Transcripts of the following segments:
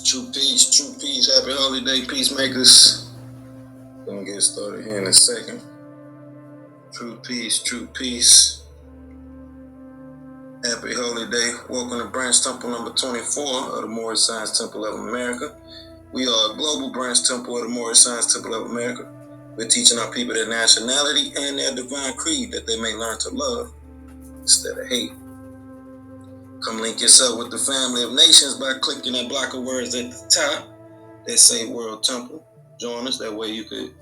True peace, happy holiday, peacemakers. Gonna get started here in a second. True peace. Happy holiday. Welcome to Branch Temple number 24 of the Moorish Science Temple of America. We are a global branch temple of the Moorish Science Temple of America. We're teaching our people their nationality and their divine creed that they may learn to love instead of hate. Come link yourself with the family of nations by clicking that block of words at the top that say World Temple. Join us. That way you could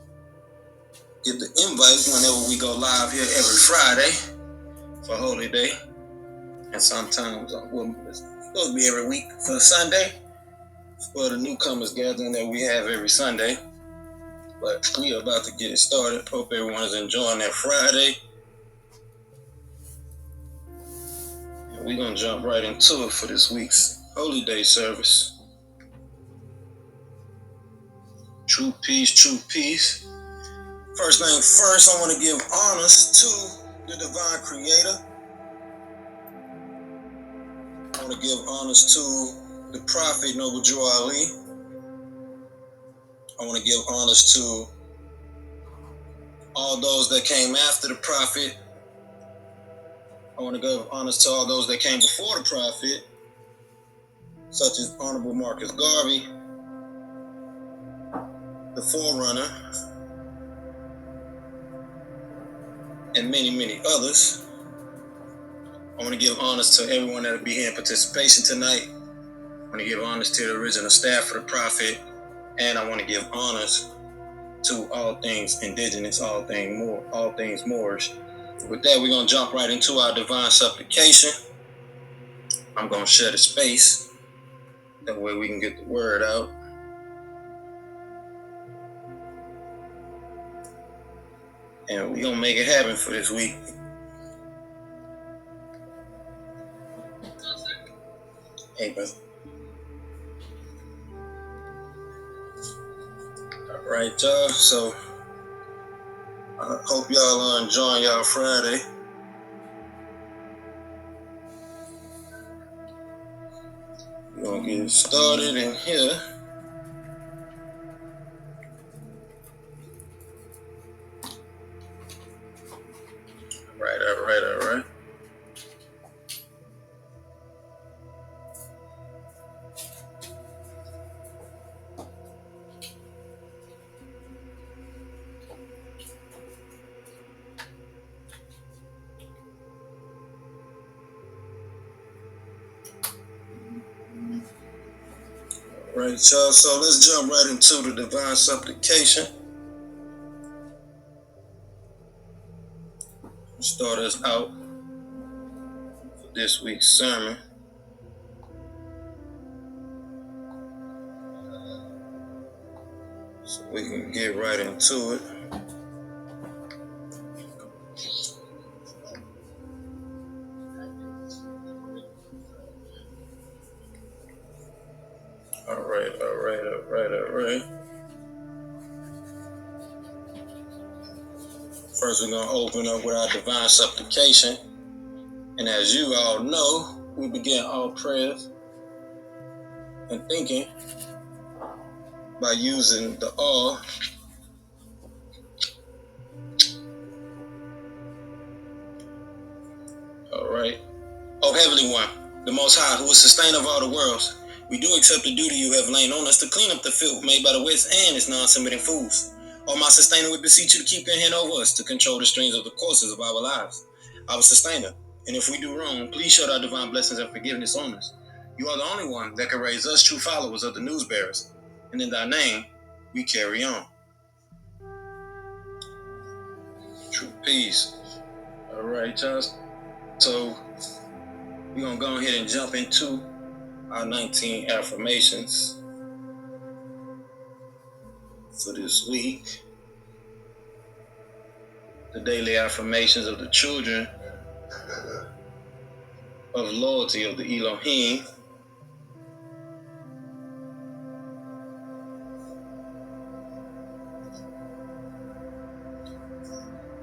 get the invites whenever we go live here every Friday for Holy Day. And sometimes, it's supposed to be every week for Sunday for the newcomers gathering that we have every Sunday. But we are about to get it started. Hope everyone is enjoying that Friday. And we're going to jump right into it for this week's Holy Day service. True peace. First thing first, I want to give honors to the divine creator. I want to give honors to the prophet Noble Drew Ali. I want to give honors to all those that came after the prophet. I want to give honors to all those that came before the prophet, such as Honorable Marcus Garvey, the Forerunner, and many others. I want to give honors to everyone that will be here in participation tonight. I want to give honors to the original staff of the prophet, and I want to give honors to all things indigenous, all things Moorish. With that, we're going to jump right into our divine supplication. I'm going to share the space. That way we can get the word out. And we're going to make it happen for this week. Amen. All right, y'all. So I hope y'all are enjoying y'all Friday. We're going to get started in here. All right. Right, y'all. So let's jump right into the divine supplication. Start us out for this week's sermon. So we can get right into it. All right. First, we're going to open up with our divine supplication. And as you all know, we begin all prayers and thinking by using the all. All right. O Heavenly One, the Most High, who is sustainer of all the worlds, we do accept the duty you have lain on us to clean up the filth made by the wits and its non-submitting fools. O my sustainer, we beseech you to keep your hand over us to control the streams of the courses of our lives. Our sustainer, and if we do wrong, please show our divine blessings and forgiveness on us. You are the only one that can raise us true followers of the news bearers, and in thy name, we carry on. True peace. All right, y'all. So we're going to go ahead and jump into our 19 affirmations for this week. The daily affirmations of the children of loyalty of the Elohim.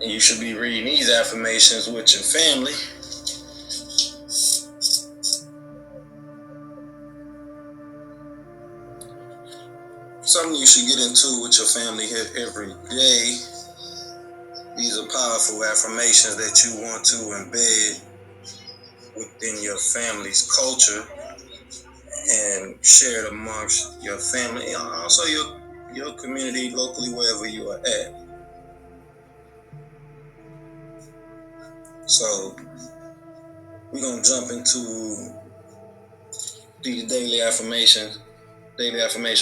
And you should be reading these affirmations with your family. something you should get into with your family here every day. These are powerful affirmations that you want to embed within your family's culture and share it amongst your family, also your community locally, wherever you are at. So we're gonna jump into the daily affirmation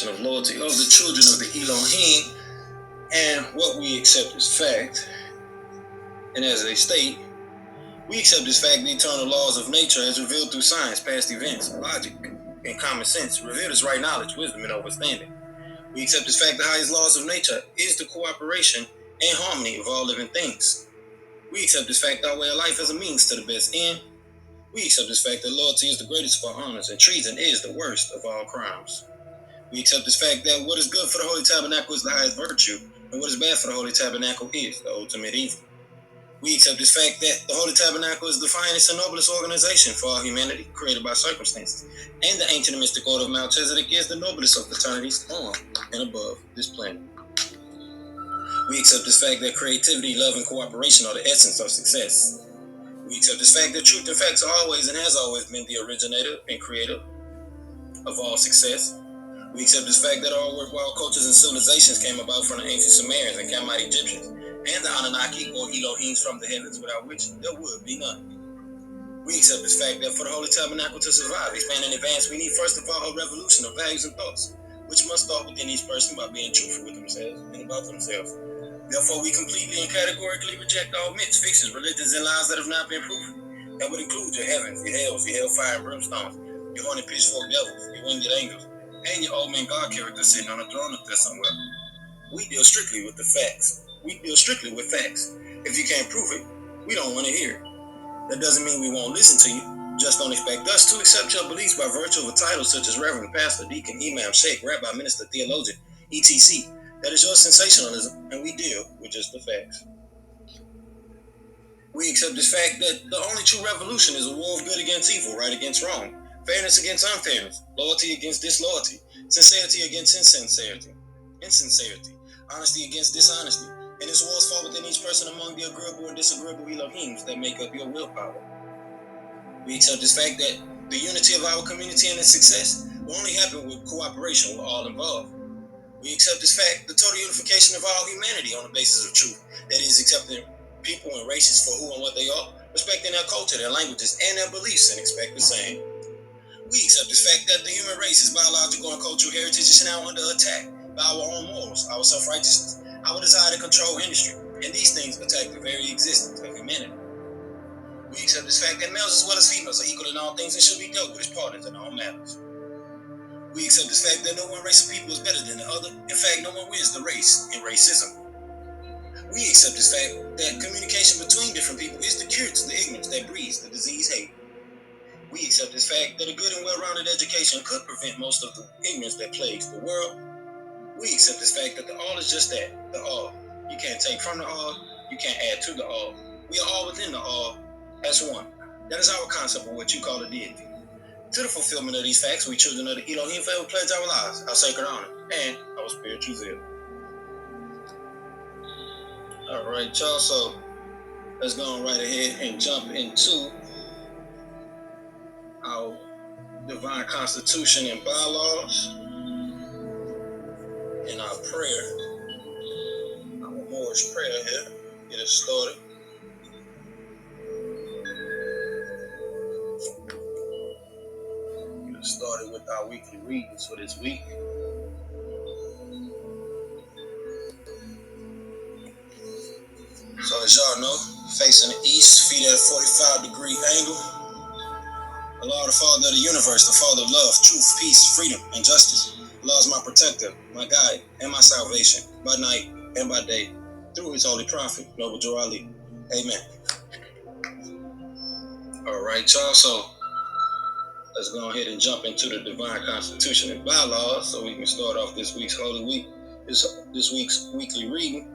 of loyalty of the children of the Elohim, and what we accept as fact. And as they state, we accept as fact the eternal laws of nature as revealed through science, past events, logic, and common sense, revealed as right knowledge, wisdom, and understanding. We accept as fact the highest laws of nature is the cooperation and harmony of all living things. We accept as fact our way of life as a means to the best end. We accept as fact that loyalty is the greatest of our honors and treason is the worst of all crimes. We accept as fact that what is good for the Holy Tabernacle is the highest virtue, and what is bad for the Holy Tabernacle is the ultimate evil. We accept this fact that the Holy Tabernacle is the finest and noblest organization for all humanity, created by circumstances, and the ancient and mystic order of Melchizedek is the noblest of fraternities on and above this planet. We accept this fact that creativity, love, and cooperation are the essence of success. We accept this fact that truth and facts are always and has always been the originator and creator of all success. We accept this fact that all worthwhile cultures and civilizations came about from the ancient Sumerians and Kamite Egyptians, and the Anunnaki or Elohims from the heavens, without which there would be none. We accept this fact that for the Holy Tabernacle to survive, expand, and advance, we need first of all a revolution of values and thoughts, which must start within each person by being truthful with themselves and about themselves. Therefore, we completely and categorically reject all myths, fictions, religions, and lies that have not been proven. That would include your heavens, your hells, your hellfire and brimstones, your horny pitchfork devils, your winged angels, and your old man God character sitting on a throne up there somewhere. We deal strictly with the facts. We deal strictly with facts. If you can't prove it, we don't want to hear it. That doesn't mean we won't listen to you. Just don't expect us to accept your beliefs by virtue of a title such as Reverend, Pastor, Deacon, Imam, Sheik, Rabbi, Minister, Theologian, etc. That is your sensationalism, and we deal with just the facts. We accept this fact that the only true revolution is a war of good against evil, right against wrong, fairness against unfairness, loyalty against disloyalty, sincerity against insincerity, honesty against dishonesty, and this war is fought within each person among the agreeable and disagreeable Elohims that make up your willpower. We accept this fact that the unity of our community and its success will only happen with cooperation with all involved. We accept this fact, the total unification of all humanity on the basis of truth, that is, accepting people and races for who and what they are, respecting their culture, their languages, and their beliefs, and expect the same. We accept this fact that the human race's biological and cultural heritage is now under attack by our own morals, our self-righteousness, our desire to control industry, and these things attack the very existence of humanity. We accept this fact that males as well as females are equal in all things and should be dealt with as partners in all matters. We accept this fact that no one race of people is better than the other. In fact, no one wins the race in racism. We accept this fact that communication between different people is the cure to the ignorance that breeds the disease hate. We accept this fact that a good and well-rounded education could prevent most of the ignorance that plagues the world. We accept this fact that the all is just that, the all. You can't take from the all, you can't add to the all. We are all within the all as one. That is our concept of what you call a deity. To the fulfillment of these facts, we children of the Elohim forever pledge our lives, our sacred honor, and our spiritual zeal. All right, y'all, so let's go on right ahead and jump into our divine constitution and bylaws and our prayer, our Moorish prayer here. Get us started. Get us started with our weekly readings for this week. So as y'all know, facing the east, feet at a 45-degree angle. Allah, the Father of the universe, the Father of love, truth, peace, freedom, and justice. Allah is my protector, my guide, and my salvation, by night and by day, through his holy prophet, Noble Joe Ali. Amen. All right, y'all, so let's go ahead and jump into the divine constitution and bylaws so we can start off this week's Holy Week, this week's weekly reading.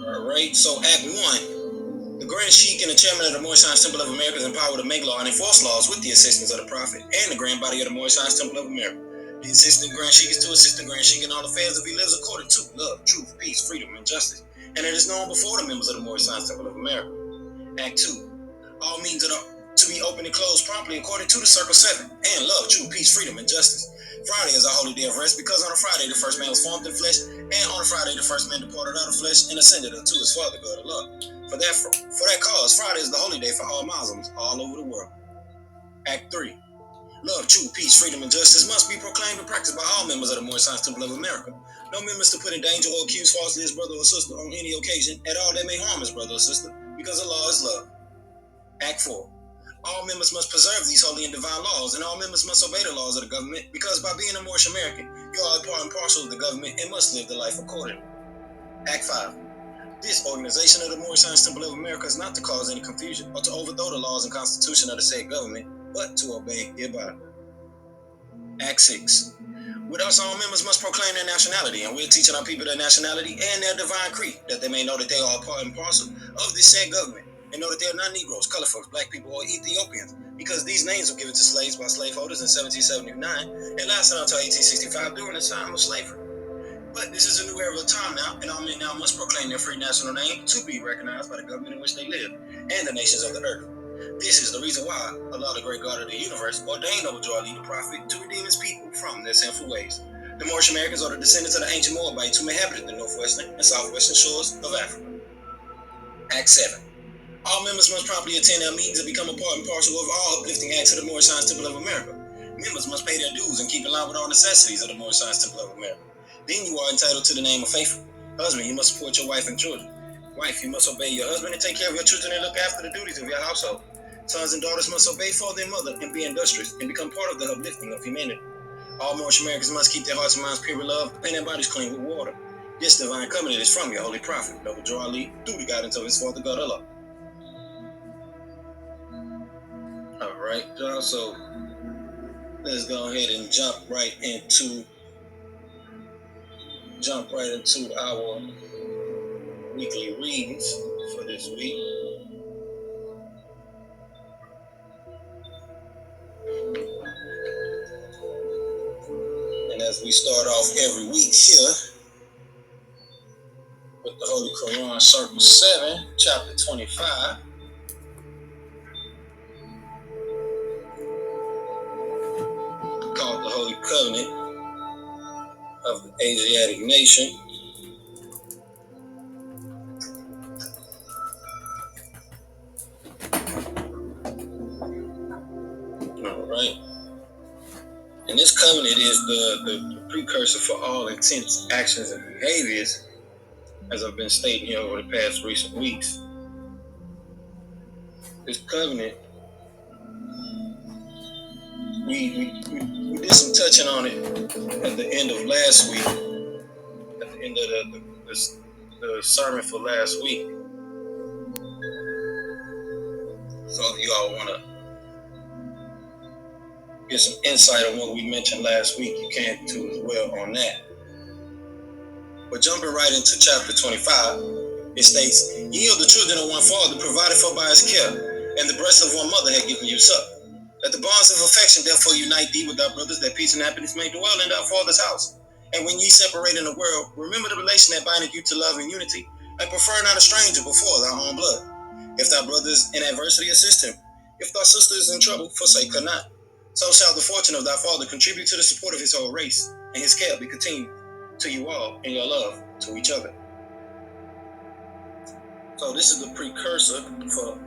All right, so Act 1. The Grand Sheik and the chairman of the Moorish Science Temple of America is empowered to make law and enforce laws with the assistance of the Prophet and the grand body of the Moorish Science Temple of America. The assistant Grand Sheik is to assist the Grand Sheik in all affairs if he lives according to love, truth, peace, freedom, and justice, and it is known before the members of the Moorish Science Temple of America. Act 2. All means to be opened and closed promptly according to the Circle 7, and love, truth, peace, freedom, and justice. Friday is a holy day of rest because on a Friday the first man was formed in flesh, and on a Friday the first man departed out of flesh and ascended unto his Father God of love. For that cause, Friday is the holy day for all Muslims all over the world. Act 3. Love, truth, peace, freedom, and justice must be proclaimed and practiced by all members of the Moorish Science Temple of America. No members to put in danger or accuse falsely his brother or sister on any occasion at all that may harm his brother or sister, because the law is love. Act 4. All members must preserve these holy and divine laws, and all members must obey the laws of the government, because by being a Moorish American, you are a part and parcel of the government and must live the life accordingly. Act 5. This organization of the Moorish Science Temple of America is not to cause any confusion or to overthrow the laws and constitution of the said government, but to obey hereby. Act 6. With us, all members must proclaim their nationality, and we're teaching our people their nationality and their divine creed, that they may know that they are a part and parcel of this said government, and know that they are not Negroes, color folks, black people, or Ethiopians, because these names were given to slaves by slaveholders in 1779 and lasted until 1865 during the time of slavery. But this is a new era of time now, and all men now must proclaim their free national name to be recognized by the government in which they live and the nations of the earth. This is the reason why Allah, the great God of the universe, ordained Zabuwr the prophet to redeem his people from their sinful ways. The Moorish Americans are the descendants of the ancient Moabites who inhabited the northwestern and southwestern shores of Africa. Act 7. All members must promptly attend their meetings and become a part and parcel of all uplifting acts of the Moorish Science Temple of America. Members must pay their dues and keep in line with all necessities of the Moorish Science Temple of America. Then you are entitled to the name of faithful. Husband, you must support your wife and children. Wife, you must obey your husband and take care of your children and look after the duties of your household. Sons and daughters must obey father and mother and be industrious and become part of the uplifting of humanity. All Moorish Americans must keep their hearts and minds pure with love and their bodies clean with water. This divine covenant is from your holy prophet, Zabuwr, through the guidance of his father God Allah. Alright, y'all, so let's go ahead and jump right into our weekly readings for this week. And as we start off every week here with the Holy Qur'an, Circle 7, Chapter 25, called the Holy Covenant of the Asiatic Nation. Alright. And this covenant is the precursor for all intents, actions, and behaviors, as I've been stating here over the past recent weeks. This covenant, we did some touching on it at the end of last week, at the end of the sermon for last week. So if you all want to get some insight on what we mentioned last week, you can too as well on that. But jumping right into chapter 25, it states, "Ye are the children of one father, provided for by his care, and the breast of one mother had given you suck. Let the bonds of affection therefore unite thee with thy brothers, that peace and happiness may dwell in thy father's house. And when ye separate in the world, remember the relation that bindeth you to love and unity, and prefer not a stranger before thy own blood. If thy brother is in adversity, assist him. If thy sister is in trouble, forsake her not. So shall the fortune of thy father contribute to the support of his whole race, and his care be continued to you all in your love to each other." So this is the precursor for,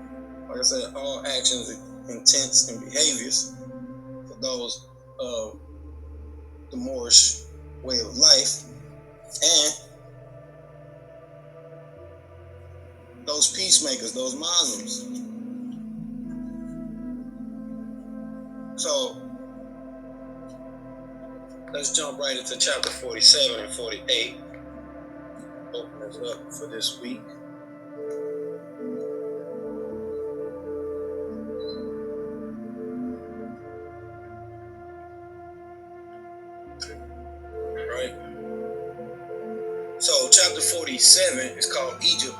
like I said, all actions, intents, and behaviors for those of the Moorish way of life, and those peacemakers, those Muslims. So let's jump right into chapter 47 and 48. Open this up for this week. Right. So chapter 47 is called Egypt,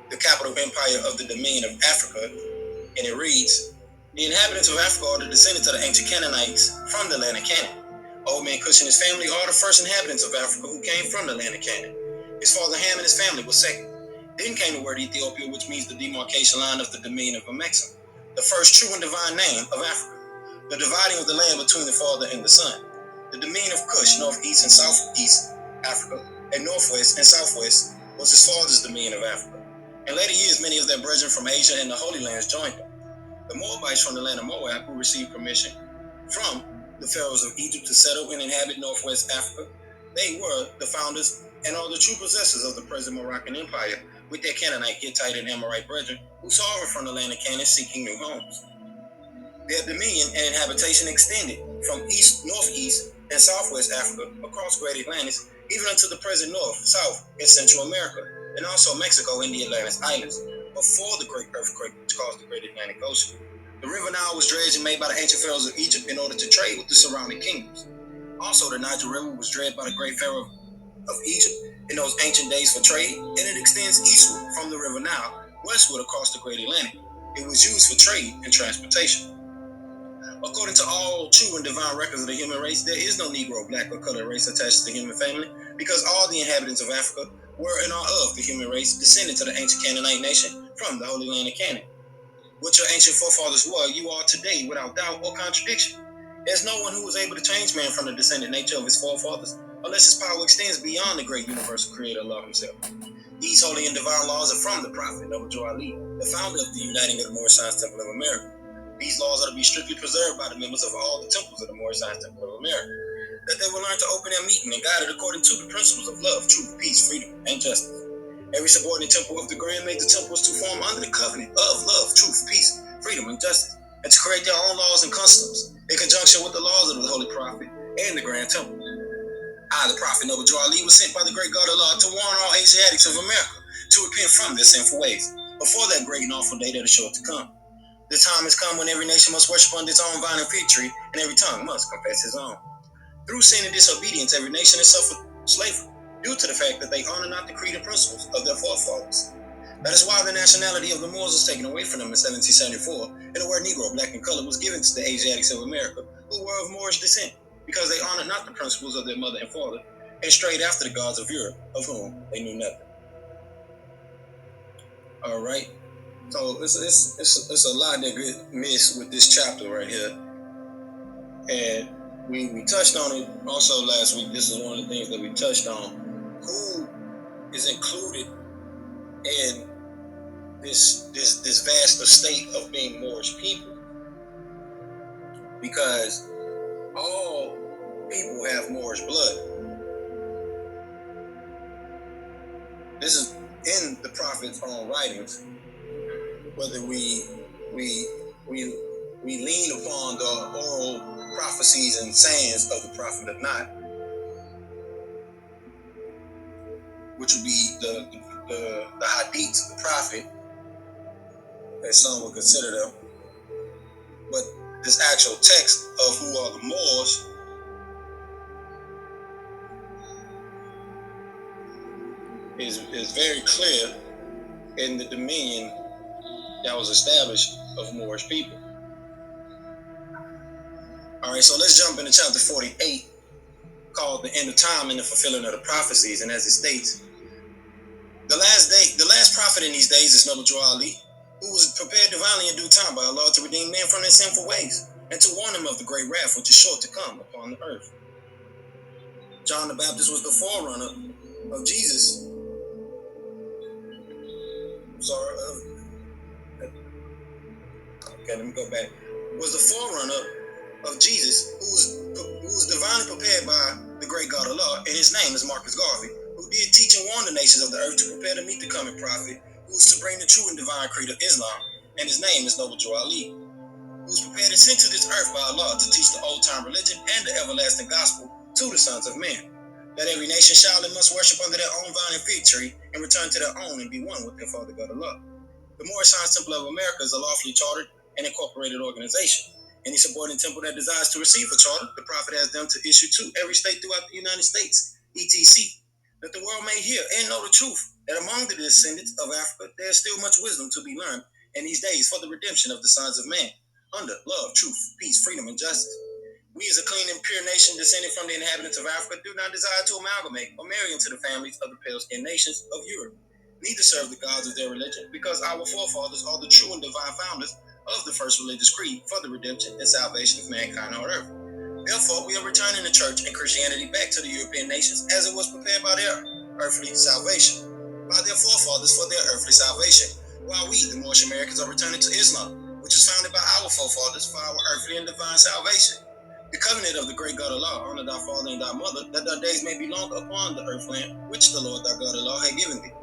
the capital empire of the Dominion of Africa, and it reads, the inhabitants of Africa are the descendants of the ancient Canaanites from the land of Canaan. Old man Cush and his family are the first inhabitants of Africa who came from the land of Canaan. His father Ham and his family was second. Then came the word Ethiopia, which means the demarcation line of the Dominion of Amexem, the first true and divine name of Africa, the dividing of the land between the father and the son. The Dominion of Cush, northeast and southeast Africa, and northwest and southwest, was his father's Dominion of Africa. In later years, many of their brethren from Asia and the Holy Lands joined them. The Moabites from the land of Moab, who received permission from the pharaohs of Egypt to settle and inhabit northwest Africa, they were the founders and are the true possessors of the present Moroccan Empire, with their Canaanite, Hittite, and Amorite brethren, who sovereign from the land of Canaan seeking new homes. Their dominion and habitation extended from east, northeast, and southwest Africa across Great Atlantis, even unto the present north, south, and Central America, and also Mexico and the Atlantis Islands, before the great earthquake which caused the Great Atlantic Ocean. The river Nile was dredged and made by the ancient pharaohs of Egypt in order to trade with the surrounding kingdoms. Also, the Niger River was dredged by the great pharaoh of Egypt in those ancient days for trade, and it extends eastward from the river Nile, westward across the Great Atlantic. It was used for trade and transportation. According to all true and divine records of the human race, there is no Negro, black, or colored race attached to the human family, because all the inhabitants of Africa were and are of the human race, descended to the ancient Canaanite nation from the Holy Land of Canaan. What your ancient forefathers were, you are today without doubt or contradiction. There's no one who was able to change man from the descendant nature of his forefathers, unless his power extends beyond the great universal creator Allah himself. These holy and divine laws are from the prophet Zabuwr, the founder of the Uniting of the Moorish Science Temple of America. These laws are to be strictly preserved by the members of all the temples of the Moorish Science Temple of America, that they will learn to open their meeting and guide it according to the principles of love, truth, peace, freedom, and justice. Every subordinate temple of the Grand made the temples to form under the covenant of love, truth, peace, freedom, and justice, and to create their own laws and customs in conjunction with the laws of the Holy Prophet and the Grand Temple. I, the Prophet Zabuwr, was sent by the great God Allah to warn all Asiatics of America to repent from their sinful ways before that great and awful day that is sure to come. The time has come when every nation must worship under its own vine and fig tree, and every tongue must confess his own. Through sin and disobedience, every nation has suffered slavery due to the fact that they honor not the creed and principles of their forefathers. That is why the nationality of the Moors was taken away from them in 1774, and the word Negro, black, and colored was given to the Asiatics of America, who were of Moorish descent, because they honored not the principles of their mother and father, and strayed after the gods of Europe, of whom they knew nothing. All right. So it's a lot that get missed with this chapter right here, and we touched on it also last week. This is one of the things that we touched on. Who is included in this vast estate of being Moorish people? Because all people have Moorish blood. This is in the prophet's own writings. Whether we lean upon the oral prophecies and sayings of the prophet or not, which would be the hadiths of the prophet, as some would consider them. But this actual text of who are the Moors is very clear in the dominion that was established of Moorish people. All right, so let's jump into chapter 48, called the end of time and the fulfilling of the prophecies. And as it states, the last prophet in these days is Zabuwr, who was prepared divinely in due time by Allah to redeem men from their sinful ways and to warn them of the great wrath which is sure to come upon the earth. John the Baptist was the forerunner of Jesus. Okay, let me go back. Was the forerunner of Jesus, who was divinely prepared by the great God Allah, and his name is Marcus Garvey, who did teach and warn the nations of the earth to prepare to meet the coming prophet, who was to bring the true and divine creed of Islam, and his name is Zabuwr, who was prepared and sent to this earth by Allah to teach the old-time religion and the everlasting gospel to the sons of men, that every nation shall and must worship under their own vine and fig tree, and return to their own and be one with their Father God Allah. The Moorish Science Temple of America is a lawfully chartered and incorporated organization. Any subordinate temple that desires to receive a charter, the prophet has them to issue to every state throughout the United States, etc., that the world may hear and know the truth, that among the descendants of Africa there is still much wisdom to be learned in these days for the redemption of the sons of man, under love, truth, peace, freedom, and justice. We as a clean and pure nation descended from the inhabitants of Africa do not desire to amalgamate or marry into the families of the pale-skinned nations of Europe, neither serve the gods of their religion, because our forefathers are the true and divine founders of the first religious creed for the redemption and salvation of mankind on earth. Therefore, we are returning the church and Christianity back to the European nations as it was prepared by their earthly salvation, by their forefathers for their earthly salvation, while we, the Moorish Americans, are returning to Islam, which was founded by our forefathers for our earthly and divine salvation. The covenant of the great God Allah, honor thy father and thy mother, that thy days may be long upon the earthland, which the Lord thy God Allah had given thee.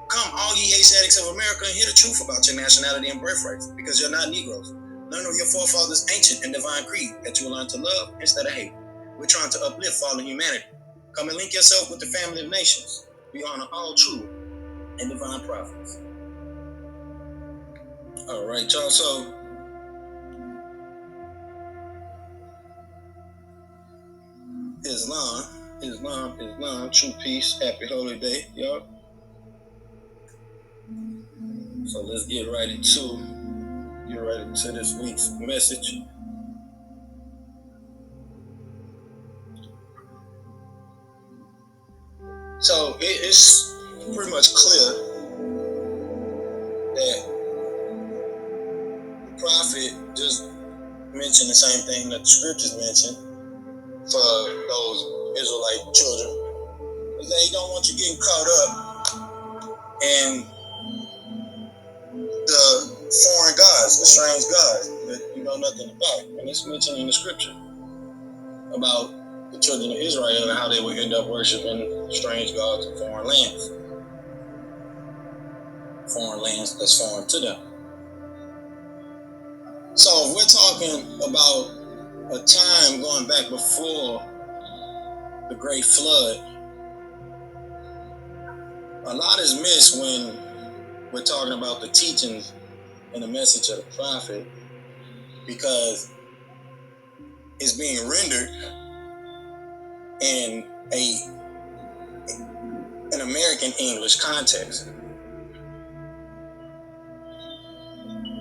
Come, all ye Asiatics of America, and hear the truth about your nationality and birthrights, because you're not Negroes. Learn of your forefathers' ancient and divine creed that you will learn to love instead of hate. We're trying to uplift fallen humanity. Come and link yourself with the family of nations. We honor all true and divine prophets. All right, y'all. So, Islam, true peace, happy holy day, y'all. So let's get right into this week's message. So it's pretty much clear that the prophet just mentioned the same thing that the scriptures mentioned for those Israelite children, is that he don't want you getting caught up in the foreign gods, the strange gods that you know nothing about. And it's mentioned in the scripture about the children of Israel and how they would end up worshiping strange gods in foreign lands that's foreign to them. So if we're talking about a time going back before the Great Flood, a lot is missed when we're talking about the teachings and the message of the prophet, because it's being rendered in an American English context.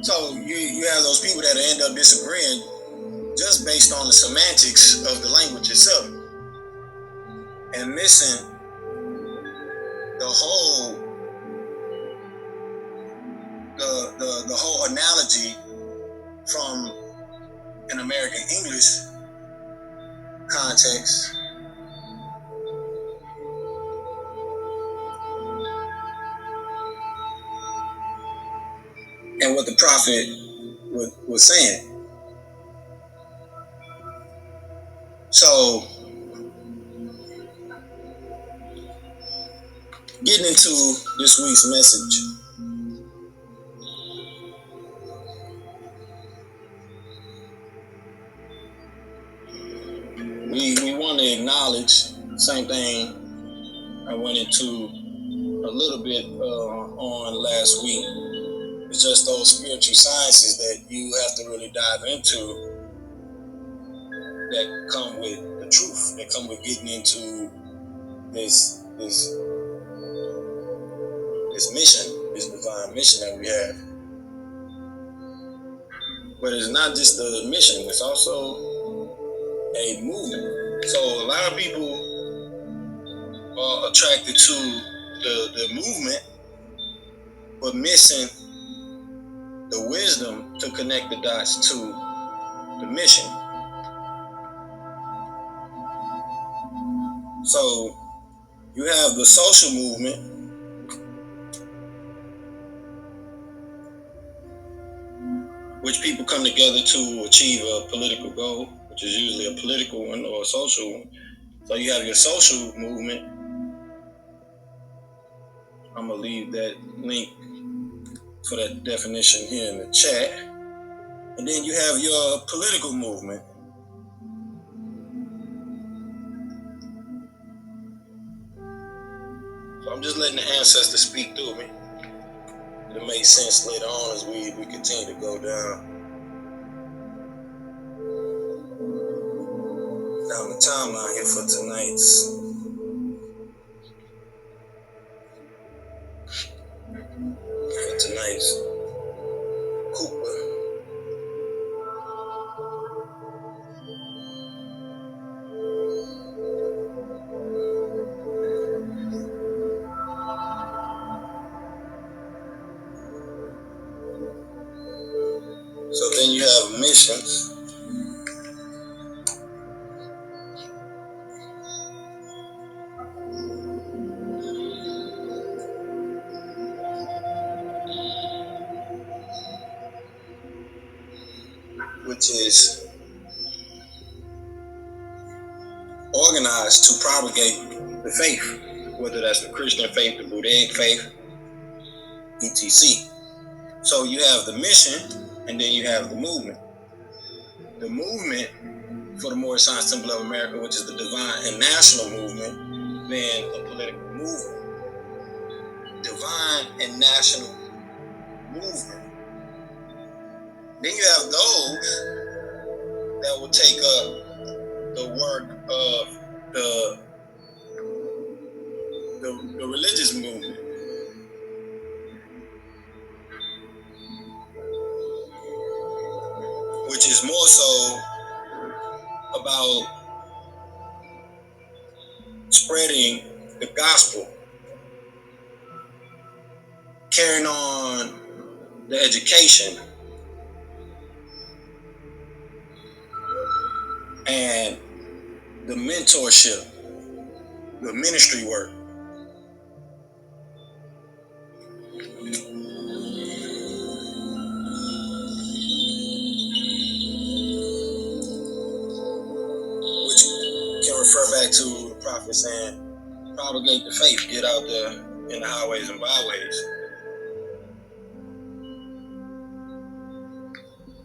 So you have those people that end up disagreeing just based on the semantics of the language itself and missing the whole the whole analogy from an American English context and what the prophet was saying. So getting into this week's message, we want to acknowledge the same thing I went into a little bit on last week. It's just those spiritual sciences that you have to really dive into that come with the truth, that come with getting into this mission, this divine mission that we have. But it's not just the mission, it's also a movement. So a lot of people are attracted to the movement, but missing the wisdom to connect the dots to the mission. So you have the social movement, which people come together to achieve a political goal, which is usually a political one or a social one. So you have your social movement. I'm going to leave that link for that definition here in the chat. And then you have your political movement. So I'm just letting the ancestors speak through me. It'll make sense later on as we continue to go down the timeline here for tonight's missions, which is organized to propagate the faith, whether that's the Christian faith, the Buddhic faith, etc. So you have the mission, and then you have the movement. The movement for the Moorish Science Temple of America, which is the divine and national movement, being a political movement. Divine and national movement. Then you have those that will take up the work of the religious movement. Which is more so about spreading the gospel, carrying on the education, and the mentorship, the ministry work. Which can refer back to the prophet saying, propagate the faith, get out there in the highways and byways.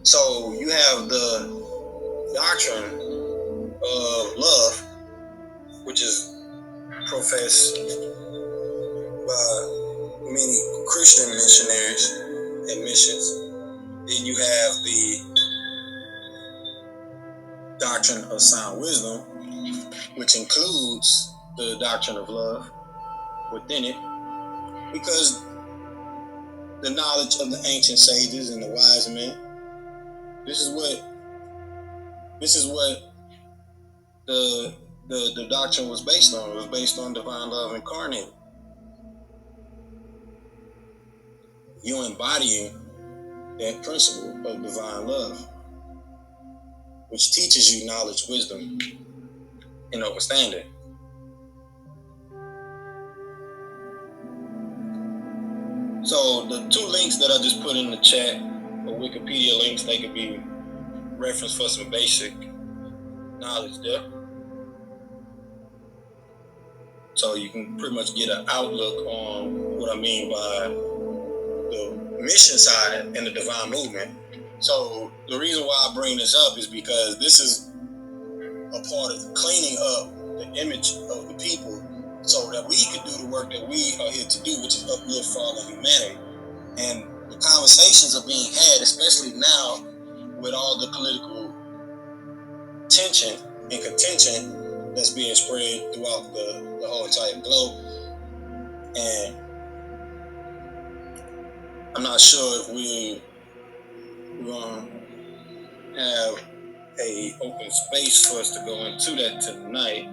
So you have the doctrine of love, which is professed by many Christian missionaries and missions. Then you have the doctrine of sound wisdom, which includes the doctrine of love within it, because the knowledge of the ancient sages and the wise men, this is what the doctrine was based on. It was based on divine love incarnate. You embodying that principle of divine love, which teaches you knowledge, wisdom, and understanding. So the two links that I just put in the chat are Wikipedia links. They could be referenced for some basic knowledge there. So you can pretty much get an outlook on what I mean by the mission side and the divine movement. So the reason why I bring this up is because this is a part of cleaning up the image of the people so that we can do the work that we are here to do, which is uplift fallen humanity. And the conversations are being had, especially now with all the political tension and contention that's being spread throughout the whole entire globe. And I'm not sure if we're going to have a open space for us to go into that tonight,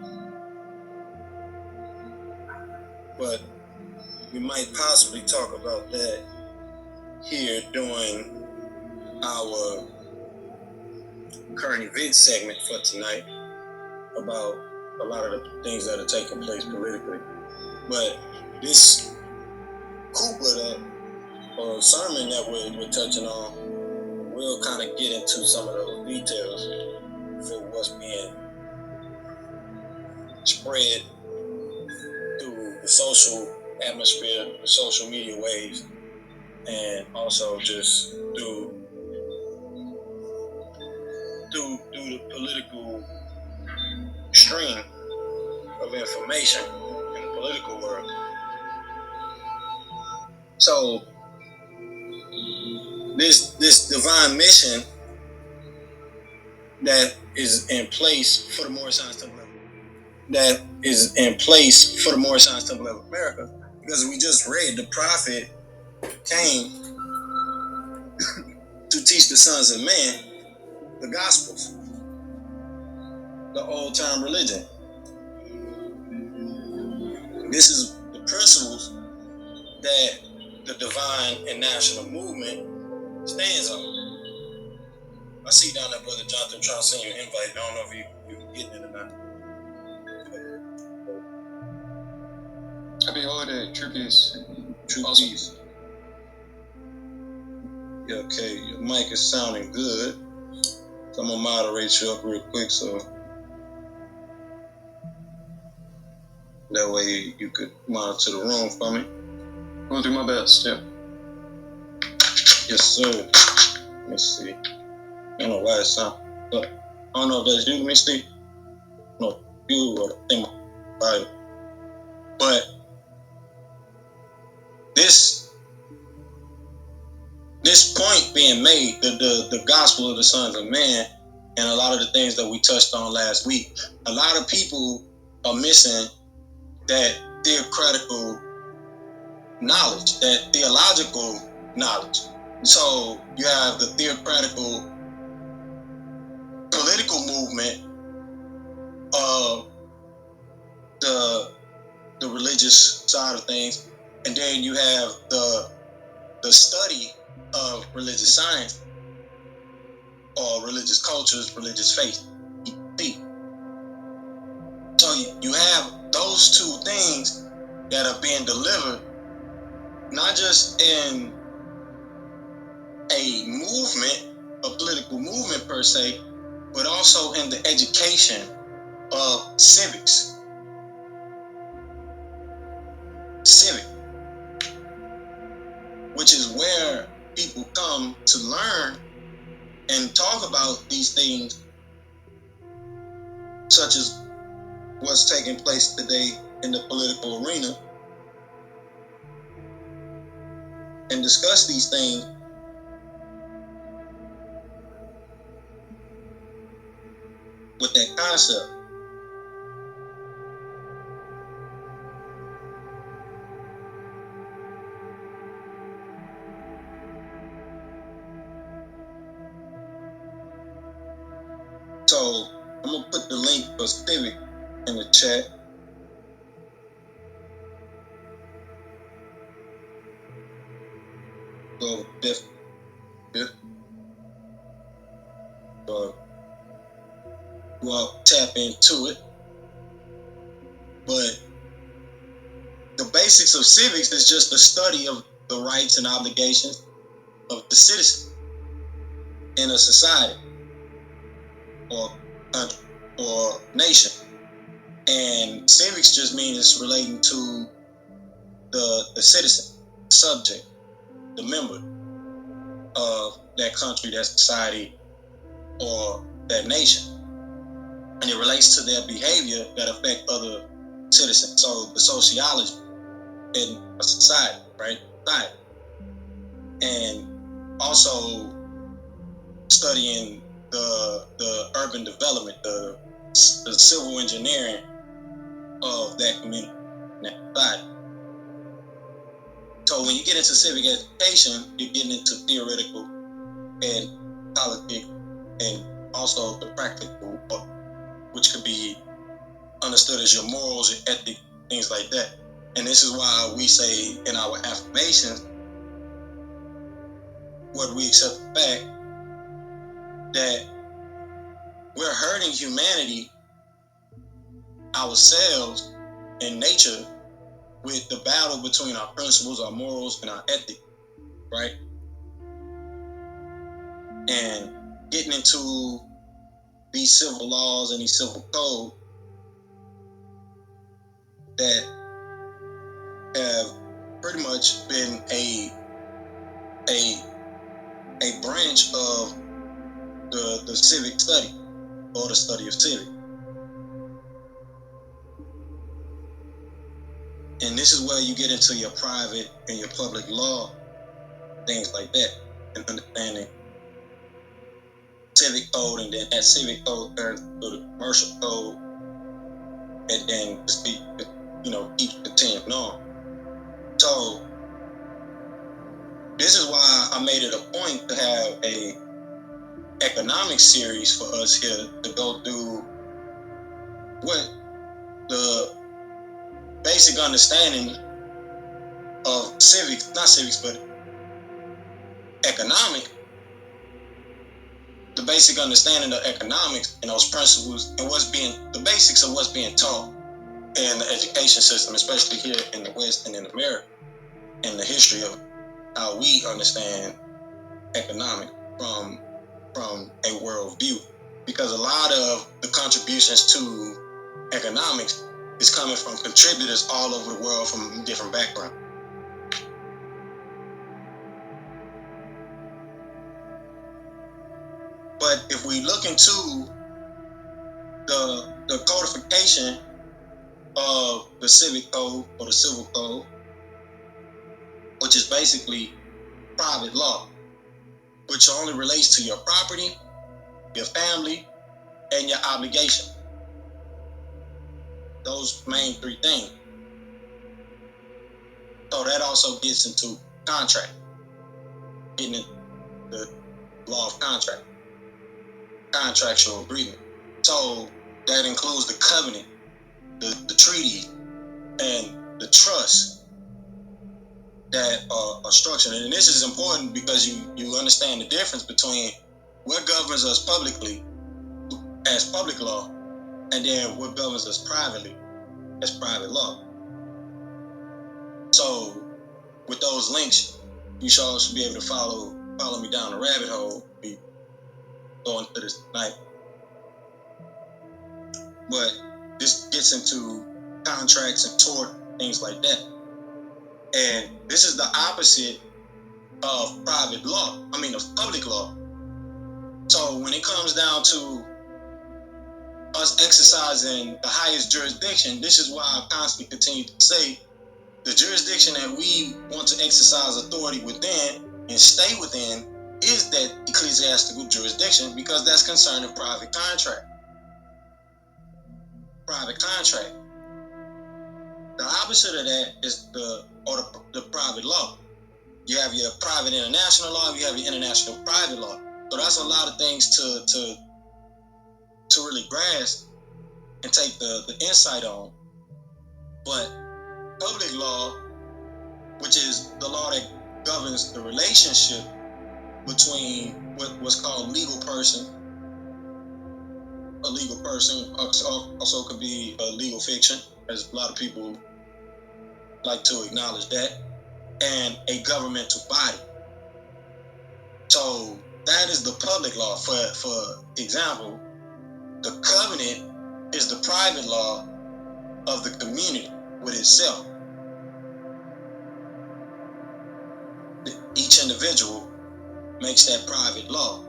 but we might possibly talk about that here during our current event segment for tonight, about a lot of the things that are taking place politically. But this Kuba or sermon that we're touching on, we'll kind of get into some of those details for what's being spread through the social atmosphere, the social media waves, and also just through the political stream of information in the political world. So this divine mission that is in place for the Moorish Science Temple of America, because we just read the prophet came to teach the sons of man the Gospels, the old time religion. This is the principles that the divine and national movement stands on. I see down there, Brother Jonathan, trying to send you an invite. I don't know if you're getting it or not. Happy holiday, true peace. True Awesome. peace. Yeah, okay, your mic is sounding good. So I'm gonna moderate you up real quick so that way you could monitor the room for me. We'll do my best, yeah. Yes, sir. Let's see. I don't know why it sounds, but I don't know if that's you. Let me see. No, you or the thing. But this point being made, the gospel of the sons of man, and a lot of the things that we touched on last week, a lot of people are missing that theocratical knowledge, that theological knowledge. So you have the theocratical political movement of the religious side of things, and then you have the study of religious science or religious cultures, religious faith. So you have those two things that are being delivered, not just in a movement, a political movement per se, but also in the education of civics. Civic, which is where people come to learn and talk about these things, such as what's taking place today in the political arena, and discuss these things with that concept. So I'm gonna put the link for Civic in the chat. So we'll tap into it. But the basics of civics is just the study of the rights and obligations of the citizen in a society or country or nation. And civics just means it's relating to the citizen, subject, the member of that country, that society, or that nation. And it relates to their behavior that affect other citizens. So the sociology in a society, right? Society. And also studying the urban development, the civil engineering of that community, that society. So when you get into civic education, you're getting into theoretical and politics, and also the practical, which could be understood as your morals, your ethics, things like that. And this is why we say in our affirmations, whether we accept the fact that we're hurting humanity, ourselves, and nature with the battle between our principles, our morals, and our ethics, right? And getting into these civil laws and these civil codes that have pretty much been a branch of the civic study or the study of civic. And this is where you get into your private and your public law, things like that, and understanding civic code, and then that civic code turns to the commercial code, and then just keep continuing on. So this is why I made it a point to have a economic series for us here to go through what the basic understanding of civics, not civics, but economic, the basic understanding of economics and those principles and the basics of what's being taught in the education system, especially here in the West and in America, and the history of how we understand economics from a world view. Because a lot of the contributions to economics is coming from contributors all over the world from different backgrounds. But if we look into the codification of the civic code or the civil code, which is basically private law, which only relates to your property, your family, and your obligation. Those main three things. So that also gets into contract, getting into the law of contract, contractual agreement. So that includes the covenant, the treaty, and the trust that are structured. And this is important because you understand the difference between what governs us publicly as public law and then what governs us privately as private law. So with those links, you should be able to follow me down the rabbit hole. Be going through this tonight. But this gets into contracts and tort, things like that. And this is the opposite of private law. Of public law. So when it comes down to us exercising the highest jurisdiction, this is why I constantly continue to say the jurisdiction that we want to exercise authority within and stay within is that ecclesiastical jurisdiction, because that's concerning private contract. Private contract. The opposite of that is the private law. You have your private international law, you have your international private law. So that's a lot of things to really grasp and take the insight on. But public law, which is the law that governs the relationship between what's called legal person. A legal person also could be a legal fiction, as a lot of people like to acknowledge that, and a governmental body. So that is the public law. For example, the covenant is the private law of the community with itself. Each individual makes that private law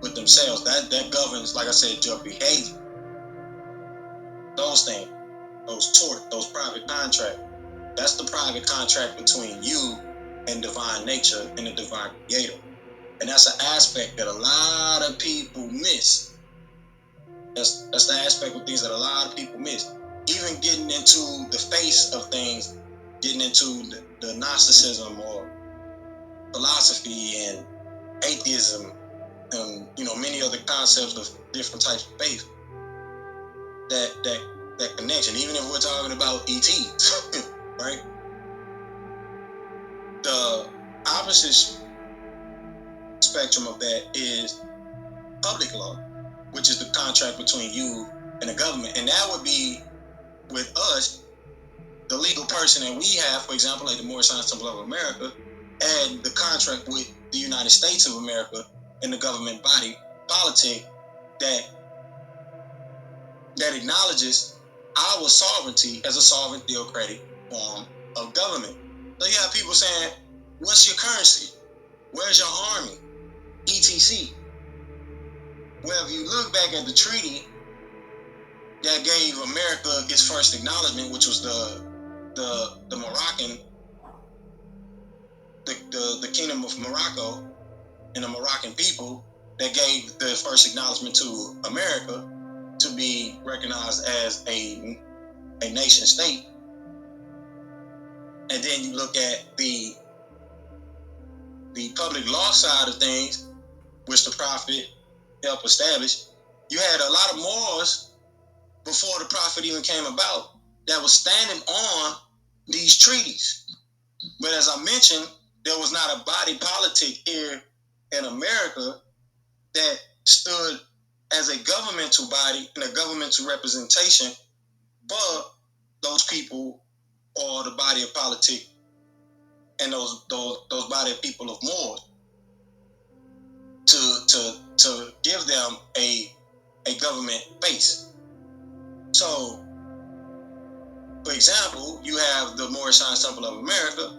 with themselves. That governs, like I said, your behavior. Those things, those tort, those private contracts. That's the private contract between you and divine nature and the divine creator. And that's an aspect that a lot of people miss. That's the aspect of things that a lot of people miss. Even getting into the face of things, getting into the Gnosticism or philosophy and atheism and many other concepts of different types of faith. That connection, even if we're talking about ETs, right? The opposite spectrum of that is public law, which is the contract between you and the government. And that would be with us, the legal person that we have, for example, like the Moorish Temple of America, and the contract with the United States of America and the government body politic that acknowledges our sovereignty as a sovereign theocratic form of government. So you have people saying, what's your currency? Where's your army? ETC. Well, if you look back at the treaty that gave America its first acknowledgement, which was the Moroccan, the Kingdom of Morocco and the Moroccan people, that gave the first acknowledgement to America to be recognized as a nation state. And then you look at the public law side of things, which the prophet helped establish. You had a lot of Moors before the prophet even came about that was standing on these treaties. But as I mentioned, there was not a body politic here in America that stood as a governmental body and a governmental representation for those people or the body of politic and those body of people of Moors to give them a government base. So, for example, you have the Moorish Science Temple of America,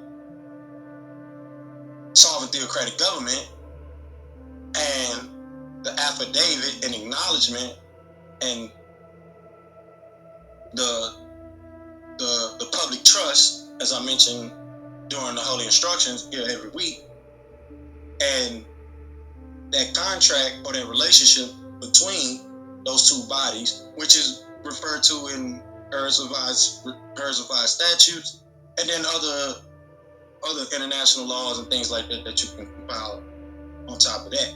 sovereign theocratic government, and the affidavit and acknowledgement and the public trust, as I mentioned during the Holy Instructions here every week, and that contract or that relationship between those two bodies, which is referred to in Herzlified statutes, and then other international laws and things like that that you can compile on top of that.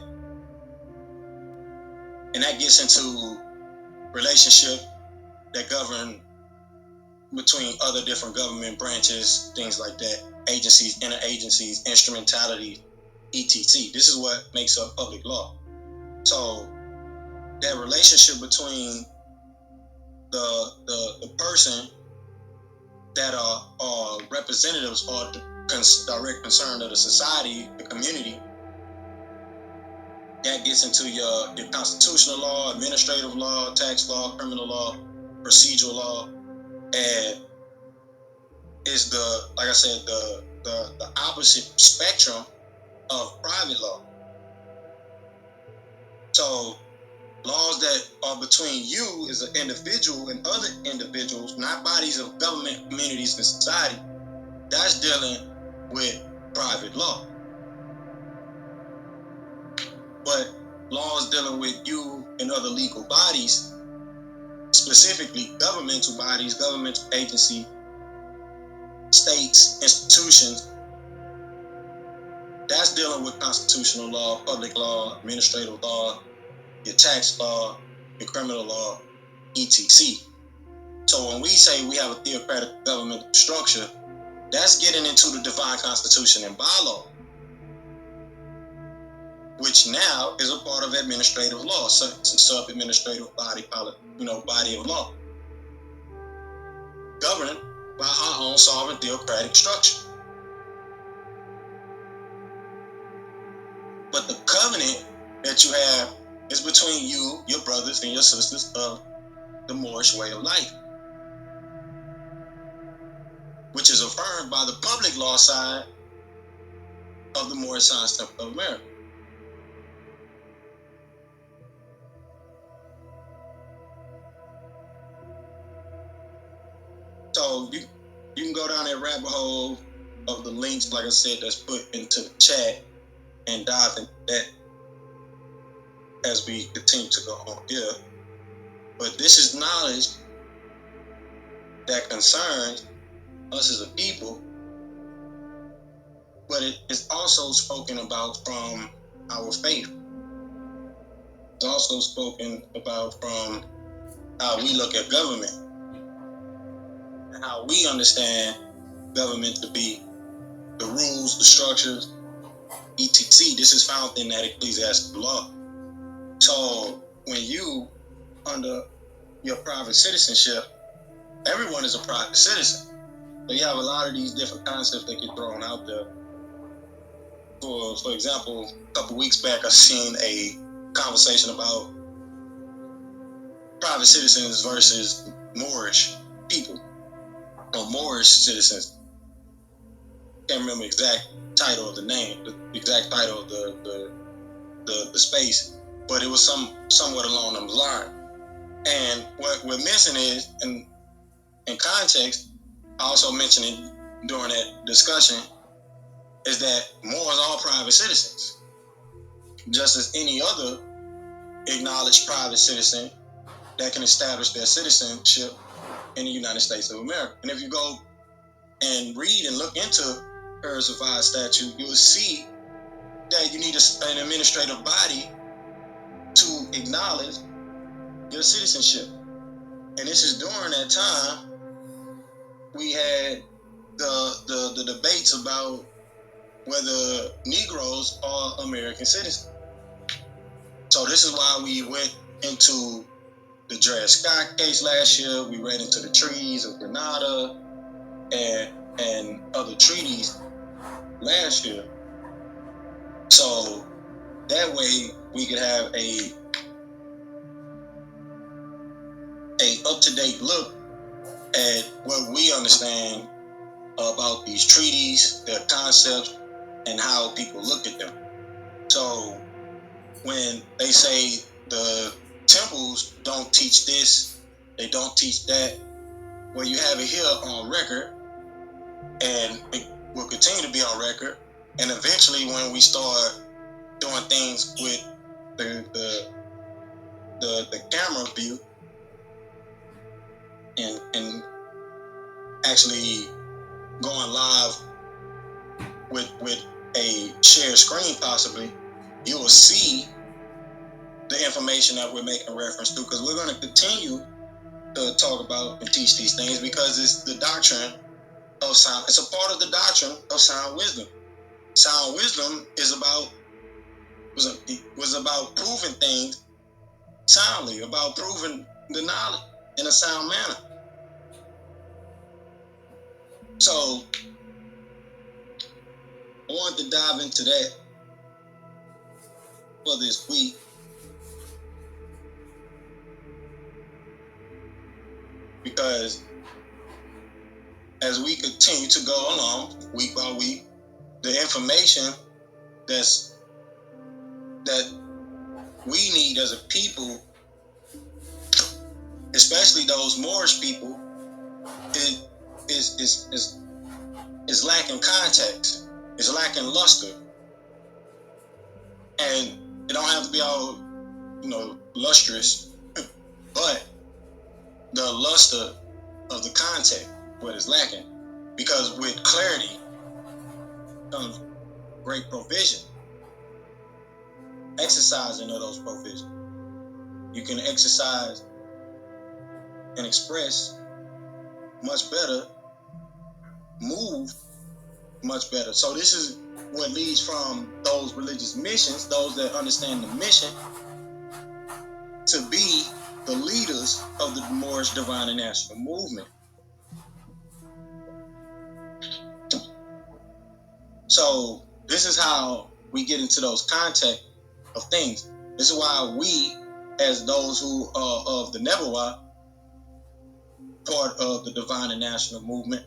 And that gets into relationship that govern between other different government branches, things like that, agencies, interagencies, instrumentality, etc. This is what makes up public law. So that relationship between the person that are representatives or direct concern of the society, the community, that gets into your constitutional law, administrative law, tax law, criminal law, procedural law, and is like I said, the opposite spectrum of private law. So laws that are between you as an individual and other individuals, not bodies of government, communities, and society, that's dealing with private law. But laws dealing with you and other legal bodies, specifically governmental bodies, governmental agencies, states, institutions, that's dealing with constitutional law, public law, administrative law, your tax law, your criminal law, etc. So when we say we have a theocratic government structure, that's getting into the divine constitution and bylaw, which now is a part of administrative law, sub-administrative body of law, governed by our own sovereign theocratic structure. But the covenant that you have is between you, your brothers, and your sisters of the Moorish way of life, which is affirmed by the public law side of the Moorish Science Temple of America. So you can go down that rabbit hole of the links, like I said, that's put into the chat, and dive into that as we continue to go on here. But this is knowledge that concerns us as a people, but it is also spoken about from our faith. It's also spoken about from how we look at government and how we understand government to be, the rules, the structures, etc. This is found in that ecclesiastical law. So when you, under your private citizenship, everyone is a private citizen. So you have a lot of these different concepts that get thrown out there. For example, a couple weeks back, I seen a conversation about private citizens versus Moorish people, or Moorish citizens. Can't remember the exact title of the name, the exact title of the space, but it was somewhat along those lines. And what we're missing is, in context, I also mentioned it during that discussion, is that Moors are private citizens, just as any other acknowledged private citizen that can establish their citizenship in the United States of America. And if you go and read and look into Herzlified statute, you will see that you need an administrative body to acknowledge your citizenship. And this is during that time we had the debates about whether Negroes are American citizens. So this is why we went into the Dred Scott case last year. We read into the treaties of Grenada and other treaties last year. So that way we could have a up-to-date look at what we understand about these treaties, their concepts, and how people look at them. So when they say the temples don't teach this, they don't teach that, well, you have it here on record, and it will continue to be on record. And eventually, when we start doing things with the camera view and actually going live with a shared screen, possibly, you will see the information that we're making reference to, because we're going to continue to talk about and teach these things, because it's the doctrine of sound. It's a part of the doctrine of sound wisdom. Sound wisdom was about proving things soundly, about proving the knowledge in a sound manner. So I wanted to dive into that for this week. Because as we continue to go along week by week, the information that we need as a people, especially those Moorish people, is lacking context. It's lacking luster. And it don't have to be all, lustrous, but the luster of the context, what is lacking. Because with clarity comes great provision. Exercising of those provisions. You can exercise and express much better, move much better. So this is what leads from those religious missions, those that understand the mission, to be the leaders of the Moorish Divine and National Movement. So this is how we get into those context of things. This is why we, as those who are of the Zabuwr, part of the Divine and National Movement,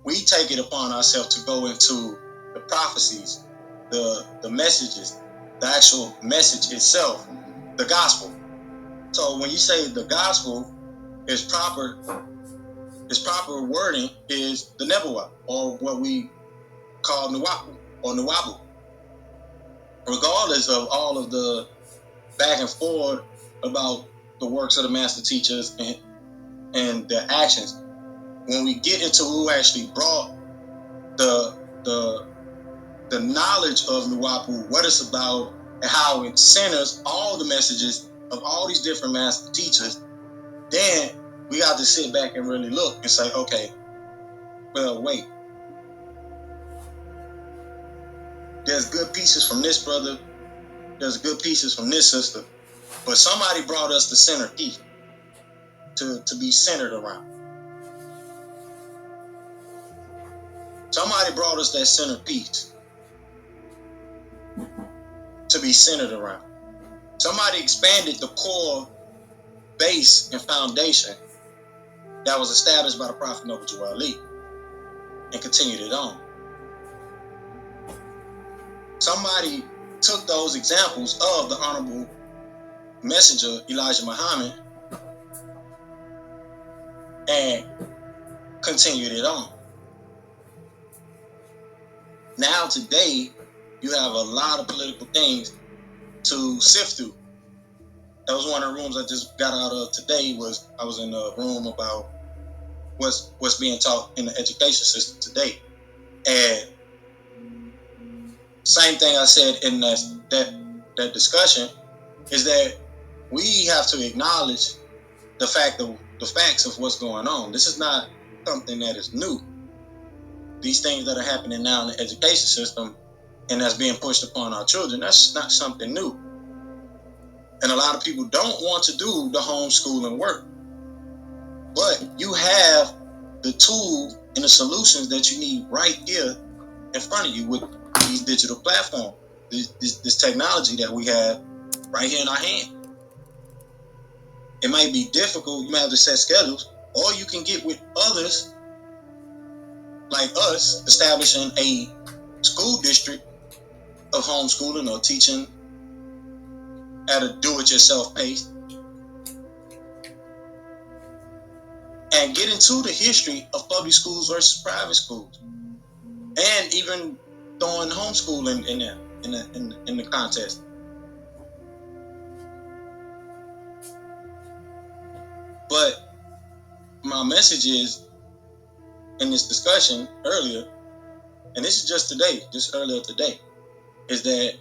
we take it upon ourselves to go into the prophecies, the messages, the actual message itself, the gospel. So when you say the gospel, its proper wording is the Zabuwr, or what we call Nuwapu or Nuwabu. Regardless of all of the back and forth about the works of the master teachers and their actions, when we get into who actually brought the knowledge of Nuwapu, what it's about, and how it centers all the messages of all these different master teachers, then we got to sit back and really look and say, okay, well, wait. There's good pieces from this brother. There's good pieces from this sister. But somebody brought us the center piece to be centered around. Somebody brought us that center piece to be centered around. Somebody expanded the core base and foundation that was established by the Prophet Noble and continued it on. Somebody took those examples of the Honorable Messenger Elijah Muhammad and continued it on. Now today, you have a lot of political things to sift through. That was one of the rooms I just got out of today. I was in a room about what's being taught in the education system today. And same thing I said in that discussion is that we have to acknowledge the facts of what's going on. This is not something that is new. These things that are happening now in the education system and that's being pushed upon our children, that's not something new. And a lot of people don't want to do the homeschooling work. But you have the tool and the solutions that you need right here in front of you with these digital platforms, this technology that we have right here in our hand. It might be difficult, you might have to set schedules, or you can get with others like us, establishing a school district of homeschooling or teaching at a do-it-yourself pace, and get into the history of public schools versus private schools, and even throwing homeschooling in the contest. But my message is in this discussion earlier, and this is just earlier today, is that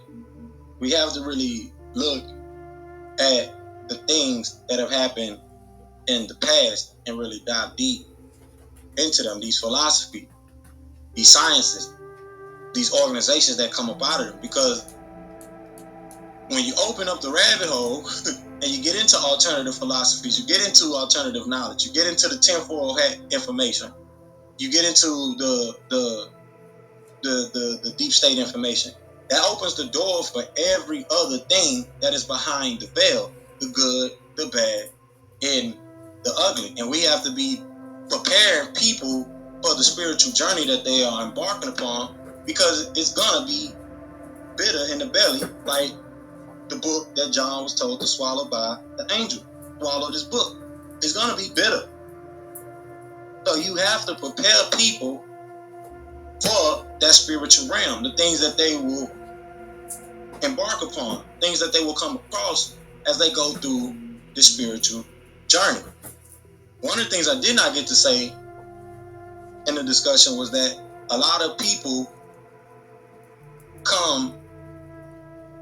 we have to really look at the things that have happened in the past and really dive deep into them, these philosophies, these sciences, these organizations that come up out of them. Because when you open up the rabbit hole and you get into alternative philosophies, you get into alternative knowledge, you get into the tinfoil hat information, you get into the deep state information, that opens the door for every other thing that is behind the veil, the good, the bad, and the ugly. And we have to be preparing people for the spiritual journey that they are embarking upon, because it's gonna be bitter in the belly, like the book that John was told to swallow by the angel. Swallow this book. It's gonna be bitter. So you have to prepare people for that spiritual realm, the things that they will embark upon, things that they will come across as they go through this spiritual journey. One of the things I did not get to say in the discussion was that a lot of people come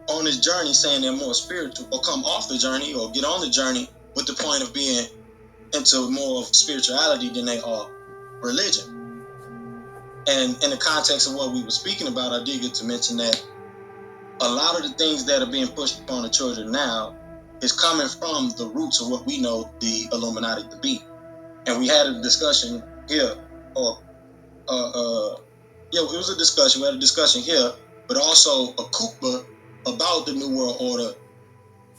on this journey saying they're more spiritual, or come off the journey or get on the journey with the point of being into more of spirituality than they are religion. And in the context of what we were speaking about, I did get to mention that a lot of the things that are being pushed upon the children now is coming from the roots of what we know the Illuminati to be. And we had a discussion here, it was a discussion. We had a discussion here, but also a kupa about the New World Order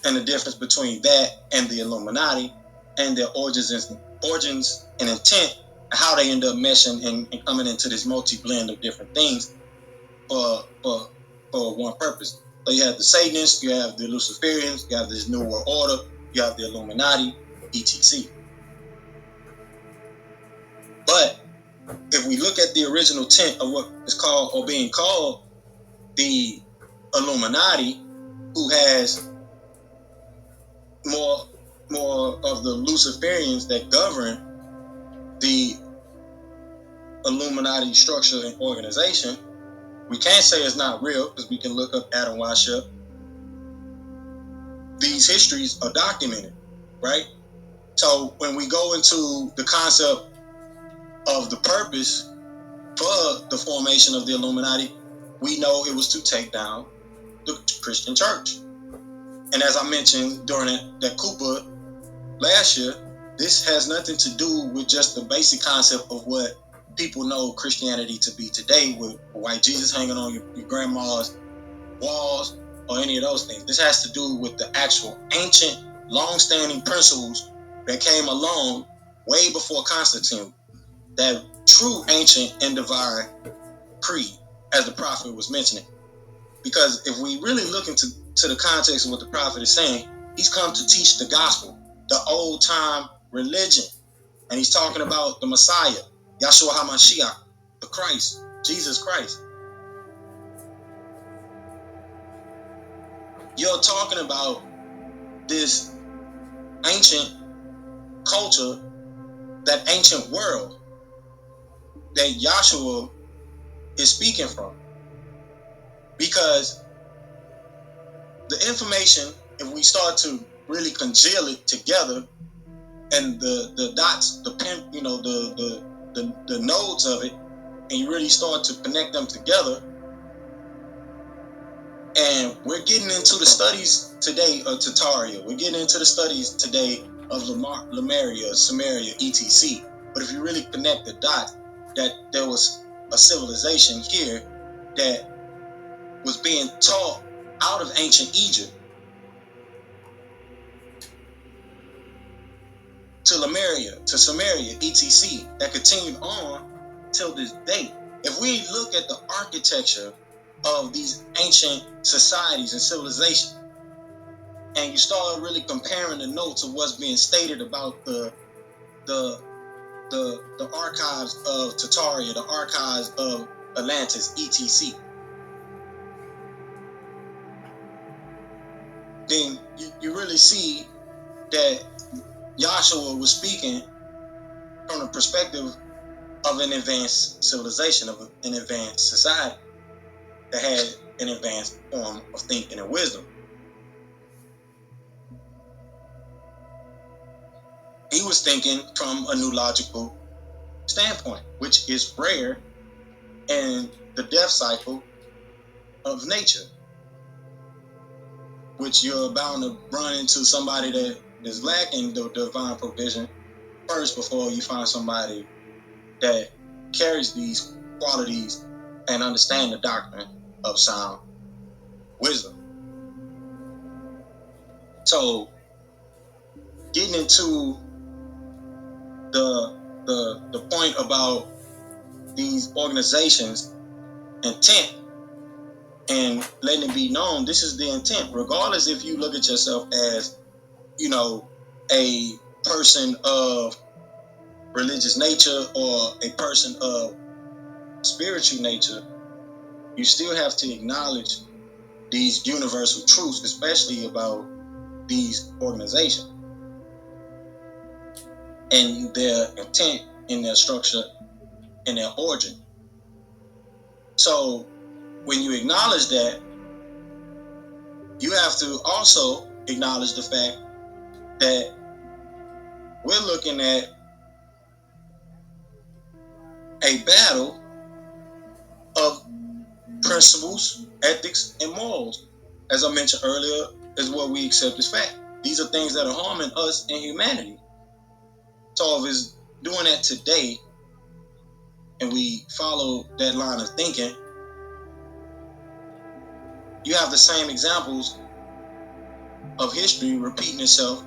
and the difference between that and the Illuminati and their origins and intent, and how they end up meshing and coming into this multi-blend of different things for one purpose. So you have the Satanists, you have the Luciferians, you have this New World Order, you have the Illuminati, etc. But if we look at the original intent of what is called, or being called, the Illuminati, who has more of the Luciferians that govern the Illuminati structure and organization, we can't say it's not real, because we can look up Adam Weishaupt. These histories are documented, right? So when we go into the concept of the purpose for the formation of the Illuminati, we know it was to take down the Christian church. And as I mentioned during that Kupa last year, this has nothing to do with just the basic concept of what people know Christianity to be today, with white Jesus hanging on your grandma's walls or any of those things. This has to do with the actual ancient, long-standing principles that came along way before Constantine, that true ancient and divine creed, as the prophet was mentioning. Because if we really look into the context of what the prophet is saying, he's come to teach the gospel, the old-time religion. And he's talking about the Messiah, Yahshua HaMashiach, the Christ, Jesus Christ. You're talking about this ancient culture, that ancient world that Yahshua is speaking from. Because the information, if we start to really congeal it together, and the dots, the pin, the nodes of it, and you really start to connect them together, And we're getting into the studies today of Tataria. We're getting into the studies today of Lemuria, Sumeria, etc. But if you really connect the dots, that there was a civilization here that was being taught out of ancient Egypt to Lemuria, to Sumeria, etc. that continued on till this day. If we look at the architecture of these ancient societies and civilizations, and you start really comparing the notes of what's being stated about the archives of Tataria, the archives of Atlantis, etc., then you really see that Yahshua was speaking from the perspective of an advanced civilization, of an advanced society that had an advanced form of thinking and wisdom. He was thinking from a new logical standpoint, which is rare in the death cycle of nature, which you're bound to run into somebody that is lacking the divine provision first before you find somebody that carries these qualities and understand the doctrine of sound wisdom. So getting into the point about these organizations' intent and letting it be known, this is the intent, regardless if you look at yourself as, a person of religious nature or a person of spiritual nature, you still have to acknowledge these universal truths, especially about these organizations and their intent in their structure and their origin. So when you acknowledge that, you have to also acknowledge the fact that we're looking at a battle of principles, ethics, and morals. As I mentioned earlier, is what we accept as fact. These are things that are harming us and humanity. So if it's doing that today, and we follow that line of thinking, you have the same examples of history repeating itself,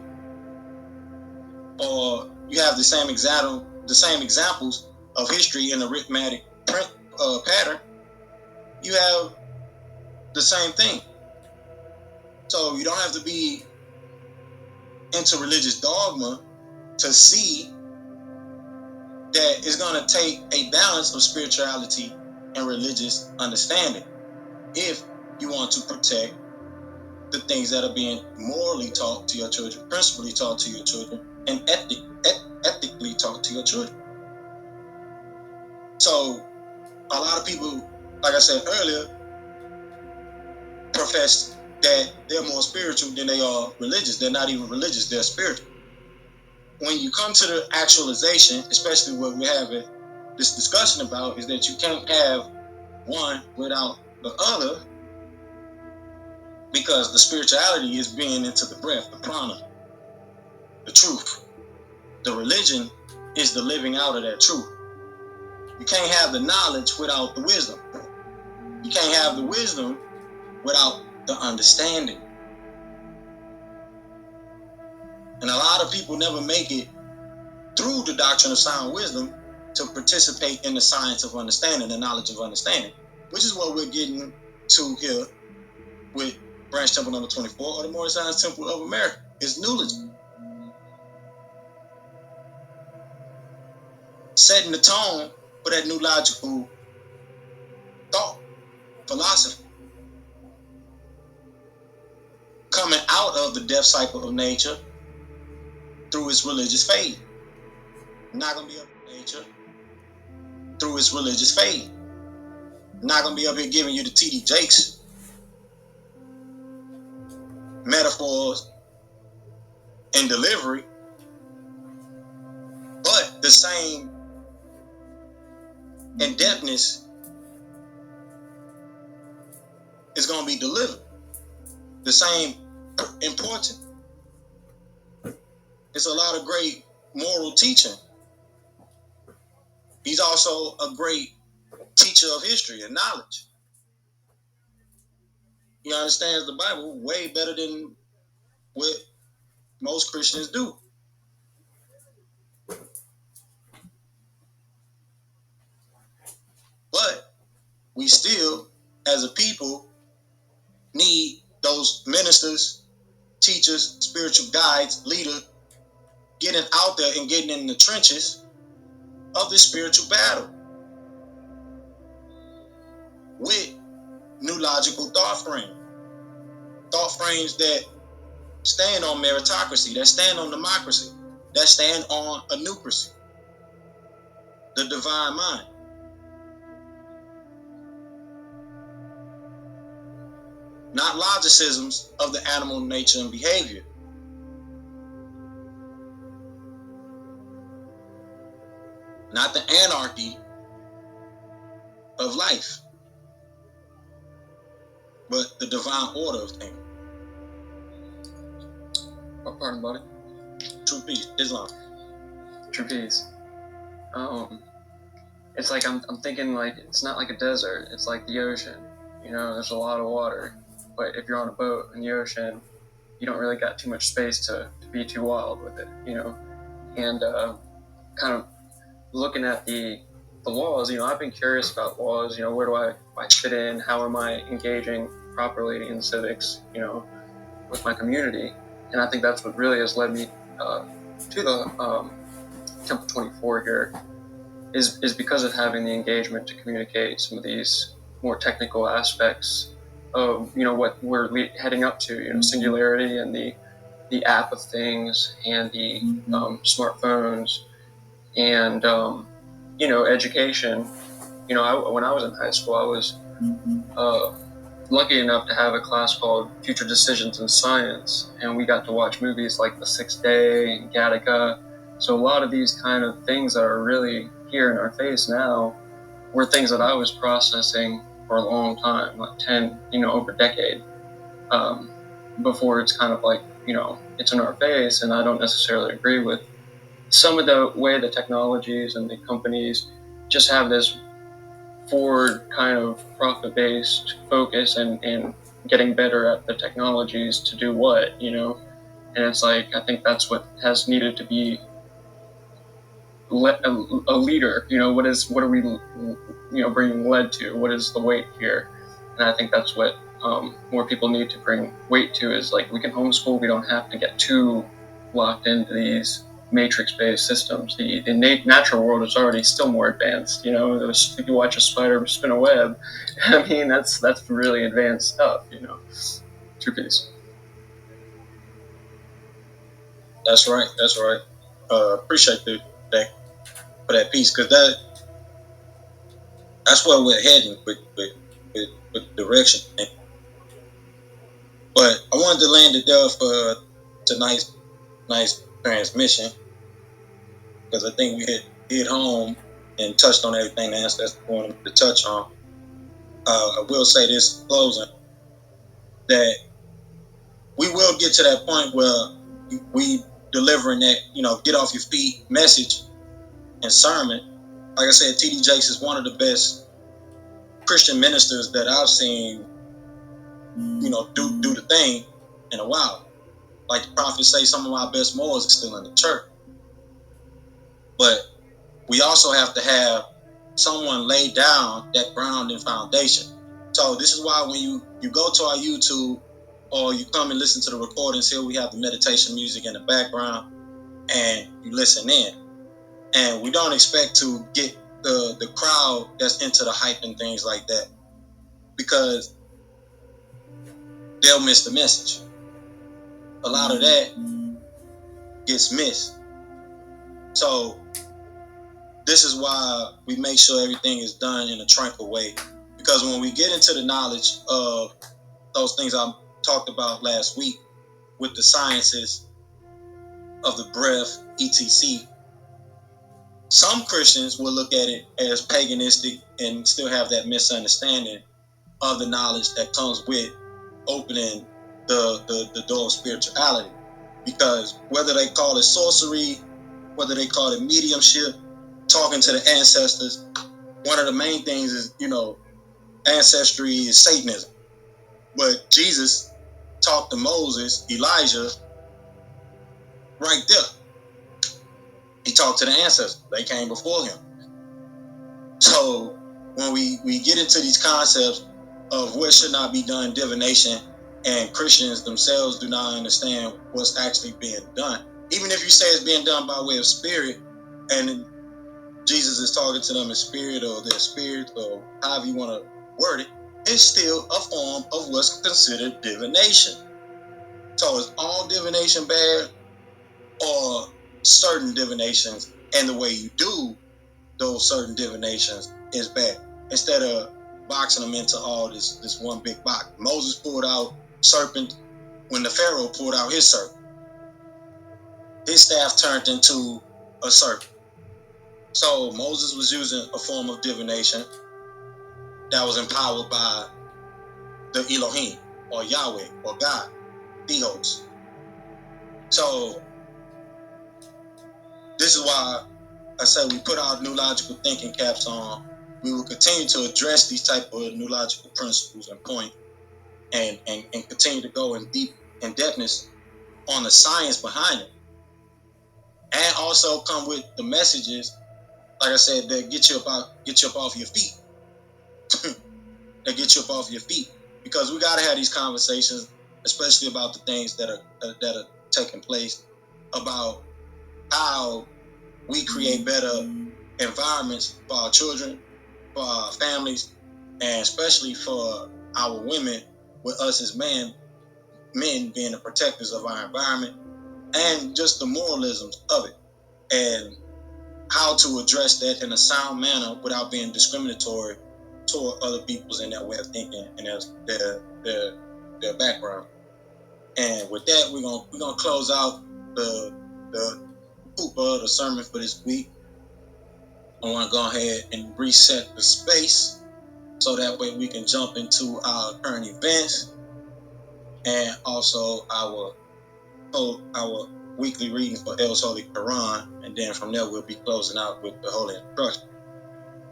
or you have the same examples of history in a arithmetic pattern. You have the same thing. So you don't have to be into religious dogma to see that it's going to take a balance of spirituality and religious understanding if you want to protect the things that are being morally taught to your children, principally taught to your children, and ethically taught to your children. So a lot of people, like I said earlier, profess that they're more spiritual than they are religious. They're not even religious, they're spiritual. When you come to the actualization, especially what we're having this discussion about, is that you can't have one without the other, because the spirituality is being into the breath, the prana, the truth. The religion is the living out of that truth. You can't have the knowledge without the wisdom. You can't have the wisdom without the understanding. And a lot of people never make it through the doctrine of sound wisdom to participate in the science of understanding, the knowledge of understanding, which is what we're getting to here with Branch Temple number 24, or the Moorish Science Temple of America. It's Newlogy. Setting the tone for that new logical thought, philosophy. Coming out of the death cycle of nature through its religious fade. Not going to be up in nature through its religious fade. Not going to be up here giving you the T.D. Jakes metaphors and delivery, but the same in-depthness is is going to be delivered. The same important. It's a lot of great moral teaching. He's also a great teacher of history and knowledge. He understands the Bible way better than what most Christians do. But we still, as a people, need those ministers, teachers, spiritual guides, leaders, getting out there and getting in the trenches of this spiritual battle with new logical thought frames that stand on meritocracy, that stand on democracy, that stand on anucracy, the divine mind. Not logicisms of the animal nature and behavior. Not the anarchy of life, but the divine order of things. What pardon, buddy? True peace, Islam. True peace. It's like I'm thinking like it's not like a desert. It's like the ocean. You know, there's a lot of water, but if you're on a boat in the ocean, you don't really got too much space to be too wild with it. You know, and kind of looking at the laws. You know, I've been curious about laws. You know, where do I fit in? How am I engaging properly in civics? You know, with my community. And I think that's what really has led me to the Temple 24 here, is because of having the engagement to communicate some of these more technical aspects of, you know, what we're heading up to, you know, singularity and the app of things and the smartphones and, you know, education. You know, when I was in high school, I was lucky enough to have a class called Future Decisions in Science, and we got to watch movies like The Sixth Day and Gattaca. So a lot of these kind of things that are really here in our face now were things that I was processing for a long time, like 10, you know, over a decade, before it's kind of like, you know, it's in our face, and I don't necessarily agree with some of the way the technologies and the companies just have this forward kind of profit-based focus and getting better at the technologies to do what, you know. And it's like, I think that's what has needed to be a leader. You know, what are we, you know, bringing lead to? What is the weight here? And I think that's what more people need to bring weight to, is like, we can homeschool. We don't have to get too locked into these matrix-based systems. The natural world is already still more advanced. You know, if you watch a spider spin a web, I mean, that's really advanced stuff. You know, true peace. That's right. Appreciate that for that piece, because that's where we're heading with direction. But I wanted to land it there for tonight's nice transmission, because I think we hit home and touched on everything that's going to touch on. I will say this in closing, that we will get to that point where we delivering that, you know, get off your feet message and sermon. Like I said, T.D. Jakes is one of the best Christian ministers that I've seen, you know, do the thing in a while. Like the prophets say, some of my best morals are still in the church. But we also have to have someone lay down that grounding foundation. So this is why when you go to our YouTube, or you come and listen to the recordings here, we have the meditation music in the background, and you listen in. And we don't expect to get the crowd that's into the hype and things like that, because they'll miss the message. A lot of that gets missed. So this is why we make sure everything is done in a tranquil way. Because when we get into the knowledge of those things I talked about last week with the sciences of the breath, etc., some Christians will look at it as paganistic and still have that misunderstanding of the knowledge that comes with opening the door of spirituality. Because whether they call it sorcery, whether they call it mediumship, talking to the ancestors, one of the main things is, ancestry is Satanism. But Jesus talked to Moses, Elijah, right there. He talked to the ancestors. They came before him. So when we get into these concepts of what should not be done, divination, and Christians themselves do not understand what's actually being done. Even if you say it's being done by way of spirit, and Jesus is talking to them in spirit or their spirit or however you want to word it, it's still a form of what's considered divination. So is all divination bad, or certain divinations and the way you do those certain divinations is bad? Instead of boxing them into all this one big box. Moses pulled out serpent when the Pharaoh pulled out his serpent. His staff turned into a serpent. So Moses was using a form of divination that was empowered by the Elohim or Yahweh or God, Theos. So this is why I said we put our new logical thinking caps on. We will continue to address these type of new logical principles and point and continue to go in depthness on the science behind it. And also come with the messages, like I said, that get you up off your feet. That get you up off your feet. Because we gotta have these conversations, especially about the things that are taking place, about how we create better environments for our children, for our families, and especially for our women, with us as men being the protectors of our environment, and just the moralisms of it, and how to address that in a sound manner without being discriminatory toward other people's in their way of thinking and their background. And with that, we're gonna close out the Hikmah, the sermon for this week. I want to go ahead and reset the space so that way we can jump into our current events and also our weekly reading for El's Holy Qur'an, and then from there we'll be closing out with the Holy Instruction.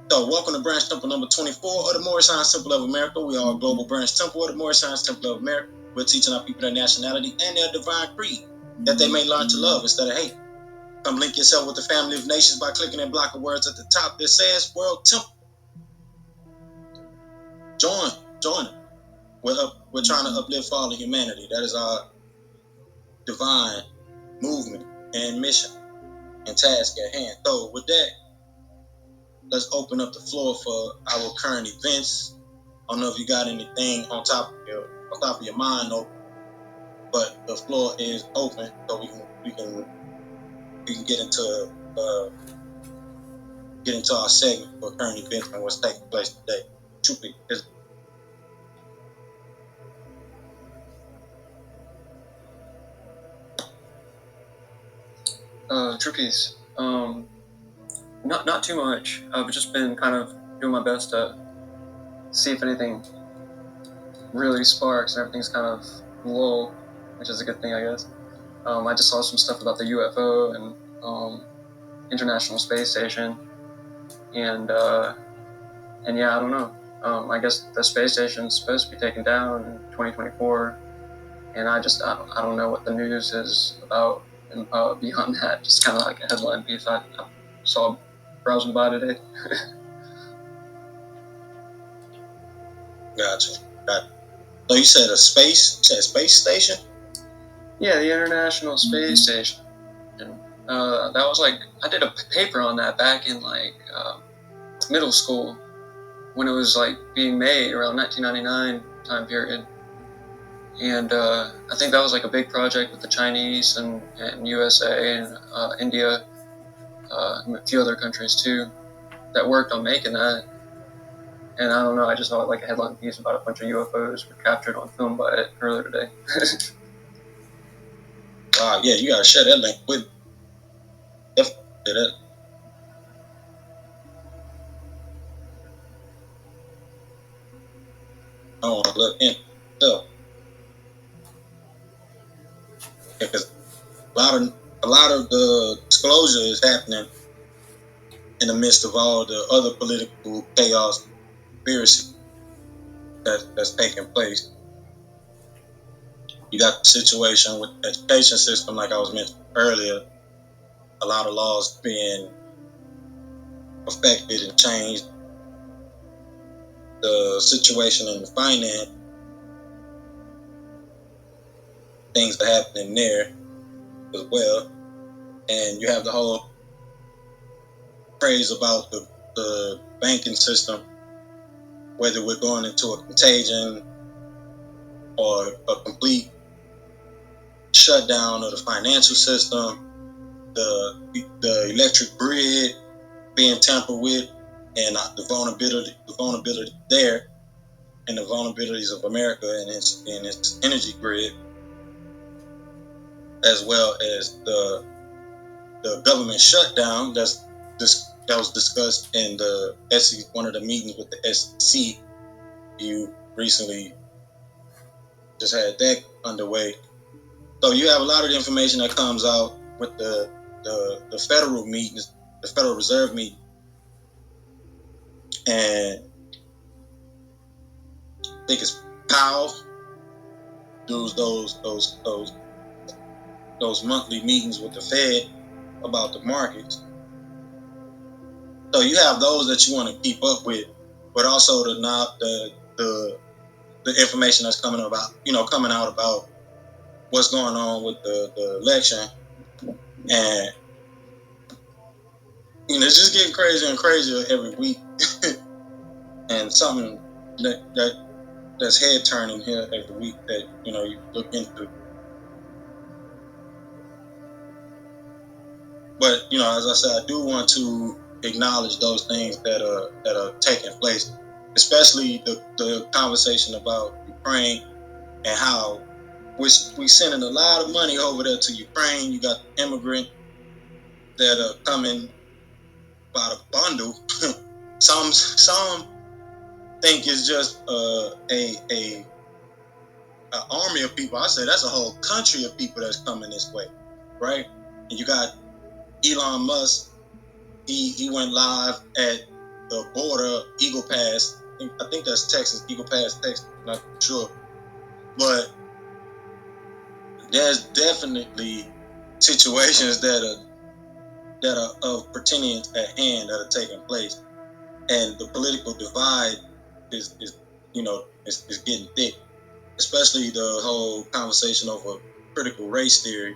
So welcome to Branch Temple number 24 of the Moorish Science Temple of America. We are a global branch temple of the Moorish Science Temple of America. We're teaching our people their nationality and their divine creed, that they may learn to love instead of hate. Come link yourself with the family of nations by clicking that block of words at the top that says World Temple. Join. We're trying to uplift all of humanity. That is our divine movement and mission and task at hand. So with that, let's open up the floor for our current events. I don't know if you got anything on top of your mind, but the floor is open, so we can get into our segment for current events and what's taking place today. Truthfully, Troopies. Not too much. I've just been kind of doing my best to see if anything really sparks, and everything's kind of low, which is a good thing, I guess. I just saw some stuff about the UFO and International Space Station, and yeah, I don't know. I guess the space station is supposed to be taken down in 2024, and I don't know what the news is about. And beyond that, just kind of like a headline piece I saw browsing by today. Gotcha. So you said a space station? Yeah, the International Space Station. And, that was like, I did a paper on that back in like middle school when it was like being made around 1999 time period. And I think that was like a big project with the Chinese and USA and India, and a few other countries too, that worked on making that. And I don't know, I just saw like a headline piece about a bunch of UFOs were captured on film by it earlier today. Yeah, you gotta share that link with that. I want to look into stuff. Because a lot of the disclosure is happening in the midst of all the other political chaos, conspiracy that's taking place. You got the situation with the education system, like I was mentioning earlier. A lot of laws being affected and changed. The situation in the finance, things are happening there as well. And you have the whole phrase about the banking system, whether we're going into a contagion or a complete shutdown of the financial system, the electric grid being tampered with, and the vulnerability there, and the vulnerabilities of America and its energy grid, as well as the government shutdown that was discussed in the SEC, one of the meetings with the SEC. You recently just had that underway. So you have a lot of the information that comes out with the federal meetings, the Federal Reserve meeting, and I think it's Powell does those monthly meetings with the Fed about the markets. So you have those that you want to keep up with, but also the information that's coming out about what's going on with the election, and it's just getting crazier and crazier every week, and something that's head turning here every week that you look into. But as I said, I do want to acknowledge those things that are taking place, especially the conversation about Ukraine and how we sending a lot of money over there to Ukraine. You got immigrants that are coming by the bundle. Some think it's just a army of people. I say that's a whole country of people that's coming this way, right? And you got Elon Musk. He went live at the border, Eagle Pass. I think that's Texas, Eagle Pass, Texas. I'm not sure, but there's definitely situations that are of pertinence at hand that are taking place, and the political divide is getting thick, especially the whole conversation over critical race theory.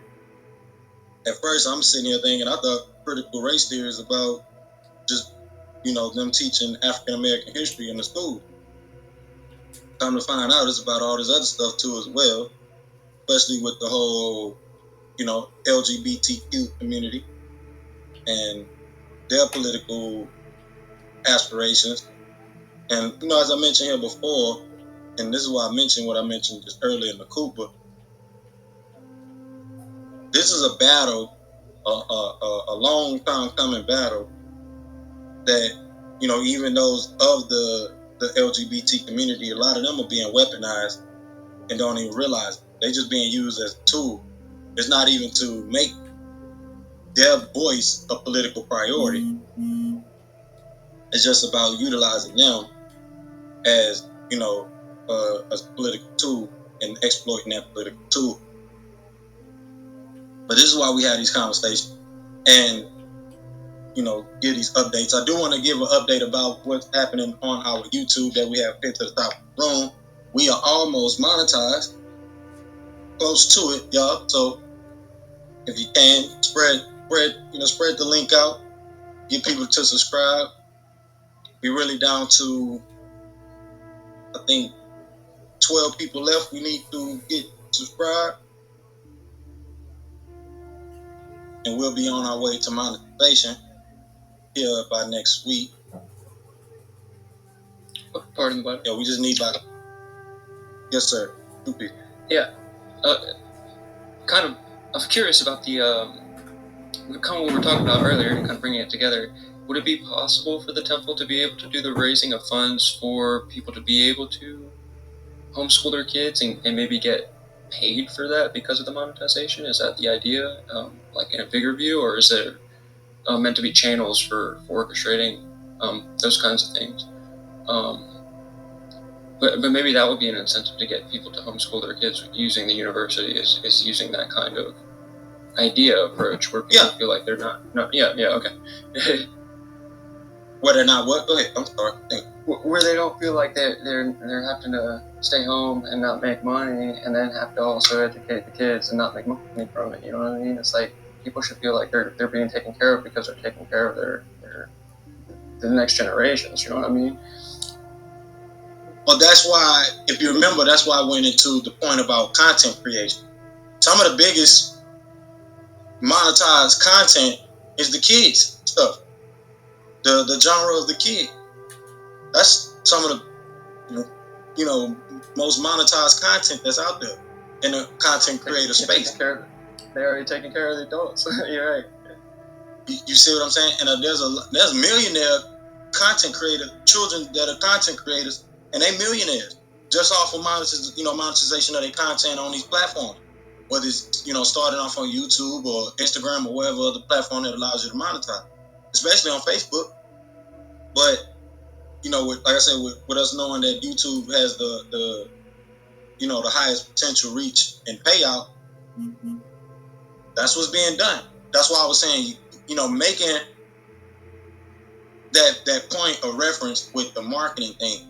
At first, I'm sitting here thinking I thought critical race theory is about just them teaching African American history in the school. Come to find out, it's about all this other stuff too as well, especially with the whole LGBTQ community and their political aspirations. And as I mentioned here before, and this is why I mentioned what I mentioned just earlier in the Cooper. This is a battle, a long time coming battle that even those of the LGBT community, a lot of them are being weaponized and don't even realize it. They're just being used as a tool. It's not even to make their voice a political priority. Mm-hmm. It's just about utilizing them as a political tool and exploiting that political tool. But this is why we have these conversations and give these updates. I do want to give an update about what's happening on our YouTube that we have pinned to the top of the room. We are almost monetized, close to it, y'all. So if you can spread the link out, get people to subscribe. We're really down to, I think, 12 people left. We need to get subscribed, and we'll be on our way to monetization here by next week. Pardon, but yeah, we just need about. Yes, sir. 2 people. Yeah. I'm curious about the kind of what we were talking about earlier and kind of bringing it together. Would it be possible for the temple to be able to do the raising of funds for people to be able to homeschool their kids and maybe get paid for that because of the monetization? Is that the idea, like in a bigger view, or is it meant to be channels for orchestrating those kinds of things? But maybe that would be an incentive to get people to homeschool their kids using the university is using that kind of idea approach where people feel like they're not okay. Where they're not what? Go ahead. I'm sorry. Where they don't feel like they're having to stay home and not make money and then have to also educate the kids and not make money from it. You know what I mean? It's like people should feel like they're being taken care of because they're taking care of the next generations. You know what I mean? Well, that's why, if you remember, that's why I went into the point about content creation. Some of the biggest monetized content is the kids stuff, the genre of the kid. That's some of the most monetized content that's out there in the content creator space. They're already taking care of the adults. You're right. You see what I'm saying? And there's millionaire content creator children that are content creators, and they millionaires just off of monetization of their content on these platforms. Whether it's starting off on YouTube or Instagram or whatever other platform that allows you to monetize, especially on Facebook. But like I said, with us knowing that YouTube has the highest potential reach and payout, that's what's being done. That's why I was saying, making that point of reference with the marketing thing,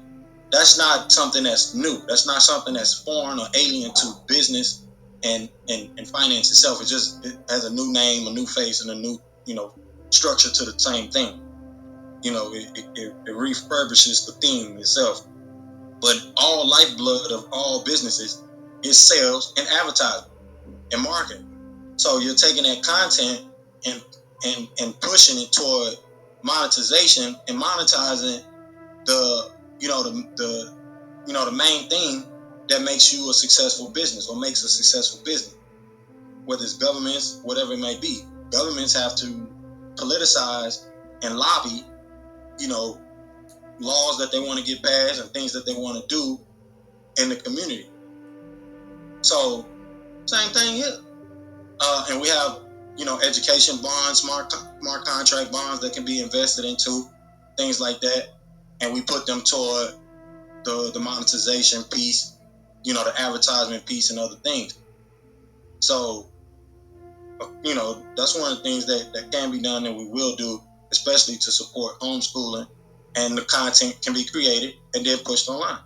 that's not something that's new. That's not something that's foreign or alien to business and finance itself. It has a new name, a new face, and a new structure to the same thing. It refurbishes the theme itself. But all lifeblood of all businesses is sales and advertising and marketing. So you're taking that content and pushing it toward monetization and monetizing the main thing that makes you a successful business or makes a successful business. Whether it's governments, whatever it may be, governments have to politicize and lobby, laws that they want to get passed and things that they want to do in the community. So same thing here. And we have, education bonds, smart contract bonds that can be invested into, things like that. And we put them toward the monetization piece, the advertisement piece and other things. So, that's one of the things that can be done and we will do, especially to support homeschooling, and the content can be created and then pushed online.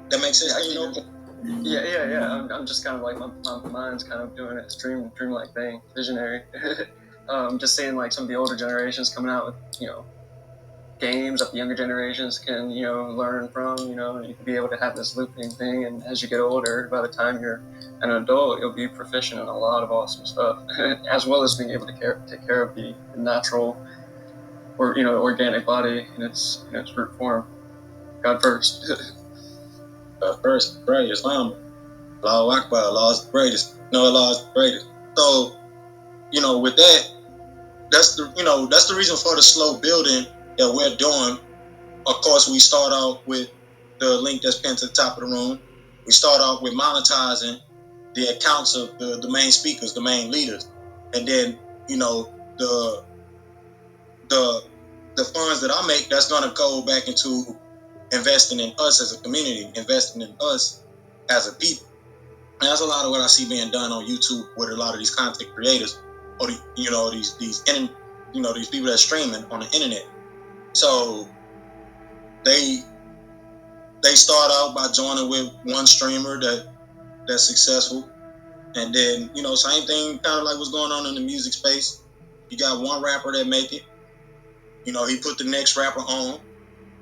That makes sense. Yeah. I'm just kind of like my mind's kind of doing its dreamlike thing, visionary. Just seeing like some of the older generations coming out with games that the younger generations can learn from. And you can be able to have this looping thing. And as you get older, by the time you're an adult, you'll be proficient in a lot of awesome stuff, as well as being able to take care of the natural or organic body in its root form. God first. First, pray Islam. Allahu Akbar, Allah's the greatest. No, Allah's the greatest. So, with that, that's the reason for the slow building that we're doing. Of course, we start out with the link that's pinned to the top of the room. We start out with monetizing the accounts of the main speakers, the main leaders, and then the funds that I make, that's gonna go back into investing in us as a community, investing in us as a people. And that's a lot of what I see being done on YouTube with a lot of these content creators, or these people that are streaming on the internet. So they start out by joining with one streamer that's successful, and then same thing, kind of like what's going on in the music space. You got one rapper that make it, he put the next rapper on,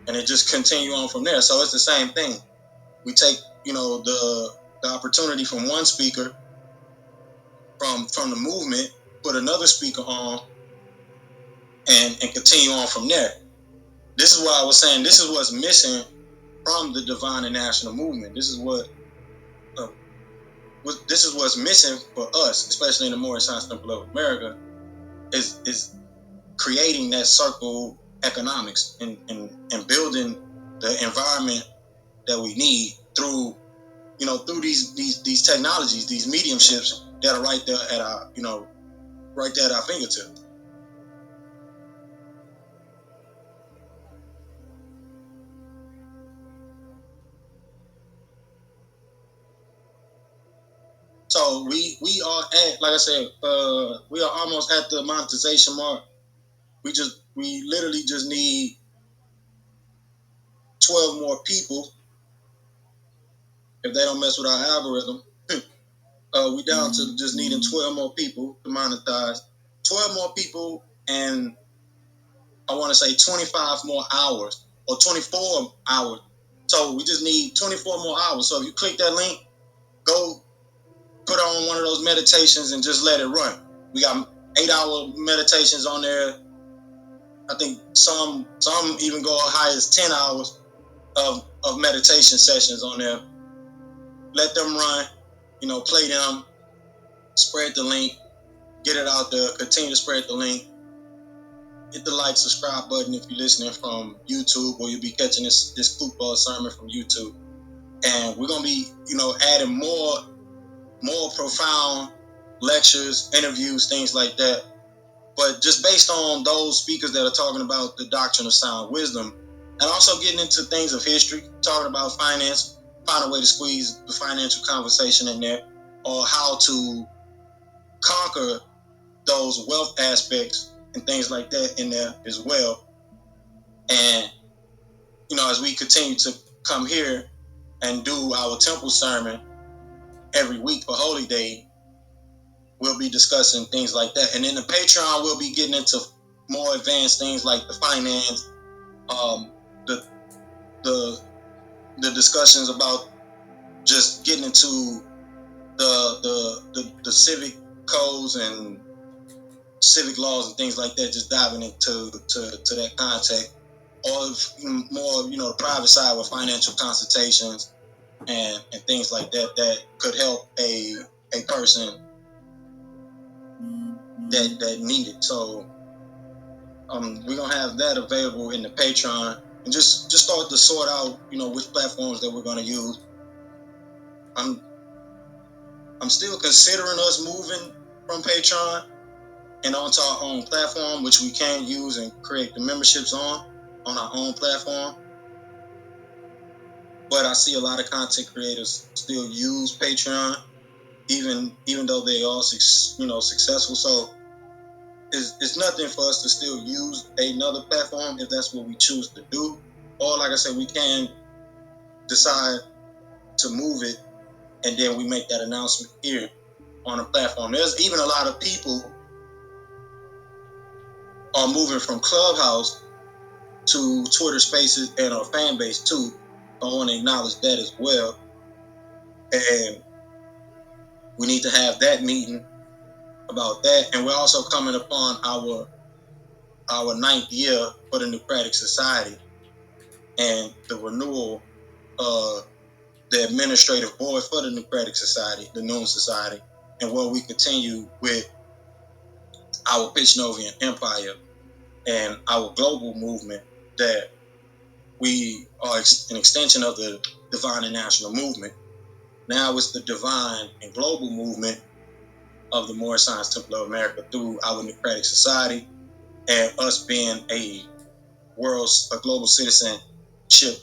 and it just continue on from there. So it's the same thing. We take the opportunity from one speaker from the movement, put another speaker on, and continue on from there. This is why I was saying this is what's missing from the divine and national movement. This is what's missing for us, especially in the Moorish Science Temple of America, is creating that circle economics and building the environment that we need through these technologies, these mediumships that are right there at our fingertips. So we are at, like I said, we are almost at the monetization mark. We literally just need 12 more people. If they don't mess with our algorithm, we down to just needing 12 more people to monetize. 12 more people, and I want to say 25 more hours or 24 hours. So we just need 24 more hours. So if you click that link, go put on one of those meditations and just let it run. We got 8-hour meditations on there. I think some even go as high as 10 hours of meditation sessions on there. Let them run, play them, spread the link, get it out there, continue to spread the link. Hit the like, subscribe button if you're listening from YouTube, or you'll be catching this football sermon from YouTube. And we're gonna be, adding more profound lectures, interviews, things like that. But just based on those speakers that are talking about the doctrine of sound wisdom, and also getting into things of history, talking about finance, find a way to squeeze the financial conversation in there, or how to conquer those wealth aspects and things like that in there as well. And, as we continue to come here and do our temple sermon every week for Holy Day, we'll be discussing things like that. And in the Patreon, we'll be getting into more advanced things like the finance, the discussions about just getting into the civic codes and civic laws and things like that, just diving into that context, or more, the private side with financial consultations and things like that could help a person that need it. So we're gonna have that available in the Patreon, and just start to sort out, which platforms that we're gonna use. I'm still considering us moving from Patreon and onto our own platform, which we can use and create the memberships on our own platform. But I see a lot of content creators still use Patreon, even though they are successful. So it's nothing for us to still use another platform if that's what we choose to do. Or like I said, we can decide to move it, and then we make that announcement here on a platform. There's even a lot of people are moving from Clubhouse to Twitter Spaces and our fan base too. I want to acknowledge that as well. And we need to have that meeting about that. And we're also coming upon our 9th year for the Nucratic Society and the renewal of the administrative board for the Nucratic Society, the Noon Society, and where we continue with our Pitchnovian Empire and our global movement, that we are an extension of the divine and national movement. Now it's the divine and global movement of the Moorish Science Temple of America through our Nucratic Society, and us being a global citizenship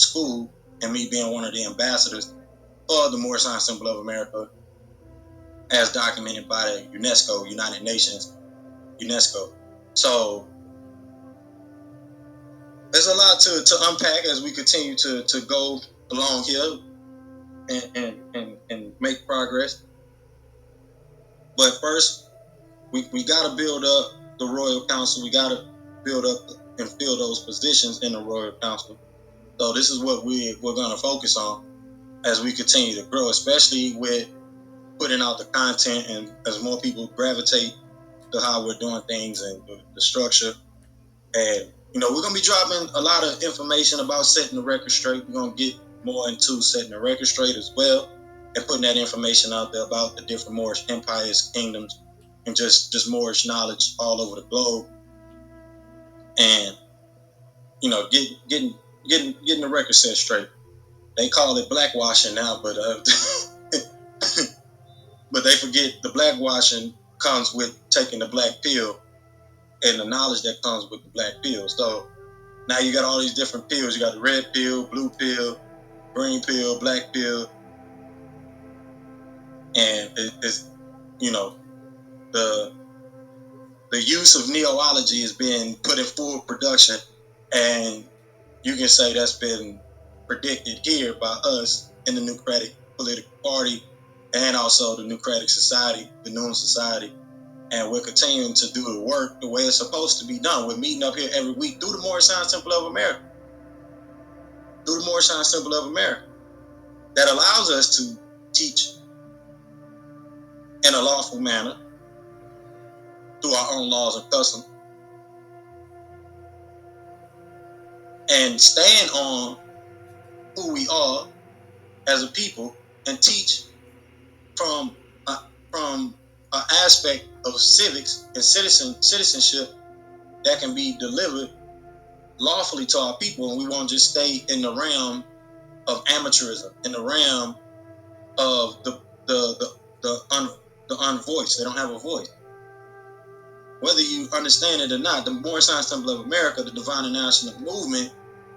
school, and me being one of the ambassadors for the Moorish Science Temple of America, as documented by the UNESCO, United Nations, UNESCO. So there's a lot to unpack as we continue to go along here and make progress. But first, we got to build up the Royal Council. We got to build up and fill those positions in the Royal Council. So this is what we're going to focus on as we continue to grow, especially with putting out the content, and as more people gravitate to how we're doing things and the structure. And, we're going to be dropping a lot of information about setting the record straight. We're going to get more into setting the record straight as well, and putting that information out there about the different Moorish empires, kingdoms, and just Moorish knowledge all over the globe, and getting the record set straight. They call it blackwashing now, but but they forget the blackwashing comes with taking the black pill and the knowledge that comes with the black pill. So now you got all these different pills. You got the red pill, blue pill, green pill, black pill, and it's the use of neology is being put in full production, and you can say that's been predicted here by us in the Nucratic political party and also the Nucratic society, the Noon Society. And we're continuing to do the work the way it's supposed to be done. We're meeting up here every week through the Moorish Science Temple of America. Through the Moorish Science Temple of America. That allows us to teach in a lawful manner through our own laws and customs, and stand on who we are as a people and teach from an aspect of civics and citizenship that can be delivered lawfully to our people, and we won't just stay in the realm of amateurism, in the realm of the unvoiced. They don't have a voice. Whether you understand it or not, the Moorish Science Temple of America, the Divine and National Movement,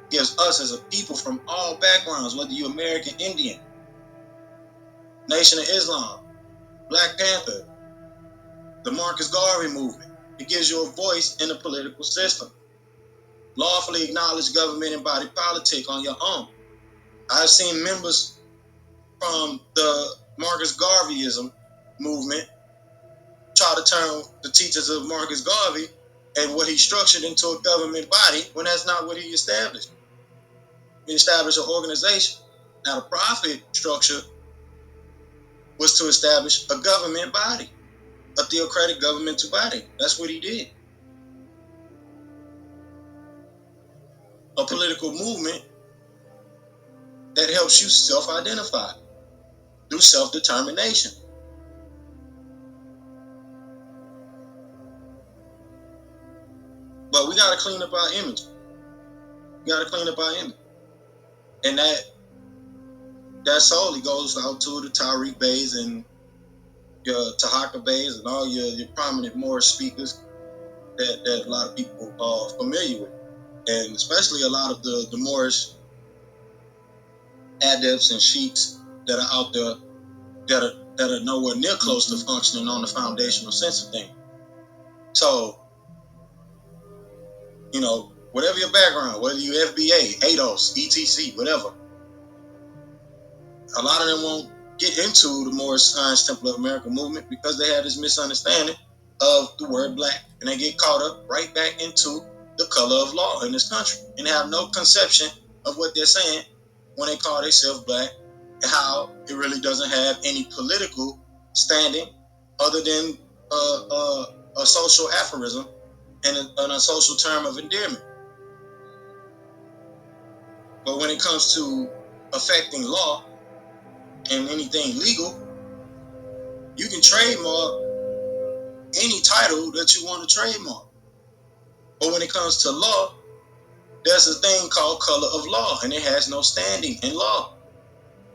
gives us as a people from all backgrounds, whether you're American Indian, Nation of Islam, Black Panther, the Marcus Garvey movement, it gives you a voice in the political system. Lawfully acknowledged government and body politic on your own. I've seen members from the Marcus Garveyism movement try to turn the teachings of Marcus Garvey and what he structured into a government body when that's not what he established. He established an organization. Now the profit structure was to establish a government body, a theocratic governmental body. That's what he did. A political movement that helps you self-identify, do self-determination. But we got to clean up our image. We got to clean up our image. And that solely goes out to the Tariq Beys and your Tahaka Beys and all your prominent Moorish speakers that a lot of people are familiar with. And especially a lot of the Moorish adepts and sheiks that are out there that are nowhere near close to functioning on the foundational sense of things. So, whatever your background, whether you FBA, ADOS, ETC, whatever, a lot of them won't get into the Moorish Science Temple of America movement because they have this misunderstanding of the word black, and they get caught up right back into the color of law in this country and have no conception of what they're saying when they call themselves black, and how it really doesn't have any political standing other than a social aphorism and a social term of endearment. But when it comes to affecting law and anything legal, you can trademark any title that you want to trademark. But when it comes to law, there's a thing called color of law, and it has no standing in law.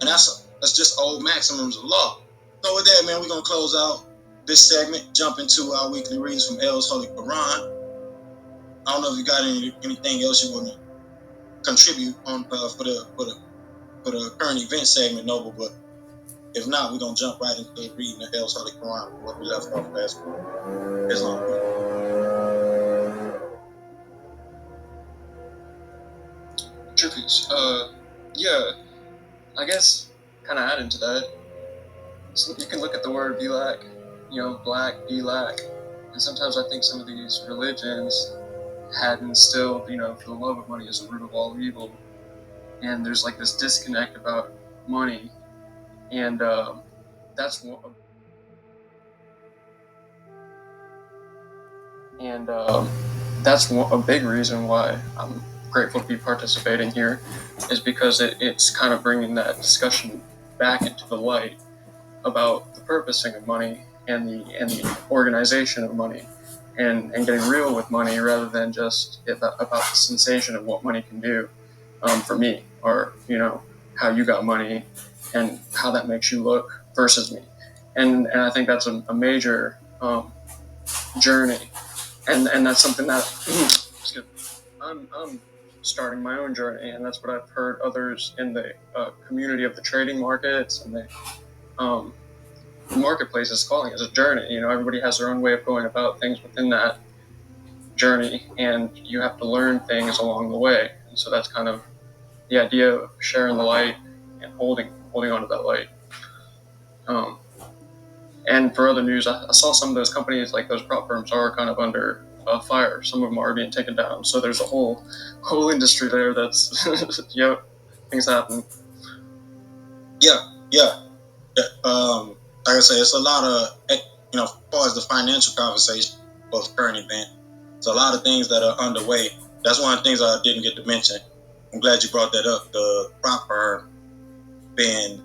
And that's just old maxims of law. So with that, man, we're going to close out this segment, jump into our weekly reads from El's Holy Qur'an. I don't know if you got anything else you want to contribute on for the current event segment, Noble, but if not, we're going to jump right into reading the El's Holy Qur'an from where we left off last week. Islam. Trippies. Yeah, I guess kind of adding to that, so you can look at the word Belak, black, Belak, and sometimes I think some of these religions had instilled, for the love of money is the root of all evil, and there's like this disconnect about money, and that's one. And that's a big reason why I'm grateful to be participating here, is because it's kind of bringing that discussion back into the light about the purposing of money and the organization of money, and getting real with money rather than just about the sensation of what money can do for me, or how you got money and how that makes you look versus me. And I think that's a major journey, and that's something that I'm starting my own journey, and that's what I've heard others in the community of the trading markets and the marketplace is calling it a journey. Everybody has their own way of going about things within that journey, and you have to learn things along the way. And so that's kind of the idea of sharing the light and holding onto that light. And for other news, I saw some of those companies, like those prop firms, are kind of under fire. Some of them are being taken down. So there's a whole industry there that's things happen. Yeah. Like I say, it's a lot of as far as the financial conversation for the current event. It's a lot of things that are underway. That's one of the things I didn't get to mention. I'm glad you brought that up. The prop firm being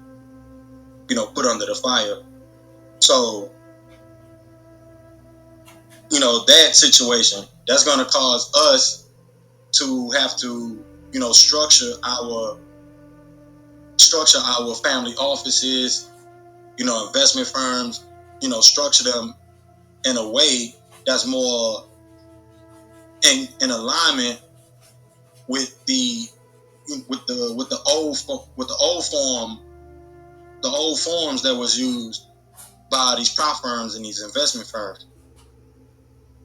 put under the fire. So that situation, that's going to cause us to have to structure our family offices, investment firms, structure them in a way that's more in alignment with the old forms that was used by these prop firms and these investment firms.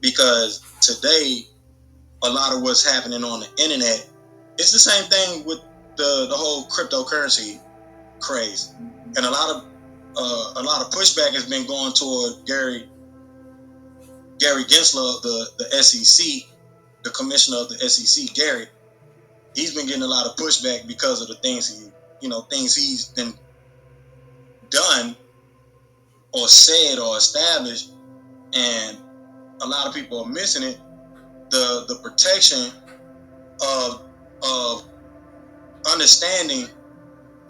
Because today, a lot of what's happening on the internet, it's the same thing with the whole cryptocurrency craze, and a lot of pushback has been going toward Gary Gensler, the SEC, the commissioner of the SEC. Gary, he's been getting a lot of pushback because of the things he's been done or said or established, and a lot of people are missing it. The protection of understanding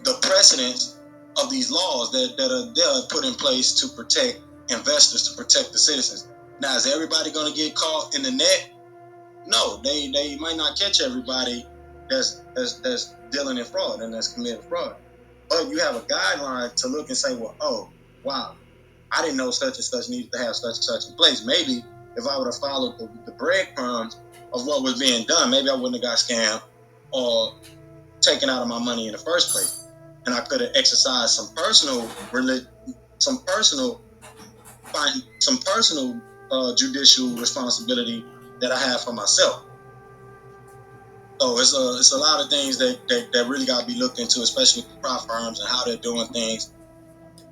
the precedents of these laws that are put in place to protect investors, to protect the citizens. Now, is everybody going to get caught in the net? No, they might not catch everybody that's dealing in fraud and that's committing fraud. But you have a guideline to look and say, well, oh, wow, I didn't know such and such needed to have such and such in place. Maybe if I would have followed the breadcrumbs of what was being done, maybe I wouldn't have got scammed or taken out of my money in the first place. And I could have exercised some personal judicial responsibility that I have for myself. So it's a lot of things that really got to be looked into, especially with the prop firms and how they're doing things.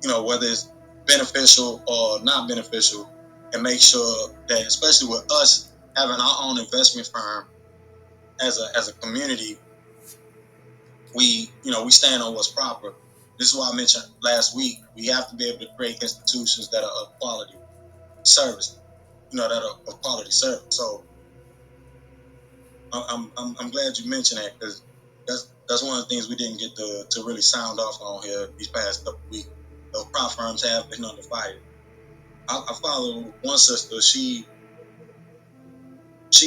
Whether it's beneficial or not beneficial, and make sure that, especially with us having our own investment firm as a community, we stand on what's proper. This is why I mentioned last week, we have to be able to create institutions that are of quality service, that are of quality service. So I'm glad you mentioned that, because that's one of the things we didn't get to really sound off on here these past couple of weeks. The prop firms have been under fire. I follow one sister. She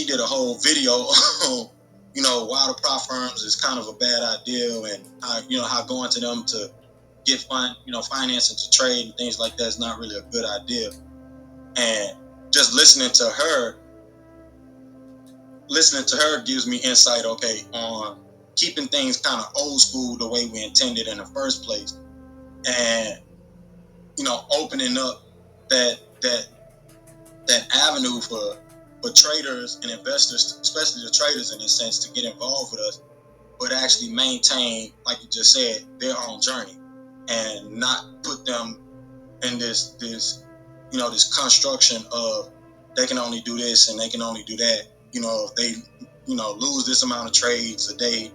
did a whole video on why the prop firms is kind of a bad idea, and how going to them to get financing to trade and things like that is not really a good idea. And just listening to her gives me insight, on keeping things kind of old school the way we intended in the first place, and opening up that avenue for traders and investors, especially the traders in this sense, to get involved with us, but actually maintain, like you just said, their own journey, and not put them in this construction of they can only do this and they can only do that. If they lose this amount of trades a day,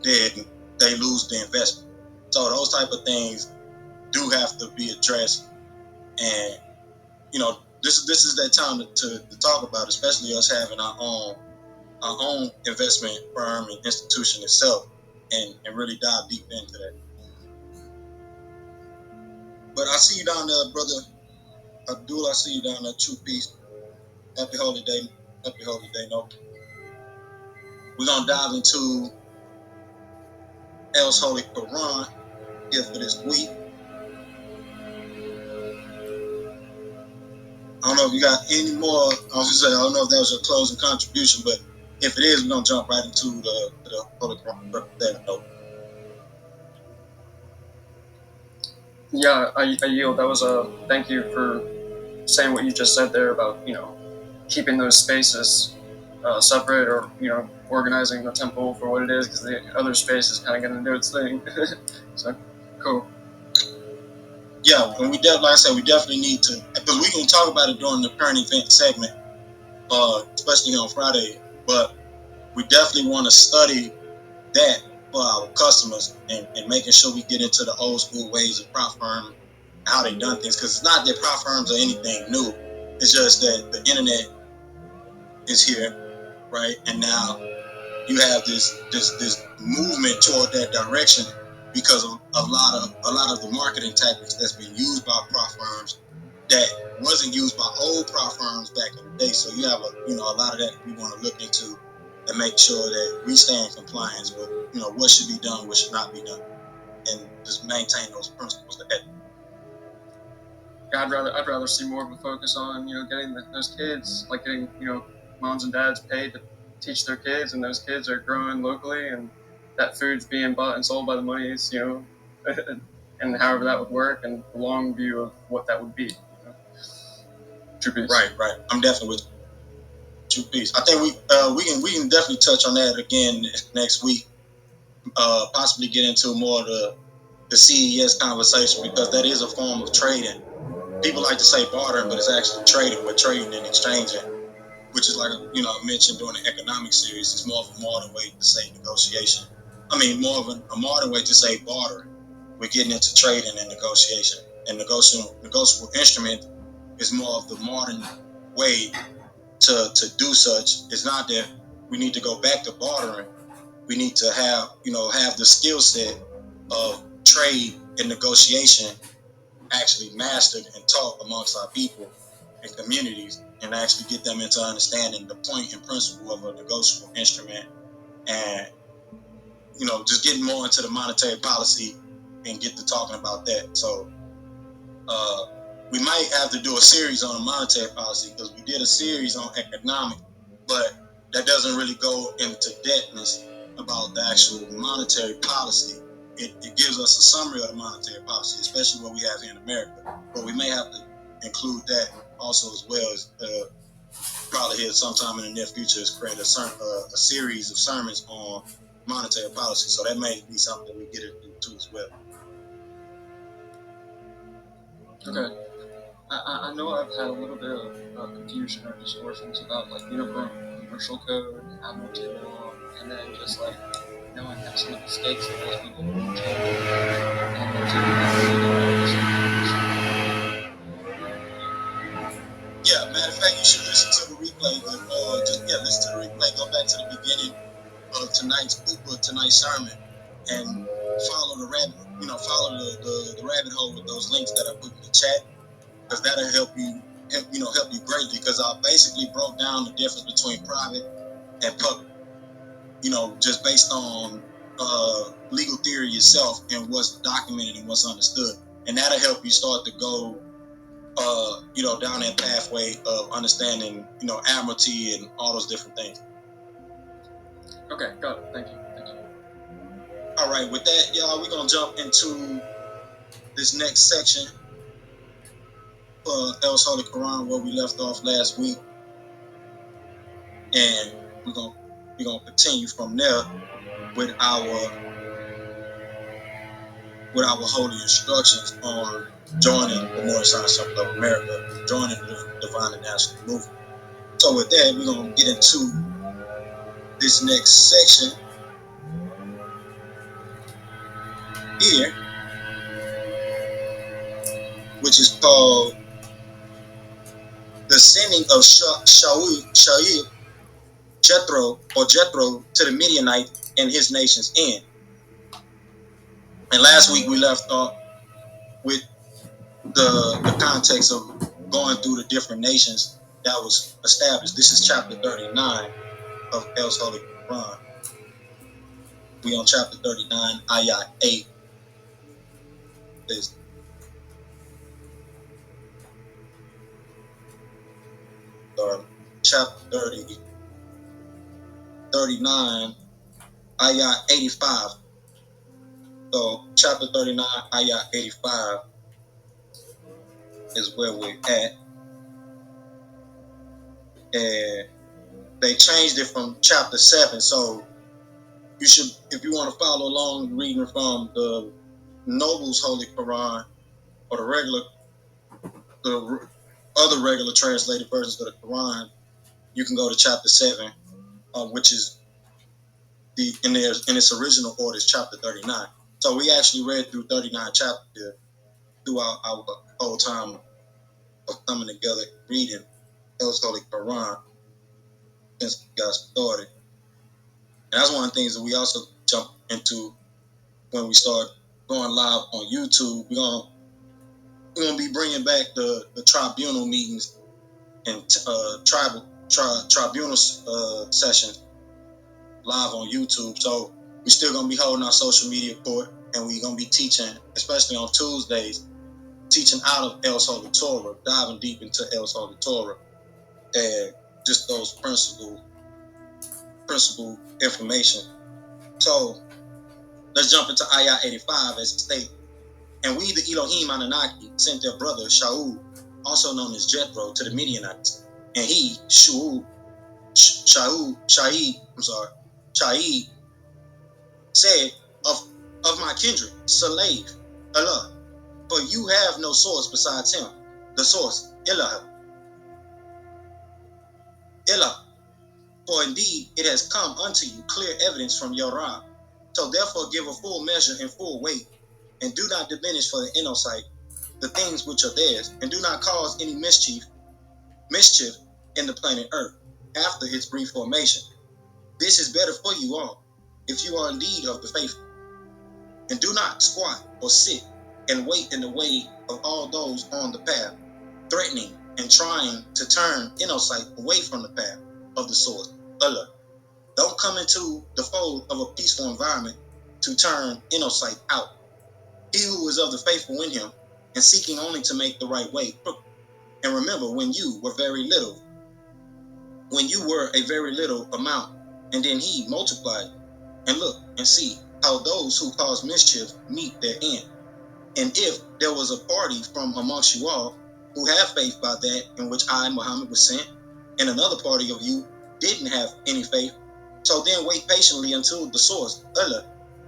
then they lose the investment. So those type of things do have to be addressed, and this is that time to talk about, especially us having our own investment firm and institution itself, and really dive deep into that. But I see you down there, brother Abdul, I see you down there. True peace. Happy holy day. Happy holy day. No. We're gonna dive into El's Holy Quran here for this week. I don't know if you got any more. I was just saying, I don't know if that was your closing contribution, but if it is, we're gonna jump right into the Holy Quran. No. Yeah, I yield. That was a thank you for saying what you just said there about keeping those spaces separate, or organizing the temple for what it is, because the other space is kind of going to do its thing. So cool. Yeah, and we definitely, like I said, we definitely need to, because we can talk about it during the current event segment, especially here on Friday. But we definitely want to study that for our customers and making sure we get into the old school ways of prop firm, how they done things. Because it's not that prop firms are anything new. It's just that the internet is here, right? And now you have this movement toward that direction because of a lot of the marketing tactics that's been used by prop firms that wasn't used by old prop firms back in the day. So you have a lot of that we want to look into and make sure that we stay in compliance with what should be done, what should not be done, and just maintain those principles. I'd rather see more of a focus on getting those kids, like getting moms and dads paid to teach their kids, and those kids are growing locally, and that food's being bought and sold by the monies, and however that would work, and the long view of what that would be. True peace. Right. I'm definitely with true peace. I think we can definitely touch on that again next week. Possibly get into more of the CES conversation, because that is a form of trading. People like to say bartering, but it's actually trading. We're trading and exchanging, which is like I mentioned during the economic series. It's more of a modern way to say negotiation. I mean, more of a modern way to say bartering. We're getting into trading and negotiation, and negotiable instrument is more of the modern way to do such. It's not that we need to go back to bartering. We need to have the skill set of trade and negotiation actually mastered and taught amongst our people and communities, and actually get them into understanding the point and principle of a negotiable instrument, and just getting more into the monetary policy and get to talking about that. So we might have to do a series on the monetary policy, because we did a series on economic, but that doesn't really go into depthness about the actual monetary policy. It gives us a summary of the monetary policy, especially what we have here in America. But we may have to include that also, as well as probably here sometime in the near future, is create a series of sermons on monetary policy. So that may be something we get into too as well. Okay. I know I've had a little bit of confusion or distortions about universal code, admiralty law, and then just knowing that some of the mistakes that those people change. Yeah, matter of fact, you should listen to the replay. Listen to the replay. Go back to the beginning of tonight's sermon, and follow the rabbit. Follow the rabbit hole with those links that I put in the chat, because that'll help you greatly. Because I basically broke down the difference between private and public. Just based on legal theory itself and what's documented and what's understood, and that'll help you start to go down that pathway of understanding, admiralty and all those different things. Okay, got it. Thank you. All right, with that, y'all, we're going to jump into this next section for El's Holy Quran, where we left off last week. And we're going to continue from there with our holy instructions on joining the Moorish Temple of America, joining the Divine and National Movement. So with that, we're going to get into this next section here, which is called the sending of Sheik, Jethro to the Midianite and his nation's end. And last week we left off with the context of going through the different nations that was established. This is chapter 39 of El's Holy Quran. We on chapter 39, ayah 8. This chapter 39, ayah 85. So chapter 39, ayah 85 is where we're at. And they changed it from chapter 7. So you should, if you want to follow along reading from the Noble's Holy Quran or the other regular translated versions of the Quran, you can go to chapter 7, which is in its original order is chapter 39. So we actually read through 39 chapters throughout our whole time of coming together reading El's Holy Quran since we got started. And that's one of the things that we also jump into when we start going live on YouTube. We're gonna be bringing back the tribunal meetings and tribunal sessions live on YouTube. So we're still gonna be holding our social media court, and we're gonna be teaching, especially on Tuesdays, teaching out of El's Holy Torah, diving deep into El's Holy Torah, and just those principle information. So let's jump into ayah 85 as it states. And we, the Elohim Anunnaki, sent their brother Shaul, also known as Jethro, to the Midianites. And he, Shaid, said, of my kindred, slave, Allah, for you have no source besides him, the source, Ilah. For indeed it has come unto you clear evidence from your Rab. So therefore give a full measure and full weight, and do not diminish for the Inosight the things which are theirs, and do not cause any mischief in the planet Earth after its brief formation. This is better for you all, if you are indeed of the faithful. And do not squat or sit and wait in the way of all those on the path, threatening and trying to turn Inosight away from the path of the source, Allah. Don't come into the fold of a peaceful environment to turn Inosight out. He who is of the faithful in him, and seeking only to make the right way crooked. And remember when you were a very little amount, and then he multiplied, and look and see how those who cause mischief meet their end. And if there was a party from amongst you all who have faith by that in which I, Muhammad, was sent, and another party of you didn't have any faith, so then wait patiently until the source, Allah,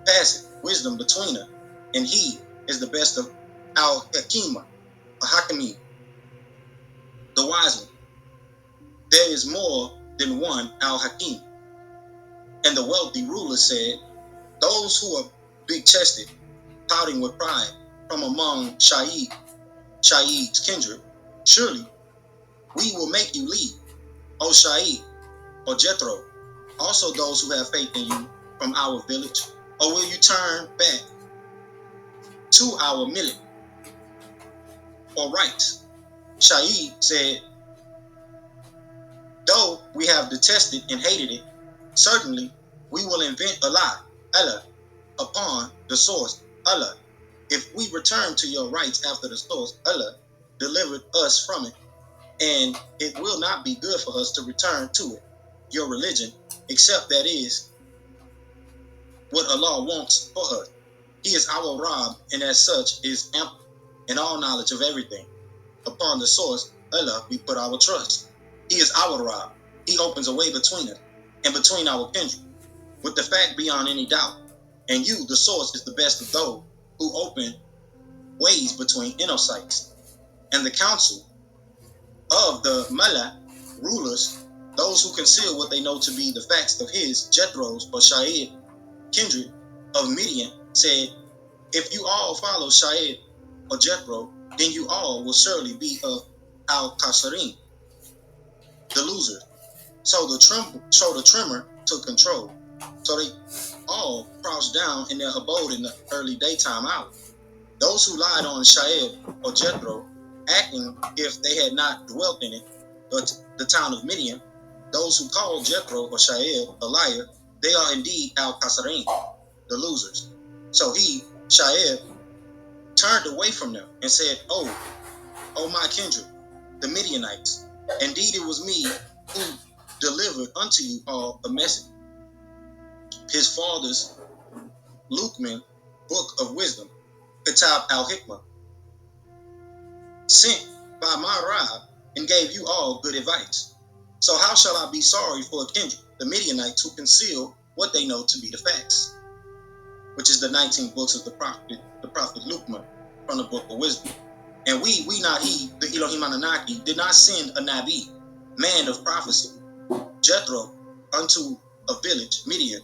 passeth wisdom between us, and he is the best of Hikmah, Hakami, the wise one. There is more than one Hakim. And the wealthy ruler said, those who are big-chested, pouting with pride, from among Shaid's kindred, surely we will make you lead, O Shaid, or Jethro, also those who have faith in you from our village, or will you turn back to our millet or rights? Shaid said, though we have detested and hated it, certainly we will invent a lie, Allah, upon the source, Allah. If we return to your rights after the source, Allah, delivered us from it, and it will not be good for us to return to it, your religion, except that is what Allah wants for us. He is our Rab, and as such is ample in all knowledge of everything. Upon the source, Allah, we put our trust. He is our Rab. He opens a way between us and between our kindred, with the fact beyond any doubt. And you, the source, is the best of those who open ways between Inosites. And the council of the Mala rulers, those who conceal what they know to be the facts of his, Jethro's or Shaid, kindred of Midian, said, if you all follow Shaid or Jethro, then you all will surely be of Al-Kasarim, the losers. So the tremor took control. So they all crouched down in their abode in the early daytime hour. Those who lied on Shaid or Jethro acting if they had not dwelt in it, but the town of Midian, those who called Jethro or Sheik a liar, they are indeed al-Kasarim, the losers. So he, Sheik, turned away from them and said, Oh my kindred, the Midianites, indeed it was me who delivered unto you all a message. His father's Lukeman book of wisdom, Kitab al-Hikmah, sent by my Rab, and gave you all good advice. So how shall I be sorry for a kindred, the Midianites, who conceal what they know to be the facts? Which is the 19 books of the prophet Lukeman from the book of wisdom. And we not he, the Elohim Anunnaki, did not send a Nabi, man of prophecy, Jethro, unto a village, Midian,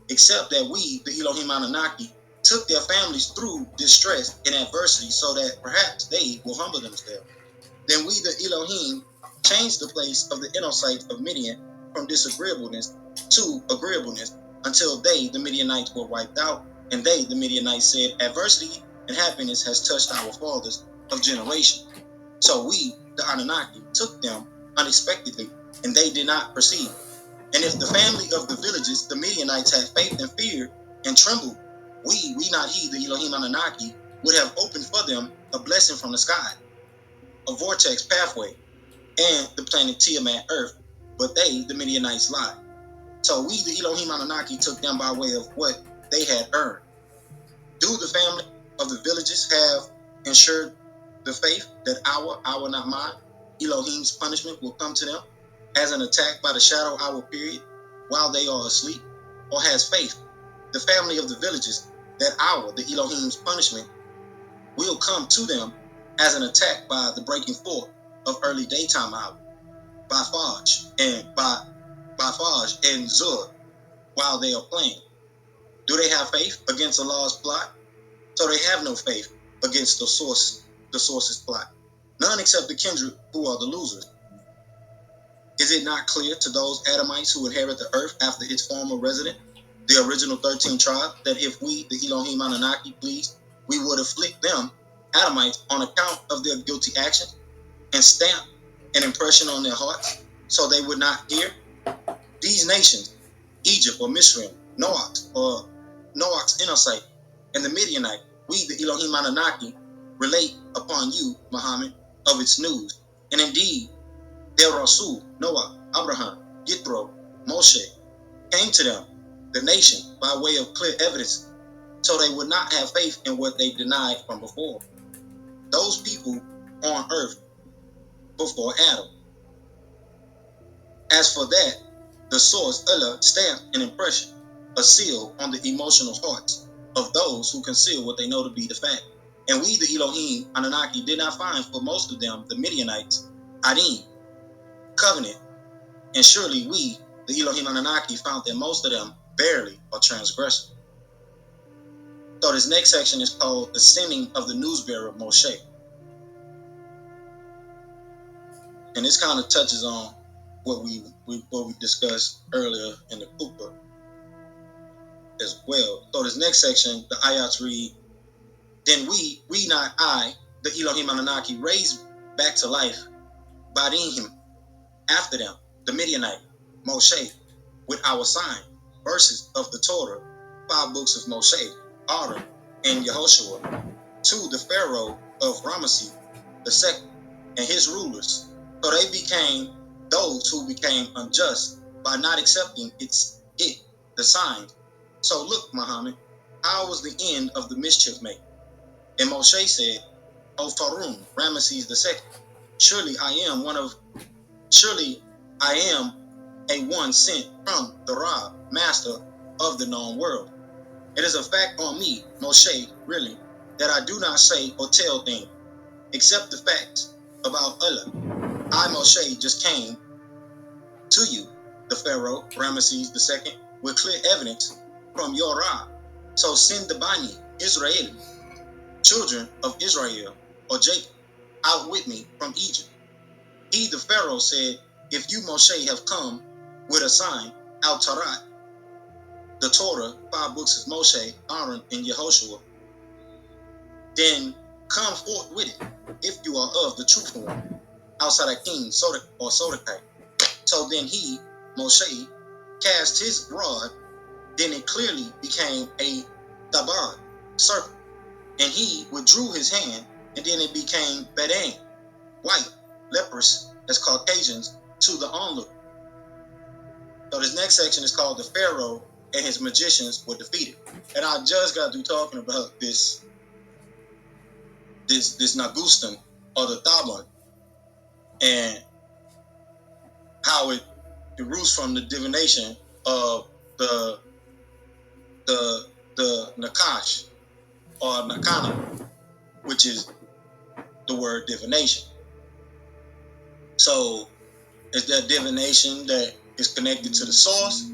except that we, the Elohim Anunnaki, took their families through distress and adversity so that perhaps they will humble themselves. Then we, the Elohim, changed the place of the Enocytes of Midian from disagreeableness to agreeableness until they, the Midianites, were wiped out. And they, the Midianites, said, Adversity and happiness has touched our fathers of generation. So we, the Anunnaki, took them unexpectedly, and they did not perceive. And if the family of the villages, the Midianites, had faith and fear and trembled, we not he, the Elohim Anunnaki, would have opened for them a blessing from the sky, a vortex pathway, and the planet Tiamat Earth. But they, the Midianites, lied. So we, the Elohim Anunnaki, took them by way of what they had earned. Do the family of the villages have ensured the faith that our not mine, Elohim's punishment will come to them as an attack by the shadow hour period while they are asleep? Or has faith, the family of the villages, that the Elohim's punishment, will come to them as an attack by the breaking forth of early daytime hour, by Faj and Zur while they are playing? Do they have faith against Allah's plot? So they have no faith against the source's plot. None except the kindred who are the losers. Is it not clear to those Adamites who inherit the earth after its former resident, the original 13 tribe, that if we, the Elohim Anunnaki, pleased, we would afflict them, Adamites, on account of their guilty actions, and stamp an impression on their hearts, so they would not hear? These nations, Egypt or Misraim, Noach's Enocyte, and the Midianite, we, the Elohim Anunnaki, relate upon you, Muhammad, of its news. And indeed, their Rasul, Noah, Abraham, Yithro, Moshe, came to them, the nation, by way of clear evidence, so they would not have faith in what they denied from before. Those people on earth before Adam. As for that, the source, Allah, stamped an impression, a seal on the emotional hearts of those who conceal what they know to be the fact. And we, the Elohim Anunnaki, did not find for most of them, the Midianites, Adim, covenant. And surely we, the Elohim Anunnaki, found that most of them barely are transgressors. So this next section is called the sending of the newsbearer Moshe. And this kind of touches on what we discussed earlier in the Kupa as well. So this next section, the ayats read, Then we not I, the Elohim Anunnaki, raised back to life, Badihim, after them, the Midianite, Moshe, with our sign, verses of the Torah, 5 books of Moshe, Aaron, and Yehoshua, to the Pharaoh of Ramesses II and his rulers. So they became those who became unjust by not accepting the signs. So look, Muhammad, how was the end of the mischief maker? And Moshe said, O Pharaoh, Ramesses II, surely I am a one sent from the Ra, master of the known world. It is a fact on me, Moshe, really, that I do not say or tell things, except the facts about Allah. I, Moshe, just came to you, the Pharaoh, Ramesses II, with clear evidence from your Ra. So send the Bani, Israel, children of Israel, or Jacob, out with me from Egypt. He, the Pharaoh, said, If you, Moshe, have come with a sign, al-Tarat, the Torah, 5 books of Moshe, Aaron, and Yehoshua, then Come forth with it, if you are of the truth one, outside H.I.M, Zodok or Zodokite. So then he, Moshe, cast his rod, then it clearly became a tabard, serpent. And he withdrew his hand, and then it became Badan, white, leprous, as Caucasians, to the onlooker. So this next section is called the Pharaoh and his magicians were defeated. And I just got through talking about this Nagustan or the Thaban, and how it roots from the divination of the Nakash or Nakana, which is the word divination. So is that divination that is connected to the source,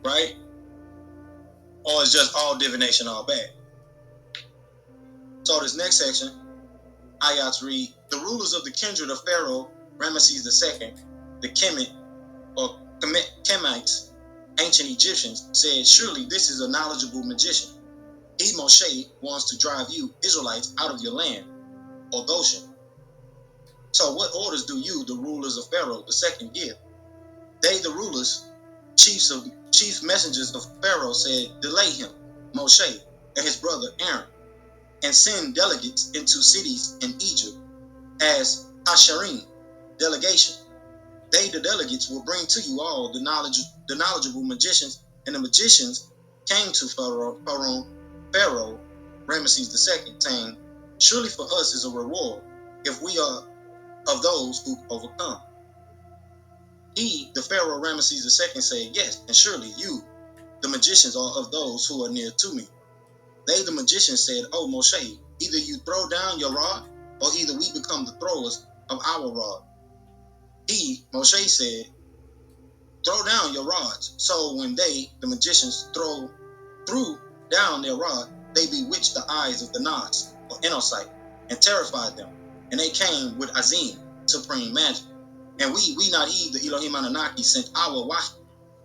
right? Or is just all divination all bad? So this next section, ayats read, the rulers of the kindred of Pharaoh, Ramesses II, the Kemet or Kemites, ancient Egyptians, said, surely this is a knowledgeable magician. He, Moshe, wants to drive you, Israelites, out of your land, or Goshen. So what orders do you, the rulers of Pharaoh, the second, give? They, the rulers, chief messengers of Pharaoh, said, delay him, Moshe, and his brother Aaron, and send delegates into cities in Egypt as H.I.M delegation. They, the delegates, will bring to you all the knowledgeable magicians, and the magicians came to Pharaoh, Ramesses II, saying, surely for us is a reward if we are of those who overcome. He, the Pharaoh Ramesses II, said, yes, and surely you, the magicians, are of those who are near to me. They, the magicians, said, oh Moshe, either you throw down your rod, or either we become the throwers of our rod. He, Moshe, said, throw down your rods. So when they, the magicians, threw down their rod, they bewitched the eyes of the Nas, or Enosite, and terrified them. And they came with Azim, supreme magic. And we not heed the Elohim Anunnaki, sent our wahi,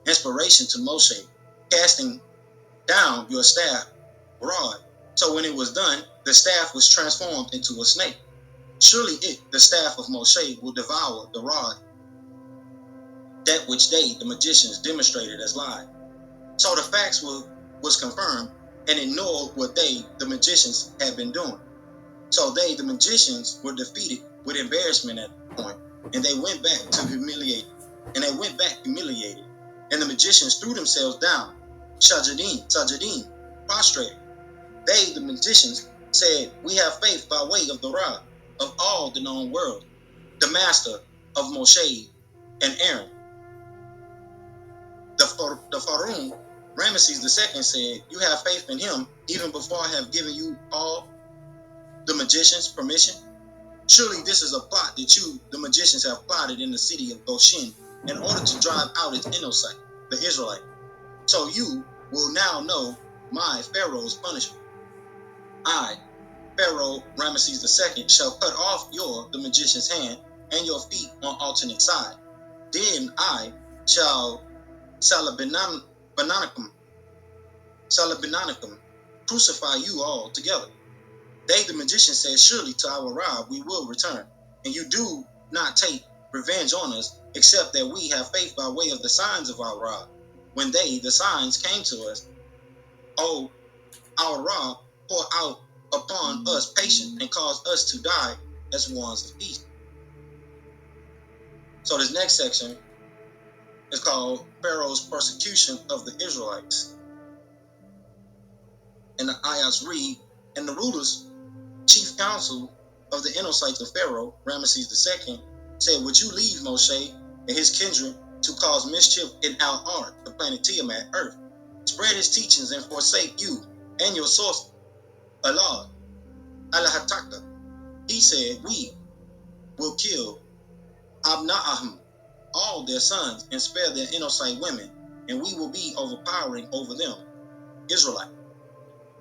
inspiration to Moshe, casting down your staff, rod. So when it was done, the staff was transformed into a snake. Surely it, the staff of Moshe, will devour the rod, that which they, the magicians, demonstrated as lie. So the facts was confirmed and ignored what they, the magicians, had been doing. So they, the magicians, were defeated with embarrassment at the point, and they went back humiliated. And the magicians threw themselves down, sajadin, prostrated. They, the magicians, said, we have faith by way of the Ra, of all the known world, the master of Moshe and Aaron. The Pharaoh, Ramesses II, said, you have faith in him even before I have given you all the magicians permission? Surely this is a plot that you, the magicians, have plotted in the city of Goshen in order to drive out its Enosite, the Israelite. So you will now know my Pharaoh's punishment. I, Pharaoh Ramesses II, shall cut off the magician's hand, and your feet on alternate side. Then I shall Salabinanicum, crucify you all together. They, the magicians, said, surely to our Ra we will return, and you do not take revenge on us, except that we have faith by way of the signs of our Ra. When they, the signs, came to us, oh, our Ra, pour out upon us patience and cause us to die as ones of peace. So this next section is called Pharaoh's persecution of the Israelites. And the ayats read, and the rulers, chief council of the Enosites of Pharaoh, Ramesses II, said, would you leave Moshe and his kindred to cause mischief in Al-Ard, the planet Tiamat, earth? Spread his teachings and forsake you and your source, Allah, Al-Hataka. He said, we will kill Abna'ahum, all their sons, and spare their Enosite women, and we will be overpowering over them, Israelite.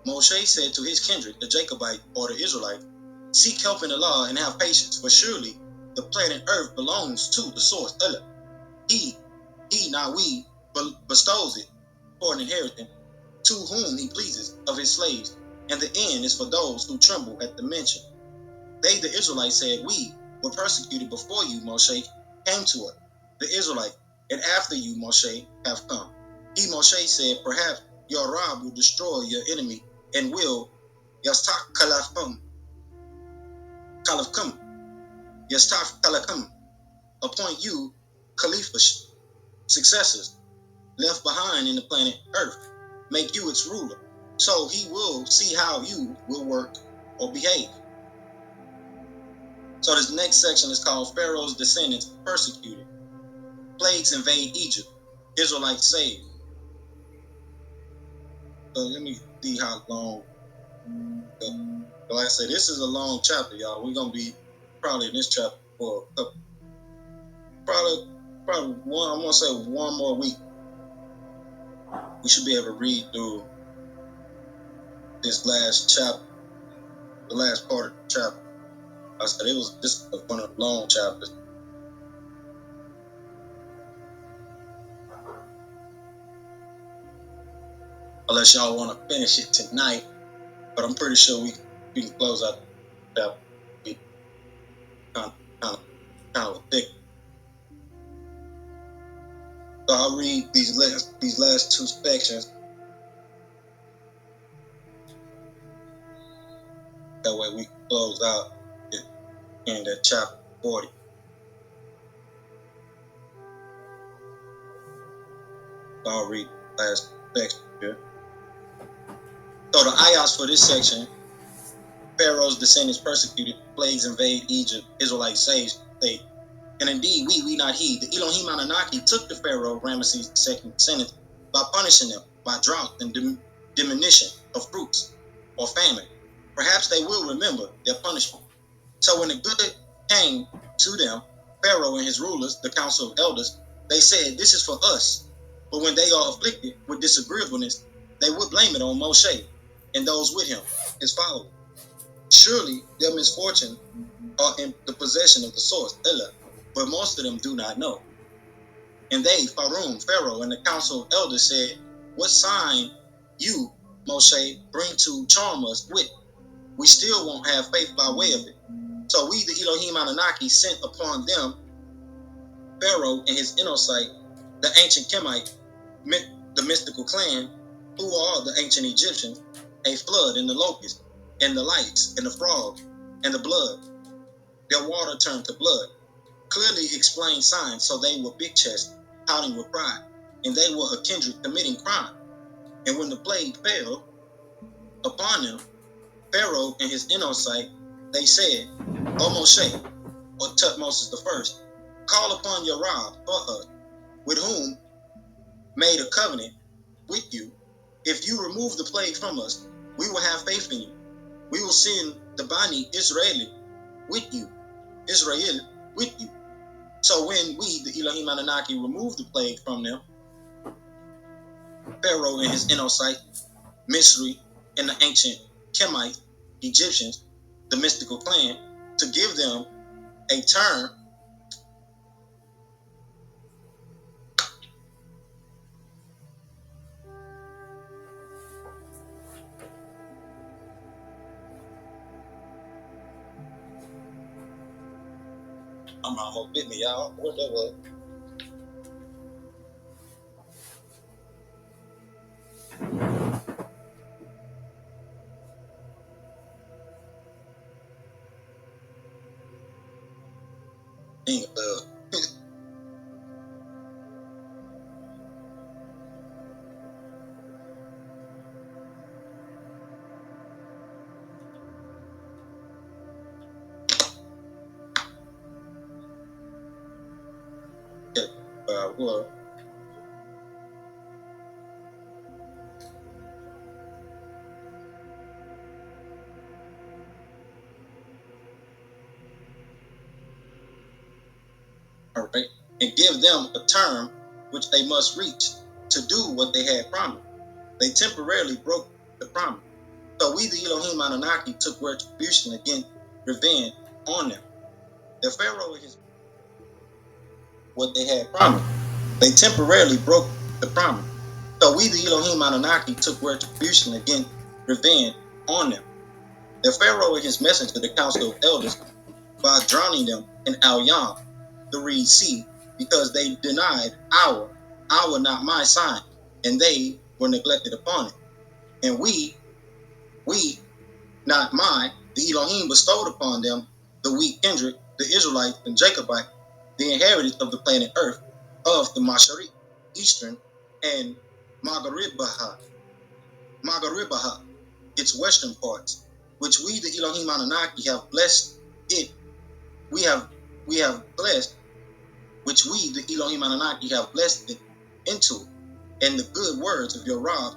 Moshe said to his kindred, the Jacobite or the Israelite, seek help in Allah and have patience, for surely the planet Earth belongs to the source, Allah. He, not we, bestows it for an inheritance to whom he pleases of his slaves, and the end is for those who tremble at the mention. They, the Israelites, said, we were persecuted before you, Moshe, came to us, the Israelite, and after you, Moshe, have come. He, Moshe, said, perhaps your Rab will destroy your enemy and will yastaf kalafkum, appoint you caliphs, successors, left behind in the planet Earth, make you its ruler. So he will see how you will work or behave. So this next section is called Pharaoh's descendants persecuted. Plagues invade Egypt. Israelites saved. So let me see how long. Like I said, this is a long chapter, y'all. We're gonna be probably in this chapter for a couple, probably one. I'm gonna say one more week. We should be able to read through this last chapter, the last part of the chapter. I said this was one of the long chapters. Unless y'all want to finish it tonight, but I'm pretty sure we can close out the chapter kind of thick. So I'll read these last two sections. That way we can close out in that chapter 40. So I'll read the last section here. So the ayahs for this section: Pharaoh's descendants persecuted, plagues invade Egypt, Israelites saved. And indeed, we not he. The Elohim Anunnaki took the Pharaoh Ramesses II descendants by punishing them by drought and diminution of fruits or famine. Perhaps they will remember their punishment. So when the good came to them, Pharaoh and his rulers, the council of elders, they said, this is for us. But when they are afflicted with disagreeableness, they would blame it on Moshe and those with him, his followers. Surely their misfortune are in the possession of the source, Elah, but most of them do not know. And they, Pharaoh, and the council of elders said, what sign you, Moshe, bring to charm us with? We still won't have faith by way of it. So we, the Elohim Anunnaki, sent upon them Pharaoh and his Inosite, the ancient Kemite, the mystical clan, who are the ancient Egyptians, a flood and the locust, and the lights, and the frogs, and the blood. Their water turned to blood. Clearly explained signs, so they were big-chested, pouting with pride, and they were a kindred committing crime. And when the plague fell upon them, Pharaoh and his Inosite, they said, O Moshe, or Tutmosis the first, call upon your Rab for us, with whom made a covenant with you. If you remove the plague from us, we will have faith in you. We will send the Bani Israel with you. So when we, the Elohim Anunnaki, removed the plague from them, Pharaoh and his Inosite, Misri, and the ancient Kemite, Egyptians, the mystical clan, to give them a term I'm almost bit me, y'all. What that was? Dang it, well. All right, and give them a term which they must reach to do what they had promised. They temporarily broke the promise. So we, the Elohim Anunnaki, took retribution against revenge on them. The Pharaoh and his what they had promised. They temporarily broke the promise. So we, the Elohim Anunnaki, took retribution against revenge on them. The Pharaoh and his messenger, the council of elders, by drowning them in Al-Yam, the Reed Sea, because they denied our not my sign, and they were neglected upon it. And we, not mine, the Elohim bestowed upon them the weak kindred, the Israelites and Jacobite, the inheritance of the planet Earth, of the Mashariq, Eastern, and Magharibaha, its western parts, which we, the Elohim Anunnaki, have blessed it. We have blessed, which we, the Elohim Anunnaki, have blessed it into, and the good words of your Rab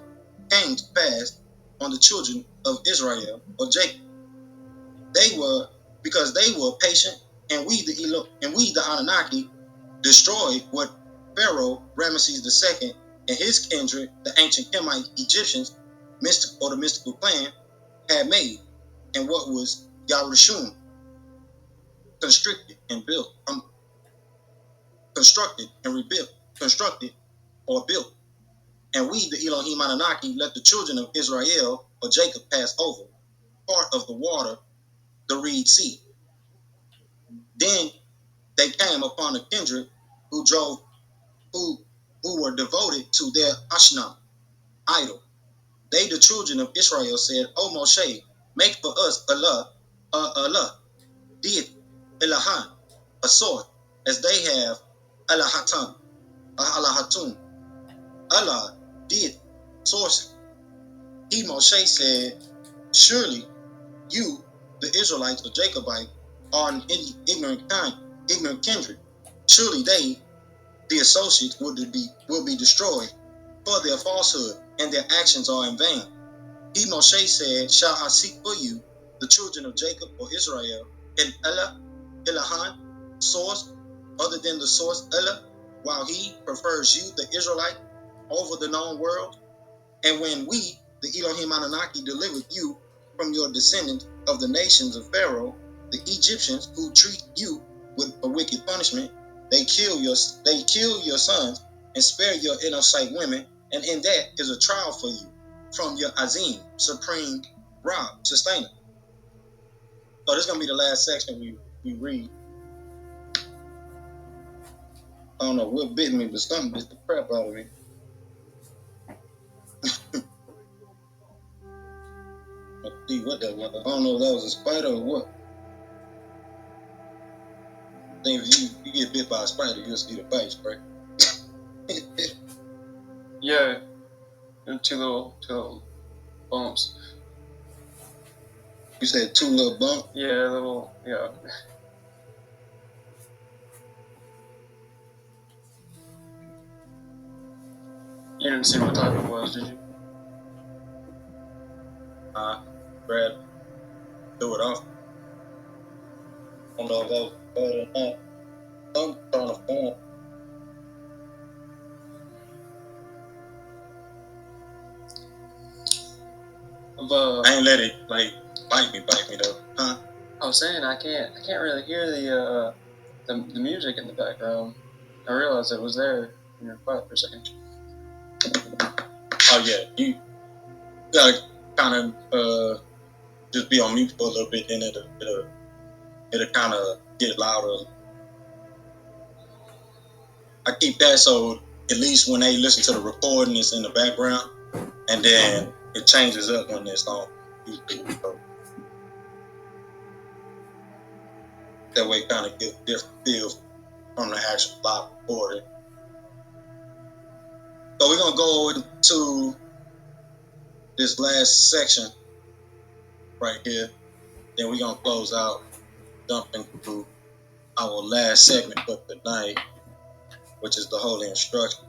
came to pass on the children of Israel or Jacob. Because they were patient, and we the Anunnaki destroyed what Pharaoh Ramesses II and his kindred, the ancient Hemite Egyptians, the mystical clan, had made, and what was Yarushum constructed and built. And we, the Elohim Anunnaki, let the children of Israel or Jacob pass over part of the water, the Reed Sea. Then they came upon a kindred who were devoted to their Ashnam, idol. They, the children of Israel, said, O Moshe, make for us Allah, deity, Elahan, a sword, as they have Alahatum, Allah, deity, source. He, Moshe, said, surely you, the Israelites or Jacobite, are an ignorant kindred. Surely they, the associates, will be destroyed for their falsehood, and their actions are in vain. He, Moshe, said, shall I seek for you the children of Jacob or Israel, and Elahan, source, other than the source Elah, while he prefers you, the Israelite, over the known world? And when we, the Elohim Anunnaki, delivered you from your descendants of the nations of Pharaoh, the Egyptians, who treat you with a wicked punishment, they kill your sons and spare your innocent women, and in that is a trial for you from your Azim, supreme Rob, sustainer. So this is gonna be the last section we read. I don't know what bit me, but something bit the crap out of me. Let's see what that was. I don't know if that was a spider or what. I think if you get bit by a spider, you'll see the bite, right? Yeah, and two little bumps. You said 2 little bumps? Yeah. You didn't see what type it was, did you? Brad threw it off. I don't know if that was bad or not. I'm trying to find. I ain't let it bite me though, huh? I was saying I can't really hear the music in the background. I realized it was there when you were quiet for a second. Oh yeah, you gotta kind of just be on mute for a little bit, then it'll kind of get louder. I keep that so at least when they listen to the recording, it's in the background, and then it changes up when it's on YouTube. So that way, kind of get different feels from the actual live recording. So we're gonna go to this last section right here. Then we're gonna close out, jumping through our last segment for tonight, which is the holy instruction.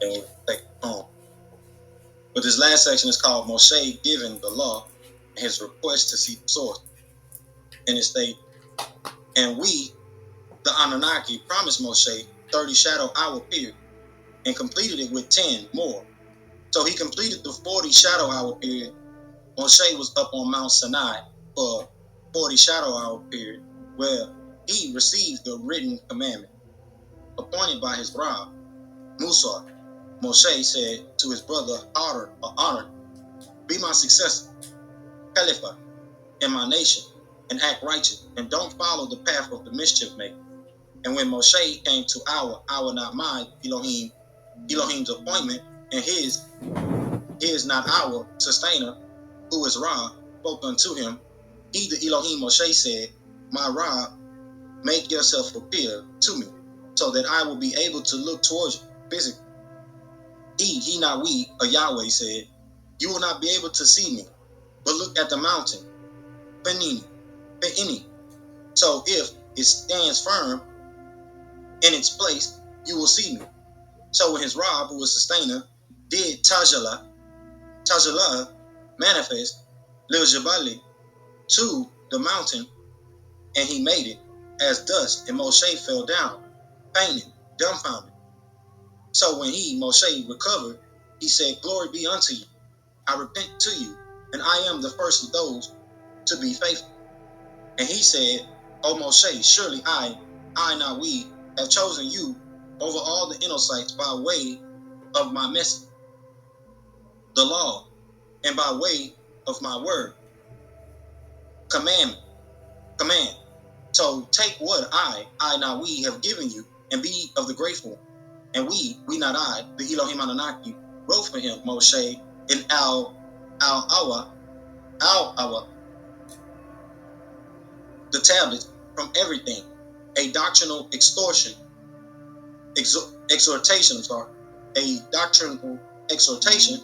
And we'll take it home. But this last section is called Moshe giving the law and his request to see the source. And it states, and we, the Anunnaki, promised Moshe 30 shadow hour period and completed it with 10 more. So he completed the 40 shadow hour period. Moshe was up on Mount Sinai for 40 shadow hour period, where he received the written commandment. Appointed by his Rab, Musa, Moshe said to his brother Atra, be my successor. Caliph in my nation, and act righteous, and don't follow the path of the mischief maker. And when Moshe came to our not mine, Elohim's appointment, and his not our sustainer, who is Ra, spoke unto him, he the Elohim Moshe said, my Ra, make yourself appear to me, so that I will be able to look towards you physically. He not we, a Yahweh said, you will not be able to see me, but look at the mountain, Penini. So if it stands firm in its place, you will see me. So when his Rob, who was sustainer, did Tajala manifest Lil Jabali to the mountain, and he made it as dust, and Moshe fell down, fainted, dumbfounded. So when Moshe, recovered, he said, glory be unto you. I repent to you, and I am the first of those to be faithful. And he said, O Moshe, surely I not we, have chosen you over all the Enocytes by way of my message, the law, and by way of my word, command. So take what I not we, have given you, and be of the grateful. And we not I, the Elohim Anunnaki, wrote for him, Moshe, in Al-Awa, the tablets from everything, a doctrinal exhortation, a doctrinal exhortation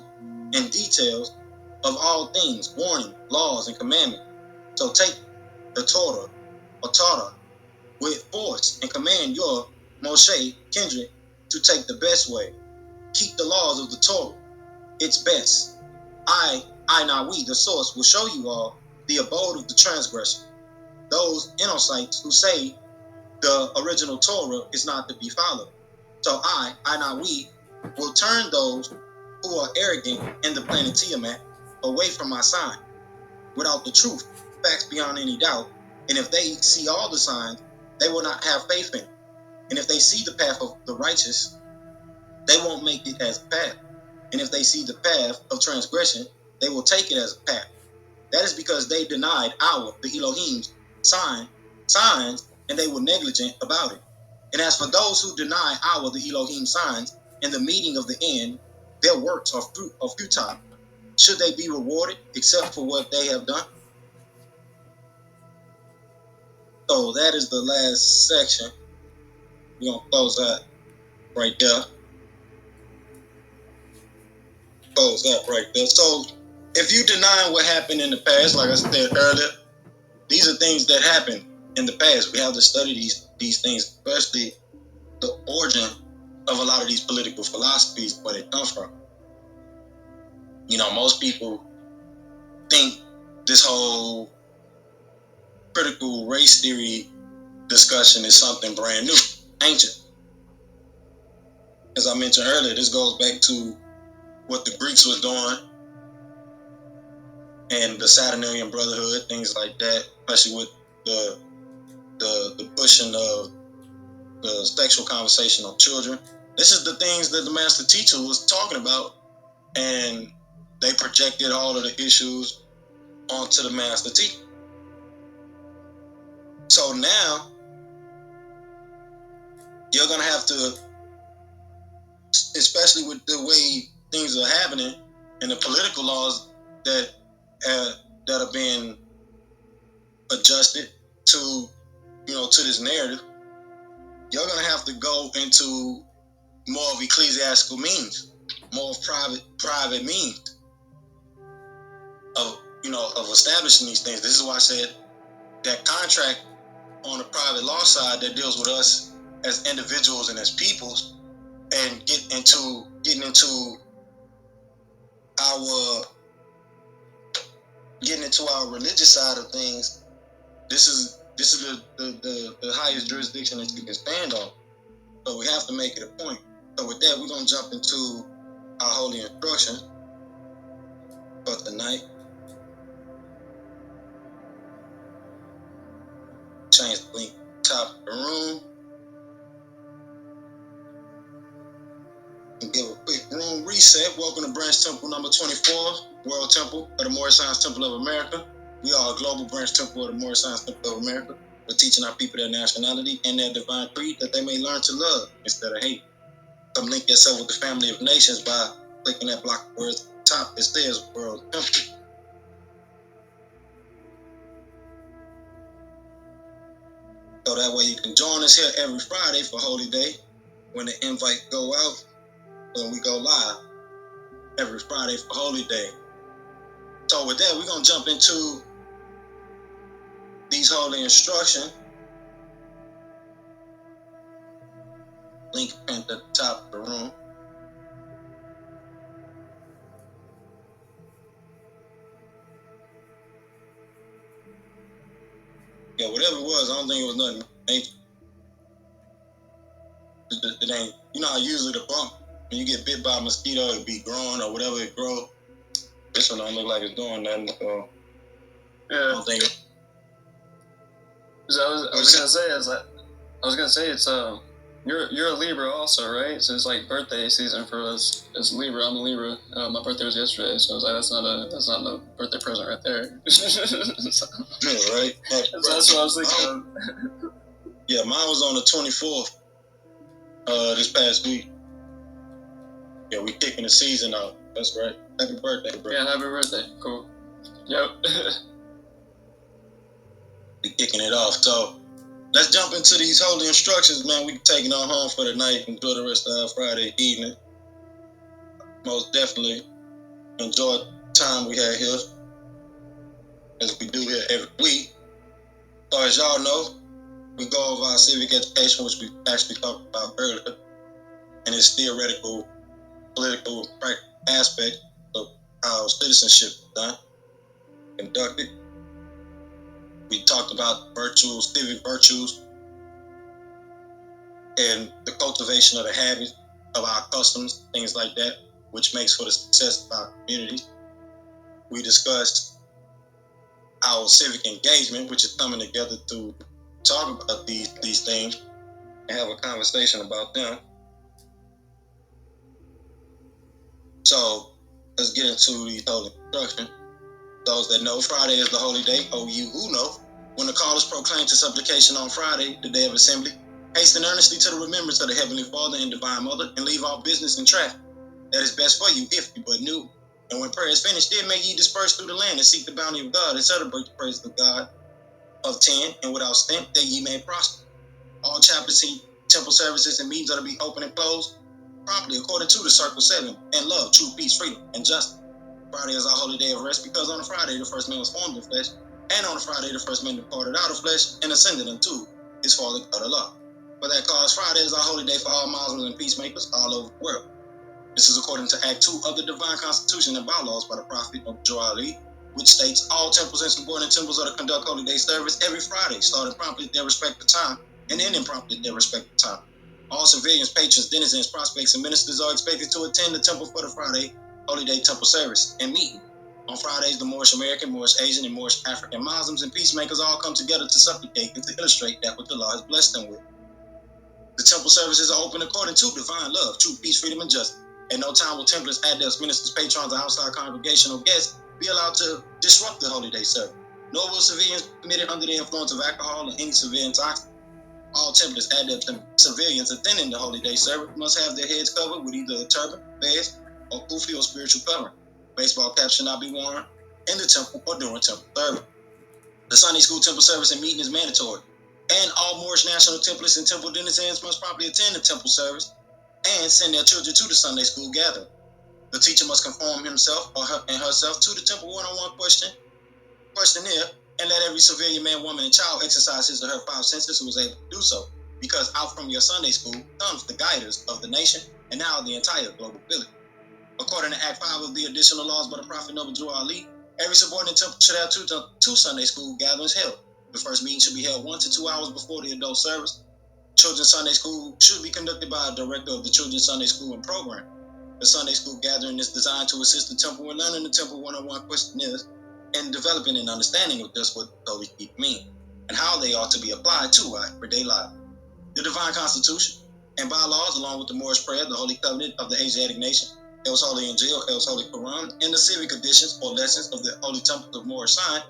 and details of all things, warning, laws, and commandments. So take the Torah, with force, and command your Moshe kindred to take the best way. Keep the laws of the Torah, its best. I not we, the source, will show you all the abode of the transgressor, those Enocytes who say the original Torah is not to be followed. So I not we, will turn those who are arrogant in the planet Tiamat away from my sign, without the truth, facts beyond any doubt. And if they see all the signs, they will not have faith in it. And if they see the path of the righteous, they won't make it as a path. And if they see the path of transgression, they will take it as a path. That is because they denied the Elohim's signs, and they were negligent about it. And as for those who deny the Elohim signs, in the meeting of the end, their works are futile. Should they be rewarded except for what they have done? So that is the last section. We're going to close that right there. So if you deny what happened in the past, like I said earlier, these are things that happened in the past. We have to study these things, especially the origin of a lot of these political philosophies, where they come from. Most people think this whole critical race theory discussion is something brand new, ancient. As I mentioned earlier, this goes back to what the Greeks was doing and the Saturnine Brotherhood, things like that, especially with the pushing of the sexual conversation on children. This is the things that the master teacher was talking about, and they projected all of the issues onto the master teacher. So now you're gonna have to, especially with the way things are happening and the political laws that are being adjusted to this narrative, you're gonna have to go into more of ecclesiastical means, more of private means of establishing these things. This is why I said that contract on the private law side that deals with us as individuals and as peoples, and getting into our religious side of things. This is the highest jurisdiction that you can stand on. So we have to make it a point. So with that, we're gonna jump into our holy instruction for tonight. Change the link top of the room and give a quick room reset. Welcome to Branch Temple number 24. World Temple of the Moorish Science Temple of America. We are a global branch temple of the Moorish Science Temple of America. We're teaching our people their nationality and their divine creed that they may learn to love instead of hate. Come link yourself with the family of nations by clicking that block of words at the top. It says World Temple. So that way you can join us here every Friday for Holy Day when the invite go out, when we go live every Friday for Holy Day. So with that, we're going to jump into these holy instructions. Link at the top of the room. Yeah, whatever it was, I don't think it was nothing. It ain't, you know how usually the bump, when you get bit by a mosquito, it'd be growing or whatever it grow. This one don't look like it's doing nothing, so Yeah. I don't think it. I was gonna say it's you're a Libra also, right? So it's like birthday season for us. It's Libra. I'm a Libra. My birthday was yesterday, so I was like, that's not a birthday present right there. So, Yeah, right. That's what I was thinking of. Yeah, mine was on the 24th. This past week. Yeah, we kicking the season out. That's right. Happy birthday, bro. Yeah, happy birthday. Cool. Yep. We kicking it off. So let's jump into these holy instructions, man. We can take it on home for the night and enjoy the rest of our Friday evening. Most definitely enjoy the time we had here, as we do here every week. So as y'all know, we go over our civic education, which we actually talked about earlier, and its theoretical, political, practical aspect of how citizenship is done, conducted. We talked about virtues, civic virtues, and the cultivation of the habits of our customs, things like that, which makes for the success of our communities. We discussed our civic engagement, which is coming together to talk about these things and have a conversation about them. So let's get into these holy instructions. Those that know, Friday is the holy day. Oh, you who know, when the call is proclaimed to supplication on Friday, the day of assembly, hasten earnestly to the remembrance of the Heavenly Father and Divine Mother, and leave all business and traffic. That is best for you if you but knew. And when prayer is finished, then may ye disperse through the land and seek the bounty of God and celebrate the praise of God of 10, and without stint, that ye may prosper. All chapels, temple services, and meetings are to be open and closed promptly according to the Circle 7, and love, truth, peace, freedom, and justice. Friday is our holy day of rest, because on a Friday the first man was formed in flesh, and on a Friday the first man departed out of flesh and ascended unto his Father of the law. For that cause, Friday is our holy day for all Muslims and peacemakers all over the world. This is according to Act 2 of the Divine Constitution and bylaws by the Prophet Injiyl, which states all temples and subordinate temples are to conduct holy day service every Friday, starting promptly at their respective time and ending promptly at their respective time. All civilians, patrons, denizens, prospects, and ministers are expected to attend the temple for the Friday Holy Day temple service and meeting. On Fridays, the Moorish American, Moorish Asian, and Moorish African Muslims and peacemakers all come together to supplicate and to illustrate that which Allah has blessed them with. The temple services are open according to divine love, truth, peace, freedom, and justice. At no time will templars, adepts, ministers, patrons, or outside congregational guests be allowed to disrupt the Holy Day service. Nor will civilians be permitted under the influence of alcohol or any severe intoxicant. All templars, adepts, and civilians attending the Holy Day service must have their heads covered with either a turban, fez, or kufi or spiritual covering. Baseball caps should not be worn in the temple or during temple service. The Sunday school temple service and meeting is mandatory, and all Moorish national templates and temple denizens must properly attend the temple service and send their children to the Sunday school gathering. The teacher must conform himself or herself to the temple one-on-one questionnaire, and let every civilian man, woman, and child exercise his or her 5 senses who is able to do so, because out from your Sunday school comes the guiders of the nation and now the entire global village. According to Act 5 of the additional laws by the Prophet Zabuwr, every subordinate temple should have two Sunday school gatherings held. The first meeting should be held 1 to 2 hours before the adult service. Children's Sunday School should be conducted by a director of the Children's Sunday School and program. The Sunday School gathering is designed to assist the temple in learning the temple one-on-one questionnaires and developing an understanding of just what the Holy Feet mean and how they are to be applied to our everyday life. The Divine Constitution and bylaws, along with the Moorish prayer, the Holy Covenant of the Asiatic nation, El's Holy Injiyl, El's Holy Qur'aan, and the civic editions or lessons of the Holy Temple of Moorish Science,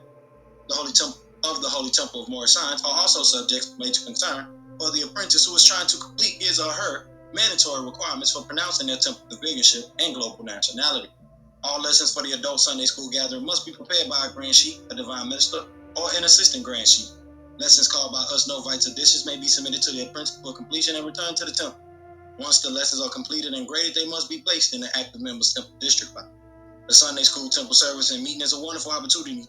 the Holy Temple of Moorish Science, are also subjects of major concern for the apprentice who is trying to complete his or her mandatory requirements for pronouncing their temple divisionship and global nationality. All lessons for the adult Sunday school gathering must be prepared by a Grand Sheik, a divine minister, or an assistant Grand Sheik. Lessons called by us Novites editions may be submitted to the apprentice for completion and returned to the temple. Once the lessons are completed and graded, they must be placed in the active members' temple district file. The Sunday school temple service and meeting is a wonderful opportunity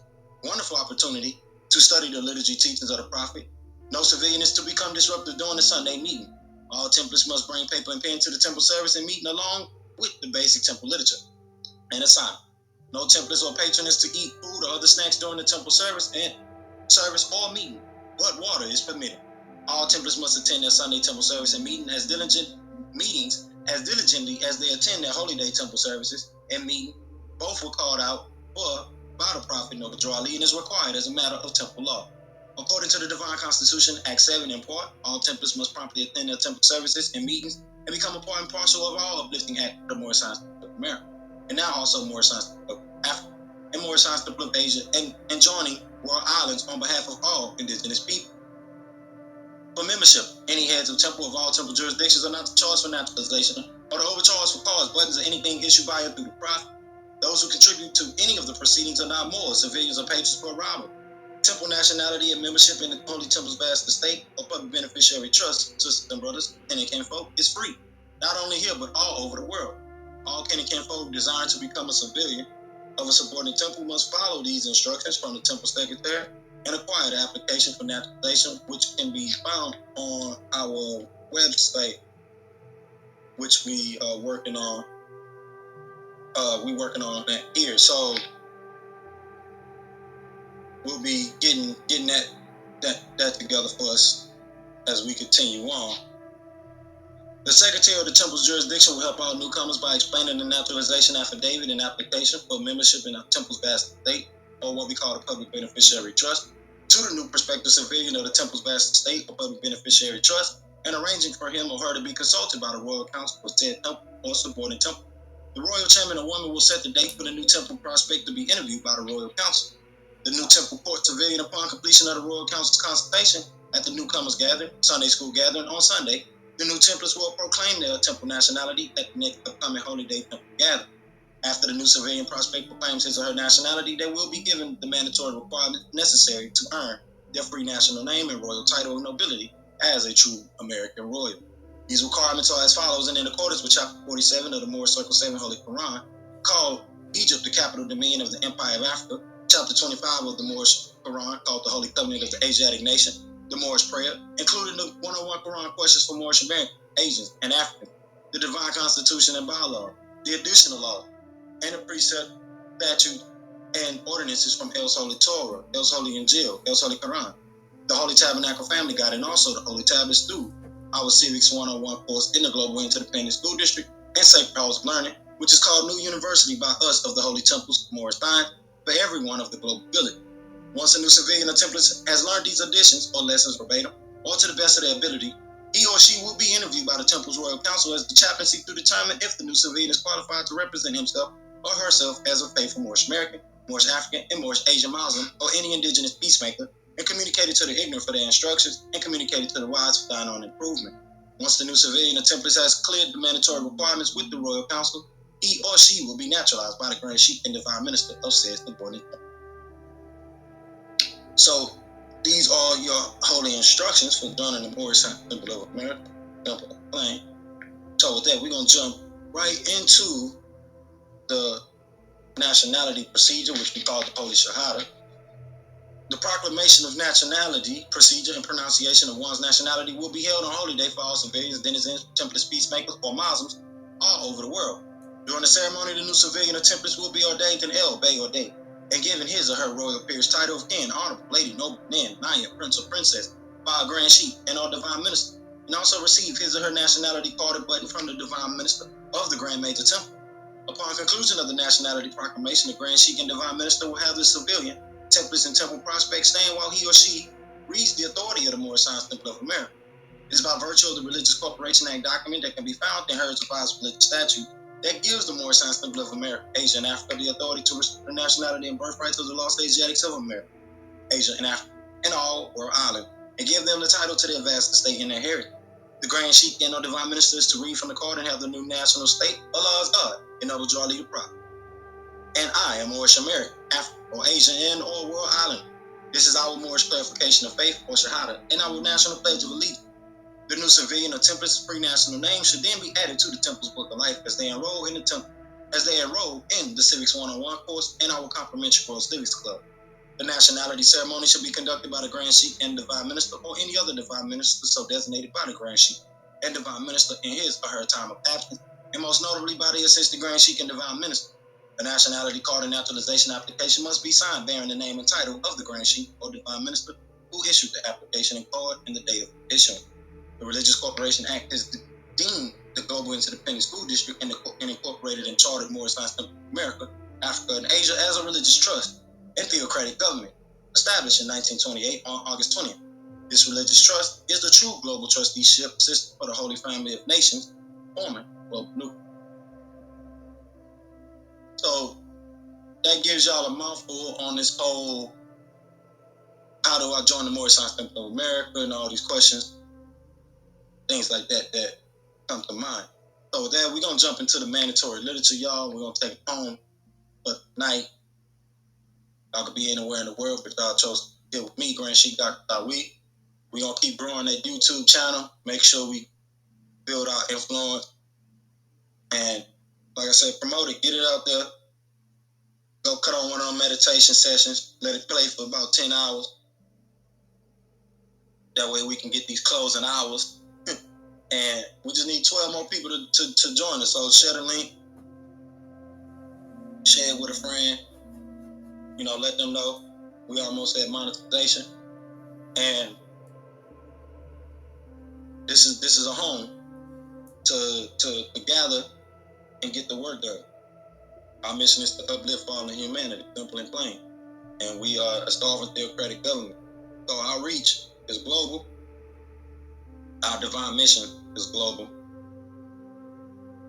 to study the liturgy teachings of the prophet. No civilian is to become disruptive during the Sunday meeting. All templars must bring paper and pen to the temple service and meeting along with the basic temple literature and assignment. No templars or patrons to eat food or other snacks during the temple service or meeting, but water is permitted. All templars must attend their Sunday temple service and meetings as diligently as they attend their holy day temple services and meeting. Both were called out for by the prophet Nogadrali and is required as a matter of temple law. According to the Divine Constitution, Act 7 in part, all templars must promptly attend their temple services and meetings and become a part and parcel of all uplifting acts of the Moorish Science of America, and now also Moorish Science of Africa, and Moorish Science of Asia, and joining World Islands on behalf of all indigenous people. For membership, any heads of temple of all temple jurisdictions are not to charge for naturalization or to overcharge for cards, buttons, or anything issued by or through the prophet. Those who contribute to any of the proceedings are not Moors, civilians, or patrons for a robber. Temple nationality and membership in the Holy Temple's vast estate or public beneficiary trust, sisters and brothers, kin and kinfolk, is free, not only here but all over the world. All kin and kinfolk desiring to become a civilian of a subordinate temple must follow these instructions from the temple secretary and acquire the application for naturalization, which can be found on our website, which we are working on. We're working on that here, so we'll be getting that together for us as we continue on. The Secretary of the Temple's jurisdiction will help all newcomers by explaining the naturalization affidavit and application for membership in the Temple's vast estate, or what we call the public beneficiary trust, to the new prospective civilian of the Temple's vast estate or public beneficiary trust, and arranging for him or her to be consulted by the Royal Council for said temple or subordinate temple. The Royal Chairman or woman will set the date for the new temple prospect to be interviewed by the Royal Council. The new temple court civilian, upon completion of the Royal Council's consultation at the newcomers gathering, Sunday school gathering on Sunday, the new templars will proclaim their temple nationality at the next upcoming Holy Day temple gathering. After the new civilian prospect proclaims his or her nationality, they will be given the mandatory requirements necessary to earn their free national name and royal title of nobility as a true American royal. These requirements are as follows, and in accordance with Chapter 47 of the Moorish Circle 7 Holy Qur'an, called Egypt the capital dominion of the Empire of Africa, Chapter 25 of the Moorish Qur'an, called the Holy Covenant of the Asiatic Nation, the Moorish Prayer, including the 101 Qur'an questions for Moorish Americans, Asians, and Africans, the Divine Constitution and Bylaw, the additional law, and the precept, statute, and ordinances from El's Holy Torah, El's Holy Injiyl, El's Holy Qur'an, the Holy Tabernacle Family Guide, and also the Holy Tablets through our Civics 101 course in the Global Interdependent School District and Sacred Halls of Learning, which is called New University by us of the Holy Temples of Moorish Science for everyone of the global village. Once a new civilian or template has learned these additions or lessons verbatim, or to the best of their ability, he or she will be interviewed by the Temple's Royal Council as the chaplaincy to determine if the new civilian is qualified to represent himself or herself as a faithful Moorish American, Moorish African, and Moorish Asian Muslim, or any indigenous peacemaker, and communicated to the ignorant for their instructions, and communicated to the wise for thine own improvement. Once the new civilian or template has cleared the mandatory requirements with the Royal Council, he or she will be naturalized by the Grand Sheik and Divine Minister of said subordinate temple. So these are your holy instructions for joining the Moorish Temple of America, Temple of Plain. So with that, we're going to jump right into the nationality procedure, which we call the Holy Shahada. The proclamation of nationality, procedure, and pronunciation of one's nationality will be held on Holy Day for all civilians, denizens, templates, peacemakers, or Muslims all over the world. During the ceremony, the new civilian or templates will be ordained an El, Bey, or Day, and given his or her royal peer's title of King, Honorable, Lady, Noble, Nin, Naya, Prince, or Princess by a Grand Sheik and or Divine Minister, and also receive his or her nationality card or button from the Divine Minister of the Grand Major Temple. Upon conclusion of the nationality proclamation, the Grand Sheik and Divine Minister will have the civilian, templates, and temple prospect stand while he or she reads the authority of the Moorish Science Temple of America. It is by virtue of the Religious Corporation Act document that can be found in Herds of Religious Statute that gives the Moorish Science Temple of America, Asia, and Africa the authority to restore the nationality and birthright to the lost Asiatics of America, Asia, and Africa, and all world island, and give them the title to their vast estate and their heritage. The Grand Sheik and the divine minister is to read from the card and have the new national state, Allah is God, and Abu Jali the prophet. And I am Moorish American, Africa, or Asian, and or world island. This is our Moorish clarification of faith, or Shahada, and our national pledge of allegiance. The new civilian or template's free national name should then be added to the temple's book of life as they enroll in the temple, as they enroll in the Civics 101 course and our complimentary World Civics Club. The nationality ceremony should be conducted by the Grand Sheik and Divine Minister or any other Divine Minister so designated by the Grand Sheik and Divine Minister in his or her time of absence, and most notably by the Assistant Grand Sheik and Divine Minister. The nationality card and naturalization application must be signed bearing the name and title of the Grand Sheik or Divine Minister who issued the application and card and the date of issuance. The Religious Corporation Act is deemed the Global Interdependent School District and incorporated and chartered Moorish Science Temple of America, Africa, and Asia as a religious trust and theocratic government, established in 1928 on August 20th. This religious trust is the true global trusteeship system for the Holy Family of Nations, forming global nucleus. So that gives y'all a mouthful on this whole, how do I join the Moorish Science Temple of America, and all these questions, things like that that come to mind. So with that, we're going to jump into the mandatory literature, y'all. We're going to take it home for tonight. Y'all could be anywhere in the world, but y'all chose to get with me, Grand Sheik Dr. Lawiy. We're going to keep growing that YouTube channel. Make sure we build our influence. And like I said, promote it. Get it out there. Go cut on one of them meditation sessions. Let it play for about 10 hours. That way we can get these closing hours. And we just need 12 more people to join us. So share the link. Share it with a friend. You know, let them know we almost at monetization. And this is a home to gather and get the work done. Our mission is to uplift all of humanity, simple and plain. And we are a sovereign theocratic government. So our reach is global. Our divine mission is global.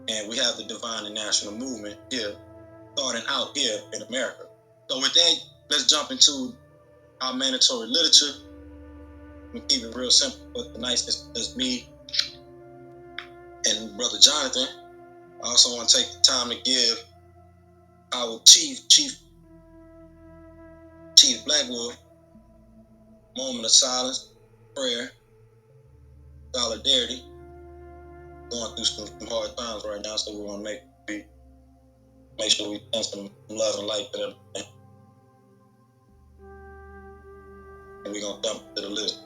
And we have the divine and national movement here, starting out here in America. So with that, let's jump into our mandatory literature. We keep it real simple, but the niceness is me and Brother Jonathan. I also want to take the time to give our Chief Blackwood moment of silence, prayer, solidarity. Going through some hard times right now, so we want to make sure we send some love and light to them. And we're going to dump to the list.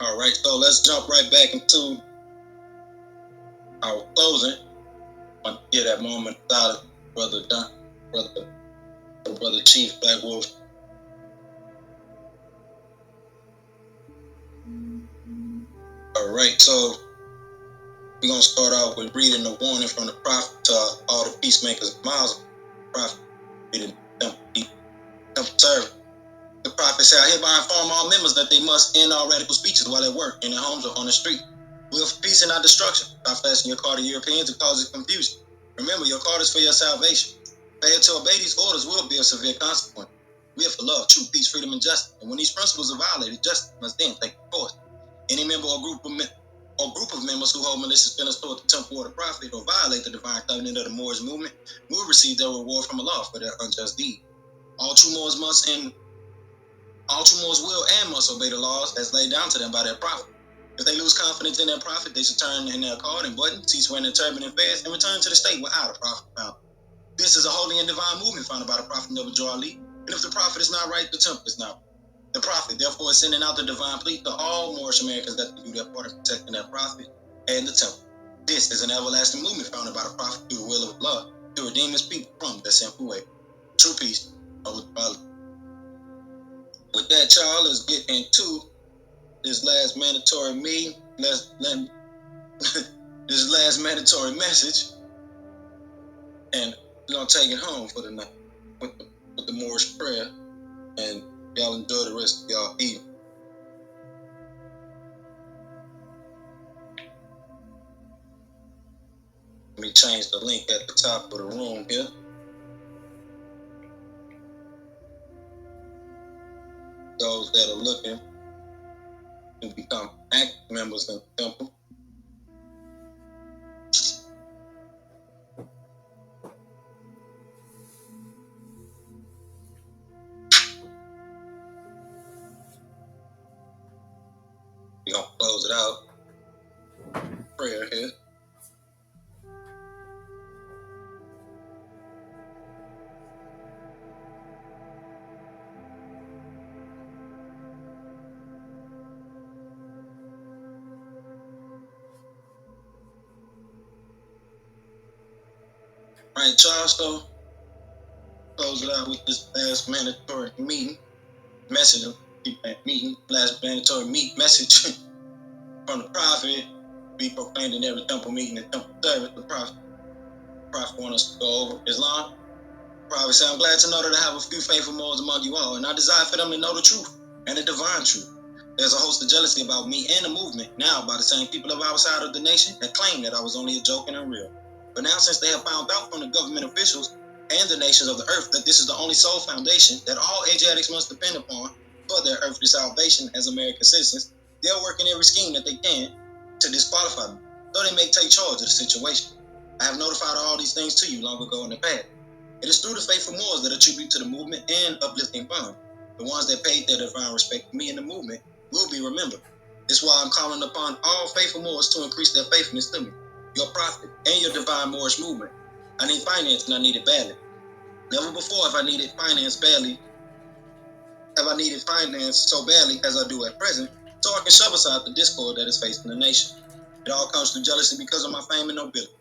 All right, so let's jump right back into our closing. I want to give that moment of silence, Brother Chief Blackwood. All right, so we're going to start out with reading the warning from the prophet to all the peacemakers of Muslim. Prophet, reading the temple servant. The prophet said, I hereby inform all members that they must end all radical speeches while at work, in their homes, or on the street. We are for peace and not destruction. Stop flashing your card to Europeans and causing confusion. Remember, your card is for your salvation. Failure to obey these orders will be a severe consequence. We are for love, truth, peace, freedom, and justice. And when these principles are violated, justice must then take force. Any member or group of members who hold malicious feelings toward the temple or the prophet or violate the divine covenant of the Moorish movement will receive their reward from Allah for their unjust deed. All true Moors must, in All true Moors will and must obey the laws as laid down to them by their prophet. If they lose confidence in their prophet, they should turn in their card and button, cease wearing their turban and fez, and return to the state without a prophet found. This is a holy and divine movement founded by the prophet Zabuwr, and if the prophet is not right, the temple is not. The prophet, therefore, is sending out the divine plea to all Moorish Americans that they do their part in protecting their prophet and the temple. This is an everlasting movement founded by the prophet through the will of Allah to redeem his people from their sinful way. True peace. With that, y'all, let's get into this last mandatory meeting. This last mandatory message, and we're gonna take it home for the night with the Moorish prayer, and y'all enjoy the rest of y'all eating. Let me change the link at the top of the room here. Those that are looking to become active members in the temple. We're gonna close it out. Prayer here. All right, y'all, so close it out with this last mandatory message, last mandatory message from the prophet, be proclaimed in every temple meeting and temple service. The prophet wants us to go over Islam. The prophet said, I'm glad to know that I have a few faithful Moors among you all, and I desire for them to know the truth and the divine truth. There's a host of jealousy about me and the movement now by the same people of outside of the nation that claim that I was only a joke and unreal. But now, since they have found out from the government officials and the nations of the earth that this is the only sole foundation that all Asiatics must depend upon for their earthly salvation as American citizens, they're working every scheme that they can to disqualify me, so they may take charge of the situation. I have notified all these things to you long ago in the past. It is through the faithful Moors that attribute to the movement and uplifting fund. The ones that paid their divine respect to me in the movement will be remembered. That's why I'm calling upon all faithful Moors to increase their faithfulness to me, your prophet, and your divine Moorish movement. I need finance, and I need it badly. Never before have I needed finance so badly as I do at present, so I can shove aside the discord that is facing the nation. It all comes through jealousy because of my fame and nobility.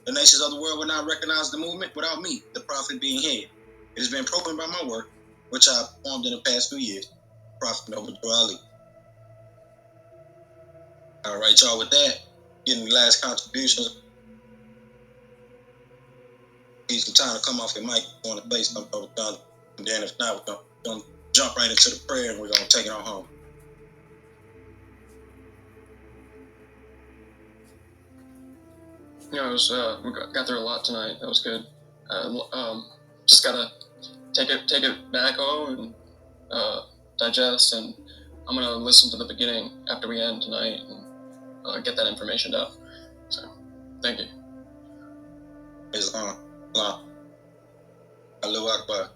The nations of the world will not recognize the movement without me, the prophet, being head. It has been proven by my work, which I have performed in the past few years. Prophet Zabuwr. All right, y'all, with that, getting the last contributions. Need some time to come off your mic if you want to say something over done. And then if not, we're going to jump right into the prayer and we're going to take it on home. Yeah, it was, we got through a lot tonight. That was good. Just gotta take it back home and digest, and I'm gonna listen to the beginning after we end tonight and get that information down. So, thank you. Islam. Allahu Akbar.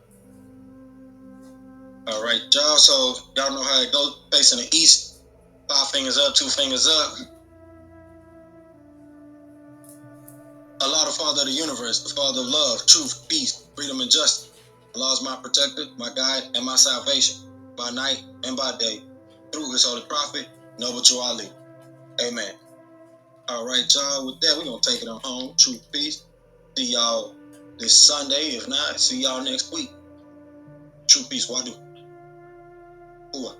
All right, y'all. So y'all know how it goes. Facing the east, 5 fingers up, 2 fingers up. Allah, the Father of the universe, the Father of love, truth, peace, freedom, and justice. Allah is my protector, my guide, and my salvation, by night and by day, through His holy prophet, Zabuwr. Amen. All right, y'all. With that, we're gonna take it on home. Truth, peace. See y'all this Sunday. If not, see y'all next week. True peace. Wadu. Wah.